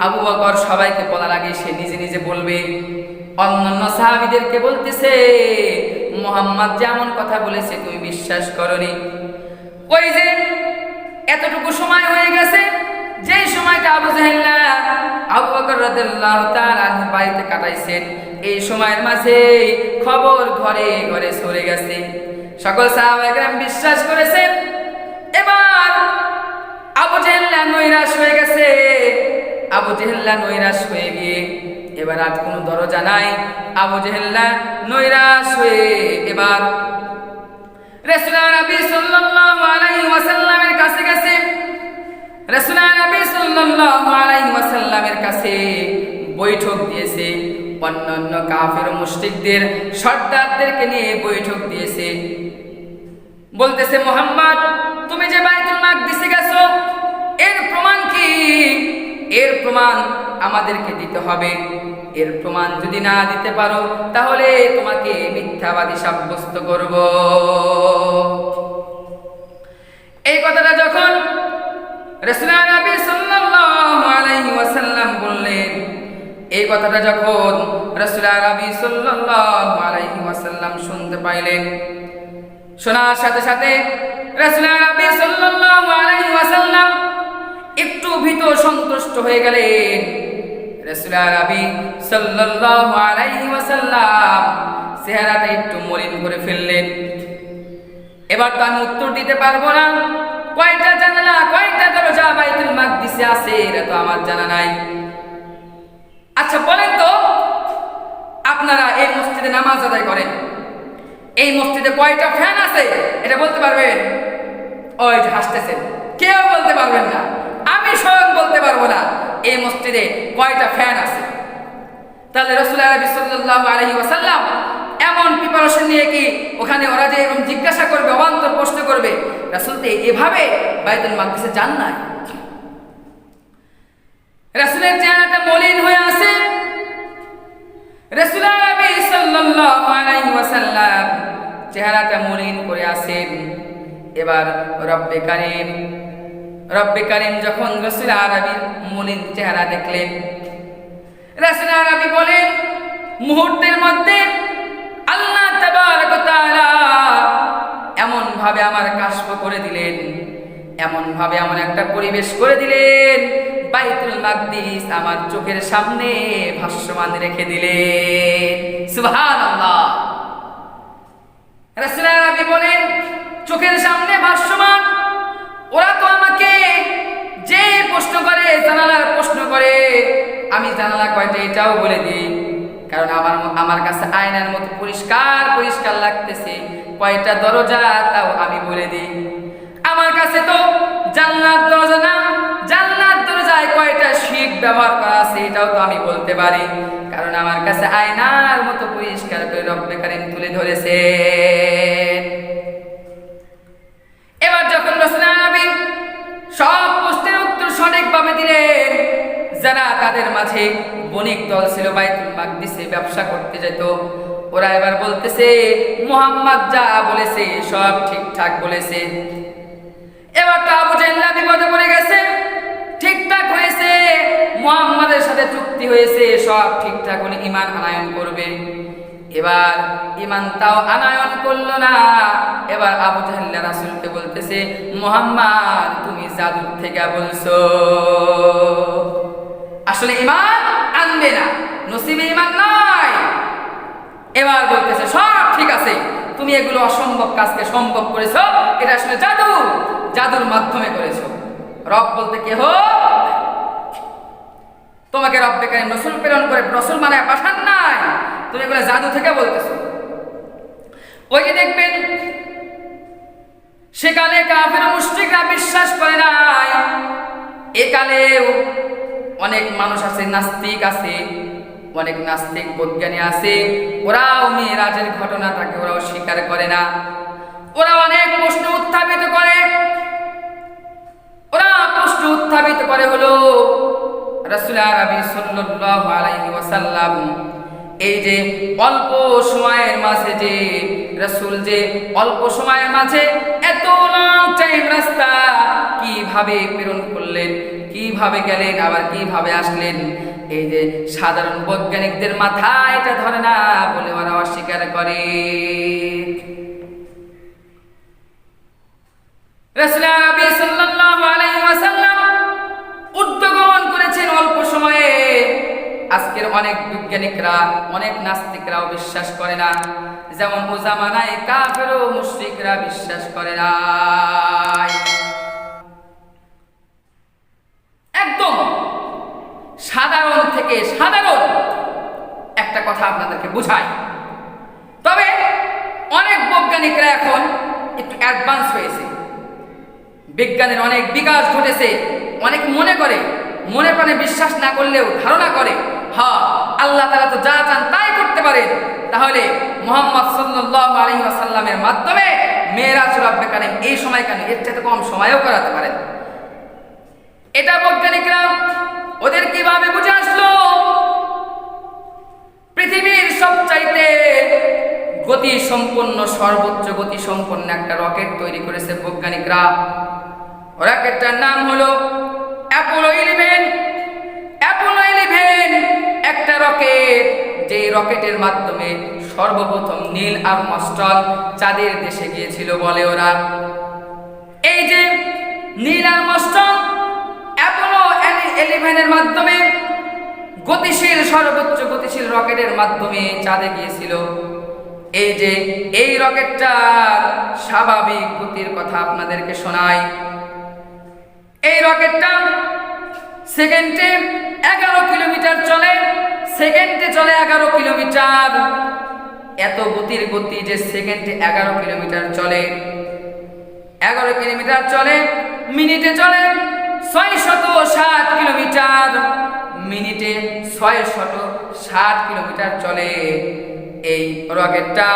আবু বকর সবাইকে বলার আগে সে নিজে নিজে বলবে, অন্যান্য সাহাবীদেরকে বলতেছে, মুহাম্মদ যেমন কথা বলেছে তুমি বিশ্বাস করনি। ওই যে এতটুকু সময় হয়ে গেছে, যে সময়টা আবু জাহেল আবু বকর রাদিয়াল্লাহু তাআলা বাড়িতে কাটাইছেন, এই সময়ের মাঝে খবর ঘরে ঘরে ছড়ে গেছে। সকল সাহাবায়ে কেরাম বিশ্বাস করেছেন। এবার আবু জাহেল নৈরাশ হয়ে গেছে। আবু জাহেল নৈরাশ হয়ে গিয়ে এবার আর কোনো দরজা নাই। আবু জাহেল নৈরাশ হয়ে এবার রাসূলুল্লাহ নবী সাল্লাল্লাহু আলাইহি ওয়াসাল্লামের কাছে গেছে। রাসূলুল্লাহ নবী সাল্লাল্লাহু আলাইহি ওয়াসাল্লামের কাছে বৈঠক দিয়েছে। অন্যান্য কাফের ও মুশরিকদের সর্দারদেরকে নিয়ে বৈঠক দিয়েছে। বলতেছে, মুহাম্মদ তুমি যে বাইতুল মাকদিসে গেছো, এর প্রমাণ কি? এর প্রমাণ আমাদেরকে দিতে হবে। এর প্রমাণ যদি না দিতে পারো তাহলে তোমাকে মিথ্যাবাদী সাব্যস্ত করব। এই কথাটা যখন রাসূলুল্লাহ নবী সাল্লাল্লাহু আলাইহি ওয়াসাল্লাম বললেন, এই কথাটা যখন রাসূলুল্লাহ নবী সাল্লাল্লাহু আলাইহি ওয়াসাল্লাম শুনতে পাইলেন, শোনার সাথে সাথে রাসূলুল্লাহ নবী সাল্লাল্লাহু আলাইহি ওয়াসাল্লাম একটু ভীত সন্তুষ্ট হয়ে গেলেন। রাসূলুল্লাহ নবী সাল্লাল্লাহু আলাইহি ওয়াসাল্লাম চেহারাটা একটু মলিন করে ফেললেন। এবার তো আমি উত্তর দিতে পারবো না, কয়টা জানালা কয়টা দরজা বাইতুল মাকদিসে আছে এটা তো আমার জানা নাই। আচ্ছা বলেন তো, আপনারা এই মসজিদে নামাজ আদায় করেন, এই মসজিদে কয়টা ফ্যান আছে এটা বলতে পারবেন? ওই যে হাসতেছেন, কেউ বলতে পারবেন না। আমি স্বয়ং বলতে পারবো না এই মসজিদে কয়টা ফ্যান আছে। তাহলে রাসূলুল্লাহ সাল্লাল্লাহু আলাইহি ওয়াসাল্লাম এমন প্রিপারেশন নিয়ে কি ওখানে ওরা যে এরকম জিজ্ঞাসা করবে, অবান্তর প্রশ্ন করবে, রাসূল তো এভাবে বাইতুল মাকদিসে যান নাই। রাসূলের চেহারাটা মলিন হয়ে আছে। রাসূলুল্লাহ সাল্লাল্লাহু আলাইহি ওয়াসাল্লাম চেহারাটা মলিন করে আছেন। এবার রব্বে কারীম যখন রাসূল আরবীর মলিন চেহারা দেখলেন, রাসূল আরবী বলেন, মুহূর্তের মধ্যে আল্লাহ তাবারক ওয়া তাআলা এমন ভাবে আমার কাশফ করে দিলেন, এমন ভাবে এমন একটা পরিবেশ করে দিলেন, বাইতুল মাকদিস আমার চোখের সামনে ভাসমান রেখে দিলেন। সুবহানাল্লাহ। রাসূল আরবী বলেন, চোখের সামনে ভাসমান। ওরা তো আমাকে যে প্রশ্ন করে, জানালার প্রশ্ন করে, আমি জানালা কয়টা এটাও বলে দিই, কারণ আমার কাছে আয়নার মতো পরিষ্কার পরিষ্কার লাগতেছে। কয়টা দরজা তাও আমি বলে দিই। আমার কাছে তো জান্নাত দরজা না, জান্নাত দরজায় কয়টা শিক ব্যবহার করা আছে এটাও তো আমি বলতে পারি, কারণ আমার কাছে আয়নার মতো পরিষ্কার করে রব্বে কারীম তুলে ধরেছেন। এবার যখন রাসূলুল্লাহ নবী সব প্রশ্নের উত্তর সঠিকভাবে দিলেন, যারা তাদের মাঝে বণিক দল ছিল, বাইতুল মাকদিসে ব্যবসা করতে যেত, ওরা এবার বলতেছে, মুহাম্মদ যা বলেছে সব ঠিকঠাক বলেছে। এবার তো আবু জাহেল বিপদে পড়ে গেছে। ঠিকঠাক হয়েছে, মুহাম্মাদের সাথে চুক্তি হয়েছে, সব ঠিকঠাক উনি ঈমান আনয়ন করবে। এবার ঈমান তাও আনয়ন করলো না। এবার আবু জাহেল রাসূলকে বলতেছে, মুহাম্মদ তুমি জাদুর থেকে বলছো, আসলে ঈমান আনবে না, নসিবে ঈমান নাই। এবার বলতেছে, সব ঠিক আছে, তুমি এগুলো অসম্ভব কাজকে সম্ভব করেছো, এটা আসলে জাদু, জাদুর মাধ্যমে করেছো। রব বলতে কে হো? তোমাকে রব্বে কারীম রাসূল প্রেরণ করে রাসূল বানায় পাঠান নাই, তুমি এগুলো জাদু থেকে বলতেছো। ওই যে দেখবেন সেকালে কাফের মুশরিকরা বিশ্বাস করে নাই, একালেও অনেক মানুষ আছে, নাস্তিক আছে, অনেক নাস্তিক বৈজ্ঞানী আছে, ওরাও মিরাজের ঘটনাটাকে ওরাও স্বীকার করে না। ওরা অনেক প্রশ্ন উত্থাপিত করে। ওরা প্রশ্ন উত্থাপিত করে হলো, রাসূল আরবী সাল্লাল্লাহু আলাইহি ওয়াসাল্লাম এই যে অল্প সময়ের মাঝে যে রাসূল যে অল্প সময়ের মাঝে এত লং টাইম রাস্তা কিভাবে প্রেরণ করলেন, কিভাবে গেলেন, আবার কিভাবে আসলেন, এই যে সাধারণ বৈজ্ঞানিকদের মাথায় এটা ধরে না বলে ওরা অস্বীকার করে। রাসূল আরবি সাল্লাল্লাহু আলাইহি ওয়াসাল্লাম উদ্যোগ গ্রহণ করেছেন অল্প সময়ে। আজকের অনেক বিজ্ঞানিকরা, অনেক নাস্তিকরাও বিশ্বাস করে না, যেমন ও জামানায় কাফের ও মুশরিকরা বিশ্বাস করে না। একদম সাধারণ থেকে সাধারণ একটা কথা আপনাদেরকে বুঝাই। তবে অনেক বৈজ্ঞানিকরা এখন একটু অ্যাডভান্স হয়েছে, বিজ্ঞানের অনেক বিকাশ ঘটেছে। অনেক মনে করে, মনে প্রাণে বিশ্বাস না করলেও ধারণা করে, হ্যাঁ আল্লাহ তাআলা তো যা চান তাই করতে পারেন, তাহলে মুহাম্মদ সাল্লাল্লাহু আলাইহি ওয়াসাল্লামের মাধ্যমে মেরাজুল রব্বে কারীম এই সময় কেন, এর চেয়ে কম সময়েও করাতে পারেন। এটা বৈজ্ঞানিকরা ওদের কিভাবে বুঝে আসলো? পৃথিবীর সবচাইতে গতি সম্পন্ন, সর্বোচ্চ গতি সম্পন্ন একটা রকেট তৈরি করেছে বৈজ্ঞানিকরা। রকেটটার নাম হলো অ্যাপোলো 11। অ্যাপোলো 11 একটা রকেট, যে রকেটের মাধ্যমে সর্বপ্রথম নীল আর্মস্ট্রং চাঁদের দেশে গিয়েছিল বলে ওরা। এই যে নীল আর্মস্ট্রং অ্যাপোলো 11 মাধ্যমে গতিশীল, সর্বোচ্চ গতিশীল রকেটের মাধ্যমে চাঁদে গিয়েছিল। এই যে এই রকেটটার স্বাভাবিক গতির কথা আপনাদেরকে শোনাই। এই রকেটটা সেকেন্ডে 11 কিলোমিটার চলে, সেকেন্ডে চলে 11 কিলোমিটার। এত গতির গতি যে সেকেন্ডে 11 কিলোমিটার চলে, 11 কিলোমিটার চলে, মিনিটে চলে 660 কিলোমিটার, মিনিটে 660 কিলোমিটার চলে। এই রকেটটা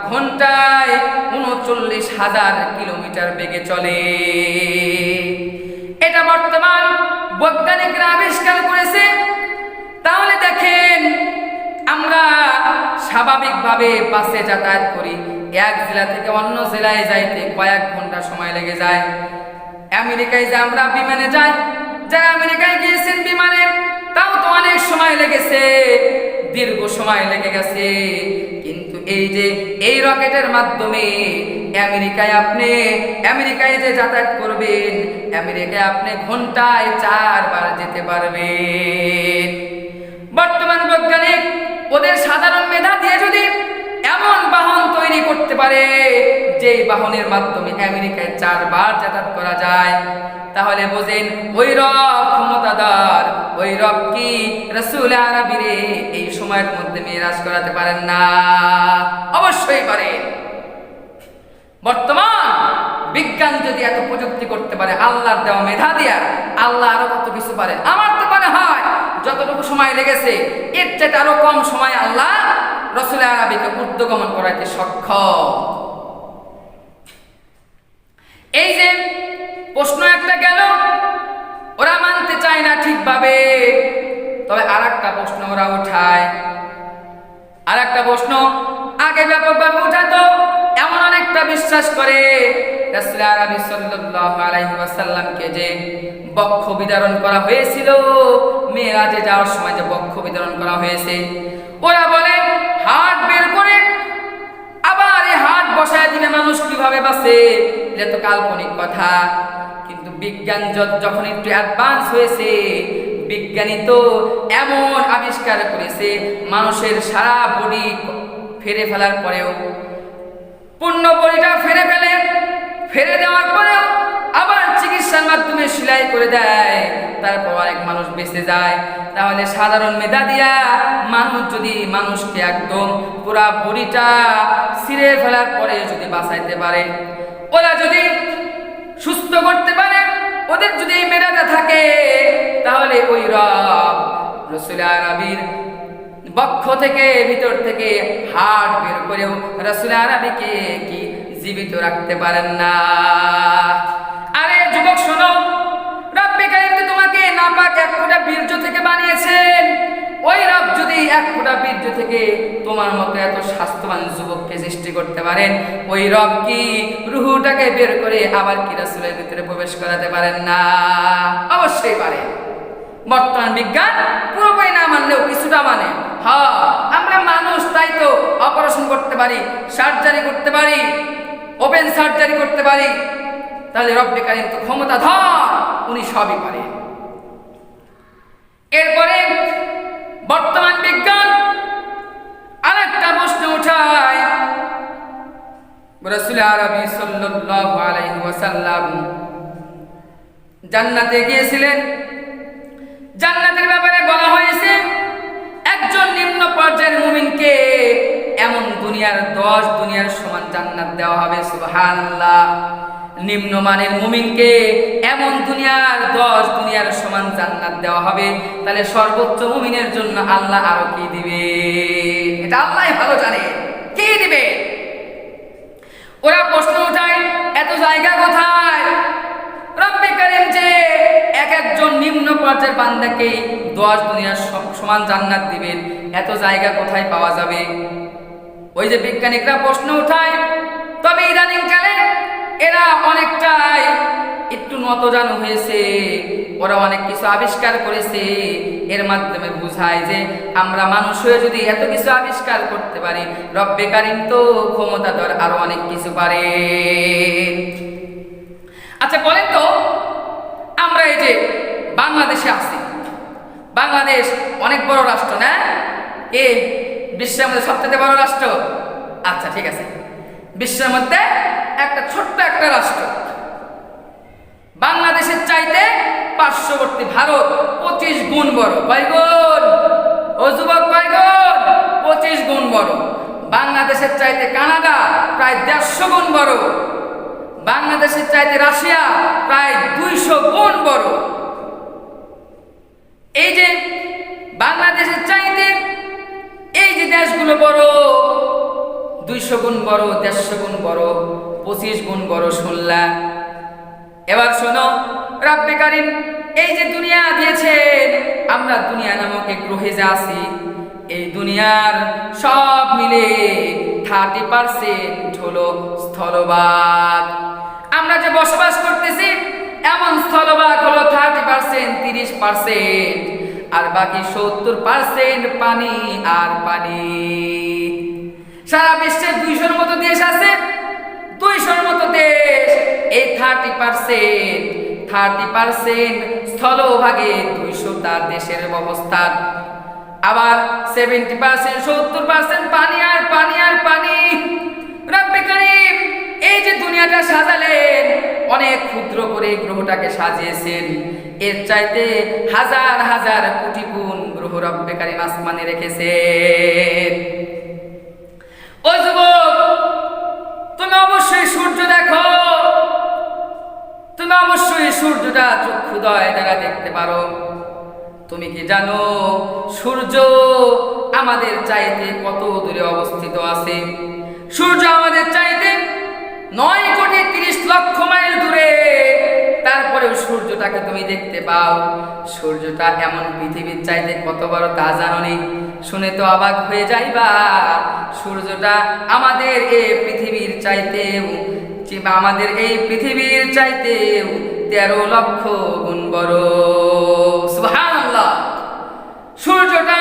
ঘন্টায় 39,000 কিলোমিটার বেগে চলে। এটা বর্তমান বৈজ্ঞানিকরা আবিষ্কার করেছে। তাহলে দেখেন, আমরা স্বাভাবিকভাবে বাসে যাতায়াত করি, এক জেলা থেকে অন্য জেলায় যাইতে কয়েক ঘন্টা সময় লেগে যায়। আমেরিকায় যে আমরা বিমানে যাই, যারা আমেরিকায় গিয়েছেন বিমানে, তাও তো অনেক সময় লেগেছে, দীর্ঘ সময় লেগে গেছে। কিন্তু এই যে এই রকেটের মাধ্যমে আমেরিকায় যে যাতায়াত করবেন, আমেরিকায় আপনি ঘন্টায় 4 বার যেতে পারবেন। বর্তমান বৈজ্ঞানিক ওদের সাধারণ মেধা দিয়ে যদি এমন বাহন তৈরি করতে পারে যে বাহনের মাধ্যমে আমেরিকায় 4 বার যাতায়াত করা যায়, তাহলে বোঝেন ওই রব ক্ষমতাধর, ওই রব কি রাসূল আরবীরে এই সময়ের মধ্যে মেরাজ করাতে পারেন না? অবশ্যই পারেন। বর্তমান বিজ্ঞান যদি এত প্রযুক্তি করতে পারে আল্লাহর দেওয়া মেধা দিয়া, আল্লাহ আরো কত কিছু পারে। আমার তো মনে হয় যতটুকু সময় লেগেছে এর চেয়ে আরো কম সময় আল্লাহ রাসূল আরবীকে ঊর্ধ্বগমন করাইতে সক্ষম। এই যে প্রশ্ন একটা গেল, ওরা মানতে চায় না ঠিকভাবে। তবে আর একটা প্রশ্ন ওরা উঠায়, আর একটা প্রশ্ন আগে ব্যাপকভাবে উঠাতো। এমন অনেকটা বিশ্বাস করে রাসূল আরবি সাল্লাল্লাহু আলাইহি ওয়াসাল্লামকে যে বক্ষ বিতরণ করা হয়েছিল, মেরাজে যাওয়ার সময় যে বক্ষ বিতরণ করা হয়েছে, ওরা বলে হাত বের করে আবার এই হাত বসায় দিবে, মানুষ কিভাবে বাঁচে? এটা তো কাল্পনিক কথা। কিন্তু বিজ্ঞান যখন একটু অ্যাডভান্স হয়েছে, বিজ্ঞানী তো এমন আবিষ্কার করেছে, মানুষের সারা বডি ফেরে ফেলার পরেও, পূর্ণ বডিটা ফেরে দেওয়ার পরেও আবার চিকিৎসার মাধ্যমে সেলাই করে দেয়, তারপর অনেক মানুষ বেঁচে যায়। তাহলে সাধারণ মেধা দিয়া মানুষকে একদম পুরা বডিটা ছিঁড়ে ফেলার পরে যদি বাঁচাইতে পারে, ওরা যদি সুস্থ করতে পারে, ওদের যদি এই মেধাটা থাকে, তাহলে ওই রব রাসূল আরবীর বক্ষ থেকে, ভিতর থেকে হাড় বের করেও রাসূল আরবীকে কি জীবিত রাখতে পারেন না? আরে যুবক শোনো, রব্বে কারীম তো তোমাকে নাপাক এক ফোঁটা বীর্য থেকে বানিয়েছেন। ওই রব যদি এক ফোঁটা বীর্য থেকে তোমার মতো এত স্বাস্থ্যবান যুবককে সৃষ্টি করতে পারেন, ওই রব কি রুহুটাকে বের করে আবার কি রাসূলের ভিতরে প্রবেশ করাতে পারেন না? অবশ্যই পারেন। বর্তমান বিজ্ঞান পুরোপুরি না মানলেও কিছুটা মানে। হ্যাঁ, আমরা মানুষ, তাই তো অপারেশন করতে পারি, সার্জারি করতে পারি, ওপেন সার্জারি করতে পারি। তাহলে রব্বে কারীম তো ক্ষমতাধর, উনি সবই পারেন। এরপরে বর্তমান বিজ্ঞান আরেকটা প্রশ্ন উঠায়, রাসূল আরবি সাল্লাল্লাহু আলাইহি ওয়াসাল্লাম জান্নাতে গিয়েছিলেন। জান্নাতের ব্যাপারে বলা হয়েছে একজন নিম্ন পর্যায়ের মুমিনকে এমন দুনিয়ার 10 দুনিয়ার সমান জান্নাত দেওয়া হবে। সুবহানাল্লাহ। নিম্নমানের মুমিনকে এমন দুনিয়ার 10 দুনিয়ার সমান জান্নাত দেওয়া হবে। তাহলে সর্বোচ্চ মুমিনের জন্য আল্লাহ আরো কি দিবে? এটা আল্লাহই ভালো জানে কি দিবে। ওরা প্রশ্ন উঠায়, এত জায়গা কোথায়? রব্বে কারীম যে এক একজন নিম্ন পর্যায়ের বান্দাকে 10 দুনিয়ার সমান জান্নাত দিবেন, এত জায়গা কোথায় পাওয়া যাবে? ওই যে বিজ্ঞানীরা প্রশ্ন উঠায়। তবে ইদানিং কালে এরা অনেকটাই একটু নতজানু হয়েছে, ওরা অনেক কিছু আবিষ্কার করেছে। এর মাধ্যমে বোঝায় যে আমরা মানুষ হয়ে যদি এত কিছু আবিষ্কার করতে পারি, রব্বে কারীম তো ক্ষমতাধর, আরো অনেক কিছু পারে। আচ্ছা বলেন তো, আমরা এই যে বাংলাদেশে আছি, বাংলাদেশ অনেক বড় রাষ্ট্র না? বিশ্বের মধ্যে সবচেয়ে বড় রাষ্ট্র। আচ্ছা ঠিক আছে, বিশ্বের মধ্যে একটা ছোট্ট একটা রাষ্ট্র। বাংলাদেশের চাইতে পার্শ্ববর্তী ভারত 25 গুণ বড়। কয় গুণ? ও যুবক, কয় গুণ? 25 গুণ বড়। বাংলাদেশের চাইতে কানাডা প্রায় 150 গুণ বড়। বাংলাদেশের চাইতে রাশিয়া প্রায় 200 গুণ বড়। এই যে বাংলাদেশের চাইতে এই যে দেশগুলো বড়, 200 গুণ বড়, 150 গুণ বড়, 25 গুণ বড় শুনলা। এবার শোনো, রব্বে কারীম এই যে দুনিয়া দিয়েছেন, আমরা দুনিয়া নামক এক গ্রহে যে আছি, এই দুনিয়ার সব মিলে 30% হলো স্থলভাগ। আমরা যে বসবাস করতেছি এমন স্থলভাগ হলো 30%, 30%, আর বাকি 70% পানি আর পানি। সারা বিশ্বে 200-র মতো দেশ আছে, 200-র মতো দেশ। এই 30% স্থলভাগে 200টা দেশের অবস্থা। আবার 70%, 70% পানি আর পানি আর পানি। রব্বে কারীম এই যে দুনিয়াটা সাজালেন, অনেক ক্ষুদ্র করে গ্রহটাকে সাজিয়েছেন। এর চাইতে হাজার হাজার কোটি গুণ গ্রহ রব্বে কারীম আসমানে রেখেছেন। ও যুবক, তুমি অবশ্যই সূর্য দেখো, তুমি অবশ্যই সূর্যটা চক্ষুদয় দ্বারা দেখতে পারো। তুমি কি জানো সূর্য আমাদের চাইতে কত দূরে অবস্থিত আছে? সূর্য আমাদের চাইতে 9,30,00,000 মাইল দূরে। তারপরেও সূর্যটাকে তুমি দেখতে পাও। সূর্যটা এমন পৃথিবীর চাইতে কত বড় তা জানো নি? শুনে তো অবাক হয়ে যাইবা। সূর্যটা আমাদের এই পৃথিবীর চাইতেও, আমাদের এই পৃথিবীর চাইতেও 13 লক্ষ গুণ বড়। সুবহানাল্লাহ। সূর্যটা,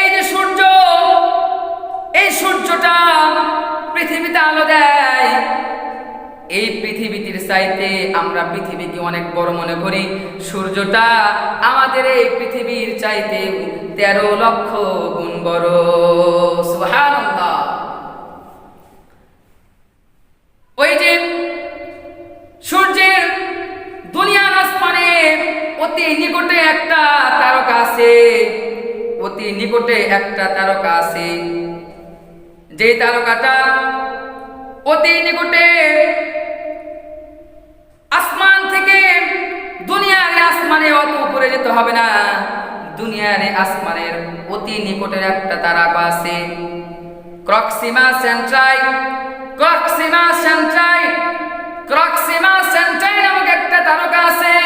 এই যে সূর্য, এই সূর্যটা পৃথিবীতে আলো দেয়। এই পৃথিবীর চাইতে আমরা পৃথিবীকে অনেক বড় মনে করি। সূর্যটা আমাদের এই পৃথিবীর চাইতে 13 লক্ষ গুণ বড়। সুবহানাল্লাহ। ওই যে সূর্যের দুনিয়ার আসমানে অতি নিকটে একটা তারকা আছে, অতি নিকটে একটা তারকা আছে। যে তারকাটা অতি নিকটে আসমান থেকে, দুনিয়ার আসমানে অত উপরে যেতে হবে না, দুনিয়ার আসমানের অতি নিকটের একটা তারকা আছে, প্রক্সিমা সেন্ট্রাই। প্রক্সিমা সেন্ট্রাই, প্রক্সিমা সেন্ট্রাই নামক একটা তারকা আছে।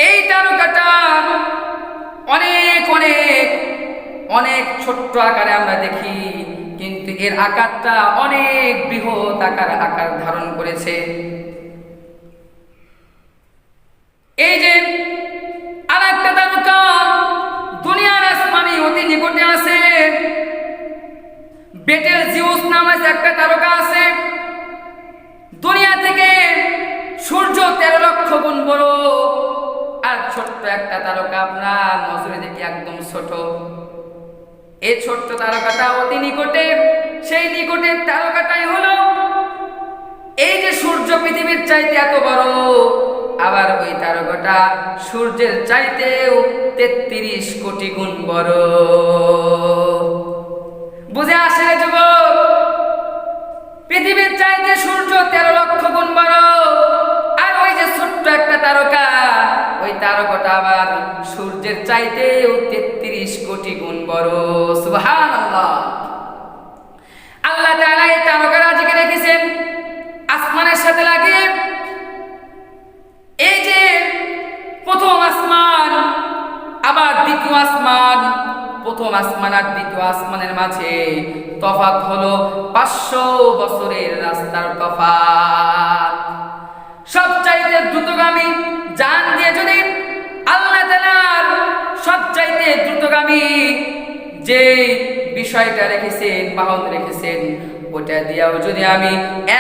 এই তারকাটা অনেক অনেক ছোট্ট আকারে আমরা দেখি, কিন্তু এর আকারটা অনেক বৃহৎ আকার ধারণ করেছে। এই যে আর একটা তারকা দুনিয়ার আসমানে অতি নিকটে আছে, বেটেল জিউস নামে একটা তারকা আছে, দুনিয়া থেকে সূর্য 13 লক্ষ গুণ বড়। আর ছোট্ট একটা তারকা আপনার নজরে দেখি একদম ছোট। এই ছোট্ট তারকাটা অতি নিকটে, সেই নিকটের তারকাটাই হলো এই যে সূর্য পৃথিবীর চাইতে এত বড়, আবার ওই তারকাটা সূর্যের চাইতেও 33 কোটি গুণ বড়। বুঝে আসে যুবক, পৃথিবীর চাইতে সূর্য 13 লক্ষ গুণ বড়, আর ওই যে ছোট্ট একটা তারকা, ওই তারকাটা আবার সূর্যের চাইতেও 33 কোটি গুণ বড়। সুবহানাল্লাহ। আল্লাহ তাআলা এই তারকারাজিকে রেখেছেন আসমানের সাথে লাগিয়ে। এই যে প্রথম আসমান আবার দ্বিতীয় আসমান, প্রথম আসমান আর দ্বিতীয় আসমানের মাঝে তফাৎ হলো 500 বছরের রাস্তার তফাৎ। সবচাইতে দ্রুতগামী যান দিয়ে যদি আল্লাহ তাআলার সবচাইতে দ্রুতগামী যে বিষয়টা রেখেছেন, বাহন রেখেছেন, ওটা দিয়েও যদি আমি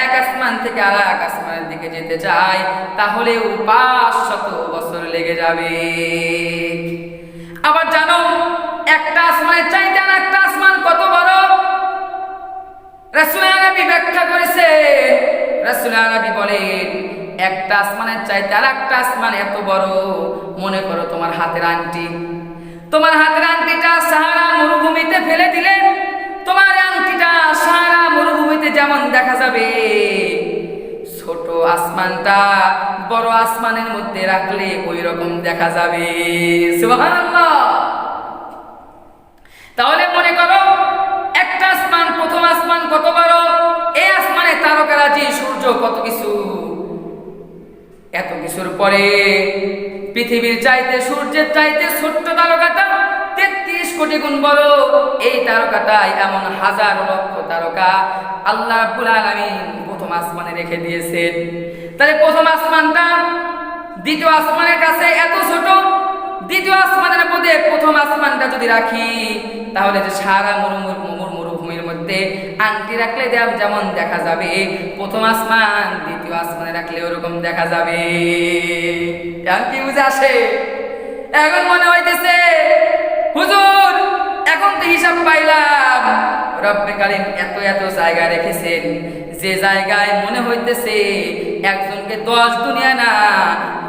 এক আসমান থেকে আর এক আসমানের দিকে যেতে চাই, তাহলেও 500 বছর লেগে যাবে। আবার জানো একটা আসমানের চাইতে আর একটা আসমান কত বড়? রাসূল নবী ব্যাখ্যা করেছে। রাসূল নবী বলেন একটা আসমানের চাইতে আর একটা আসমান এত বড়। মনে করো তোমার হাতের আংটি, তোমার হাতের আংটিটা সাহারা মরুভূমিতে ফেলে দিলে তোমার আংটিটা সাহারা মরুভূমিতে যেমন দেখা যাবে, ছোট আসমানটা বড় আসমানের মধ্যে রাখলে ওই রকম দেখা যাবে। সুবহানাল্লাহ। তাহলে মনে করো একটা আসমান, প্রথম আসমান কত বড়, এই আসমানে তারকারাজি সূর্য কত কিছু, এত কিছুর পরে পৃথিবীর চাইতে সূর্যের চাইতে ছোট্ট তারকাটা 33 কোটি গুণ বড়। এই তারকাটাই এমন হাজার লক্ষ তারকা আল্লাহ রাব্বুল আলামিন প্রথম আসমানে রেখে দিয়েছেন। তাহলে প্রথম আসমানটা দ্বিতীয় আসমানের কাছে এত ছোট, দ্বিতীয় আসমানের মধ্যে প্রথম আসমানটা যদি রাখি, তাহলে যে সারা মরুভূমির মধ্যে আংটি রাখলে যেমন দেখা যাবে, প্রথম আসমান দ্বিতীয় আসমানে রাখলে ওরকম দেখা যাবে। কি বুঝে আসে? এখন মনে হইতেছে হুজুর এখন তো হিসাব পাইলাম, রব্বে কারীম এত এত জায়গা রেখেছেন, যে জায়গায় মনে হইতেছে একজনকে 10 দুনিয়া না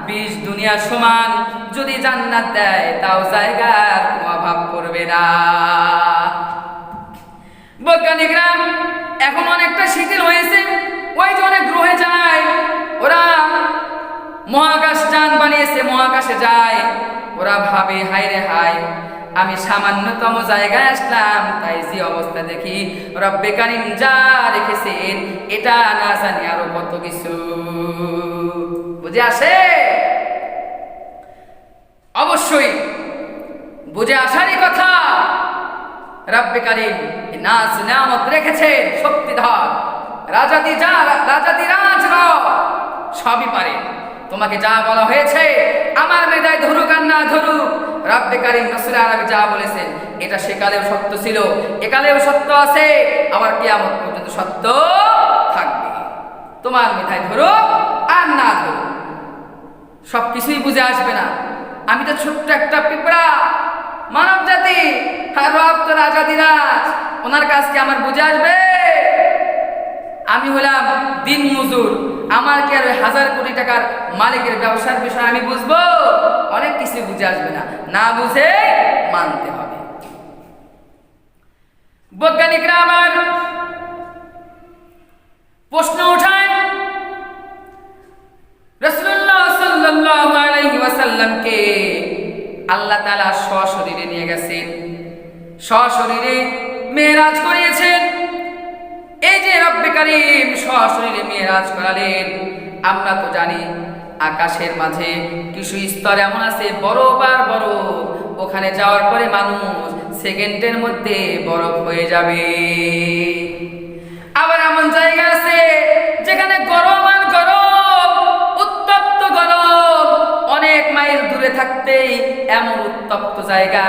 20 দুনিয়া সমান যদি জান্নাত দেয়, তাও জায়গার কোনো অভাব পড়বে না। বৈজ্ঞানিকরা এখন অনেকটা শিথিল হয়েছে, ওই যে অনেক গ্রহে যায়, ওরা মহাকাশ যান বানিয়েছে, মহাকাশে যায়, ওরা ভাবে হায় রে হায় আমি সামান্যতম জায়গায় আসলাম, তাই যে অবস্থা দেখি রব্বে কারীম যা রেখেছেন এটা না জানি আরো কত কিছু। বুঝে আসে? অবশ্যই বুঝে আসারই কথা। রব্বে কারীম নাজ নিয়ামত রেখেছেন, শক্তিধর রাজাদি রাজ সবই পারে। তোমাকে যা বলা হয়েছে আমার মেধায় ধরুক আর না ধরুক, রব্বে কারীম রাসূল আরবি যা বলেছেন এটা সেকালেও সত্য ছিল, একালেও সত্য আছে, আবার কিয়ামত পর্যন্ত সত্য থাকবে। তোমার মেধায় ধরুক আর না ধরুক, সবকিছুই বুঝে আসবে না। আমি তো ছোট্ট একটা পিঁপড়া, মানব জাতি, আর রব তো রাজাদিরাজ, ওনার কাছে আমার বুঝে আসবে? আমি হলাম দিন মজুর, আমার কি আর 1000 কোটি টাকার মালিকের ব্যবসার বিষয় আমি বুঝবো? অনেক কিছু বুঝে আসবে না, না বুঝে মানতে হবে। বৈজ্ঞানিকরা আবার প্রশ্ন উঠায় রাসূলুল্লাহ সাল্লাল্লাহু আলাইহি ওয়াসাল্লামকে আল্লাহ তাআলা সশরীরে নিয়ে গেছেন, সশরীরে মেরাজ করিয়েছেন। এই যে রব্বে কারীম সশরীরে মেরাজ করালেন, আমরা তো জানি আকাশের মাঝে কিছু স্তর এমন আছে বড় বার বড়, ওখানে যাওয়ার পরে মানুষ সেকেন্ডের মধ্যে বরফ হয়ে যাবে। আবার এমন জায়গা আছে যেখানে গরম আর গরম, উত্তপ্ত গরম, অনেক মাইল দূরে থাকতেই এমন উত্তপ্ত জায়গা,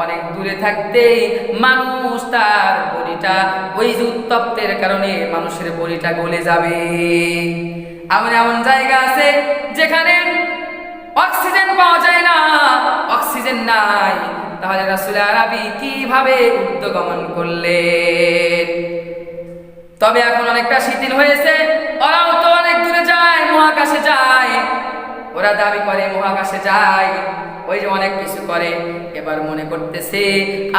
অনেক দূরে থাকতেই মানুষ তার বডিটা, ওই যে উত্তপ্তের কারণে মানুষের বডিটা গলে যাবে। এমন এমন জায়গা আছে যেখানে অক্সিজেন পাওয়া যায় না, অক্সিজেন নাই। তাহলে রাসূল আরবি কিভাবে ঊর্ধ্বগমন করলেন? তবে এখন অনেকটা শিথিল হয়েছে, ওরাও তো অনেক দূরে যায়, মহাকাশে যায়, ওরা দাবি করে মহাকাশে যায়, ওই যে অনেক কিছু করে। এবার মনে করতেছে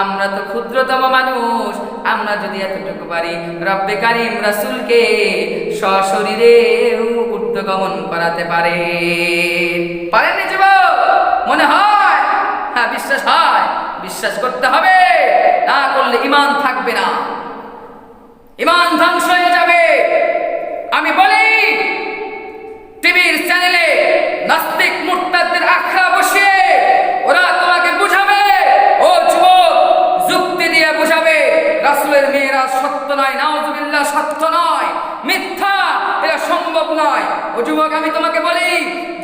আমরা তো ক্ষুদ্রতম মানুষ, আমরা যদি এতটুকু পারি, রব্বে কারীম রাসূলকে সশরীরে ঊর্ধ্বগমন করাতে পারে। পারেননি যুবক? মনে হয়? হ্যাঁ, বিশ্বাস হয়, বিশ্বাস করতে হবে, না করলে ঈমান থাকবে না, ঈমান ধ্বংস হয়ে যাবে। আমি বলি, টিভির চ্যানেলে নাস্তিক মুরতাদদের আখড়া বসিয়ে ওরা তোমাকে বুঝাবে, ও যুবক, যুক্তি দিয়ে বুঝাবে রাসূলের মেয়েরাজ সত্য নয়, নাউযুবিল্লাহ, সত্য নয়, মিথ্যা, এটা সম্ভব নয়। ও যুবক, আমি তোমাকে বলি,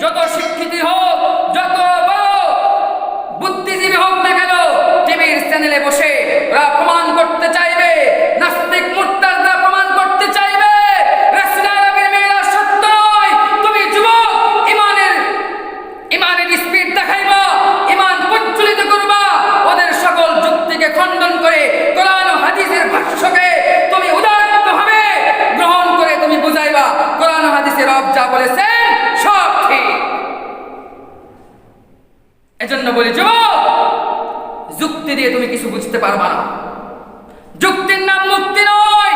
যত শিক্ষিত হোক, যত বড় বুদ্ধিজীবী হোক না কেন, টিভির চ্যানেলে বসে ওরা প্রমাণ করতে চাইবে, নাস্তিক মুরতাদরা প্রমাণ করতে চাইবে রাসূল আরবির মেয়েরাজ সত্য নয়। তুমি যুবক ইমানের স্পিড দেখাইবা, ইমান প্রজ্বলিত করবা, ওদের সকল যুক্তিকে খণ্ডন করে কোরআন ও হাদিসের ভাষ্যকে তুমি উদাত্তভাবে গ্রহণ করে তুমি বুঝাইবা কোরআন ও হাদিসে রব যা বলেছেন সব ঠিক। এজন্য বলি যুবক, যুক্তি দিয়ে তুমি কিছু বুঝতে পারবা না, যুক্তির নাম মুক্তি নয়।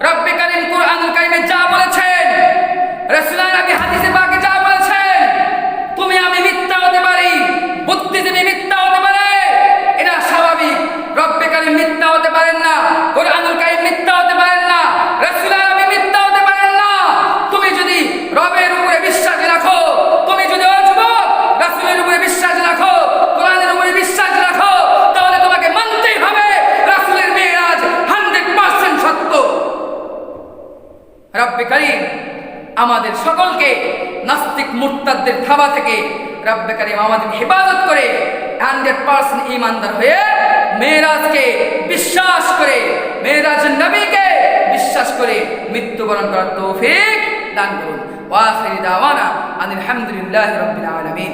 রব্বে কারীম কুরআনুল কারীমে যা বলেছেন, রাসূল নবী হাদিসে পাকে যা বলেছেন, তুমি আমি মিথ্যা হতে পারি, বুদ্ধিজীবী মিথ্যা হতে পারে, এটা স্বাভাবিক। রব্বে কারীম মিথ্যা হতে পারেন না, কুরআনুল কারীম মিথ্যা হতে পারেন না, রাসূল নবী মিথ্যা হতে পারেন না। তুমি যদি রবের উপরে বিশ্বাস রাখো, তুমি যদি ও যুবক রাসূলের উপরে বিশ্বাস রাখো, কোরআনের উপরে বিশ্বাস রাখো, তাহলে তোমাকে মানতেই হবে রাসূলের মেরাজ 100% সত্য। রব্বে কারীম আমাদের সকলকে নাস্তিক মুরতাদদের থাবা থেকে রব্বে কারীম আমাদের হেফাজত করে 100% ঈমানদার হয়ে মেরাজকে বিশ্বাস করে, মেরাজের নবীকে বিশ্বাস করে মৃত্যুবরণ করার তৌফিক দান করুন। ওয়া আখিরু দাওয়ানা আনিল হামদুলিল্লাহি রাব্বিল আলামিন।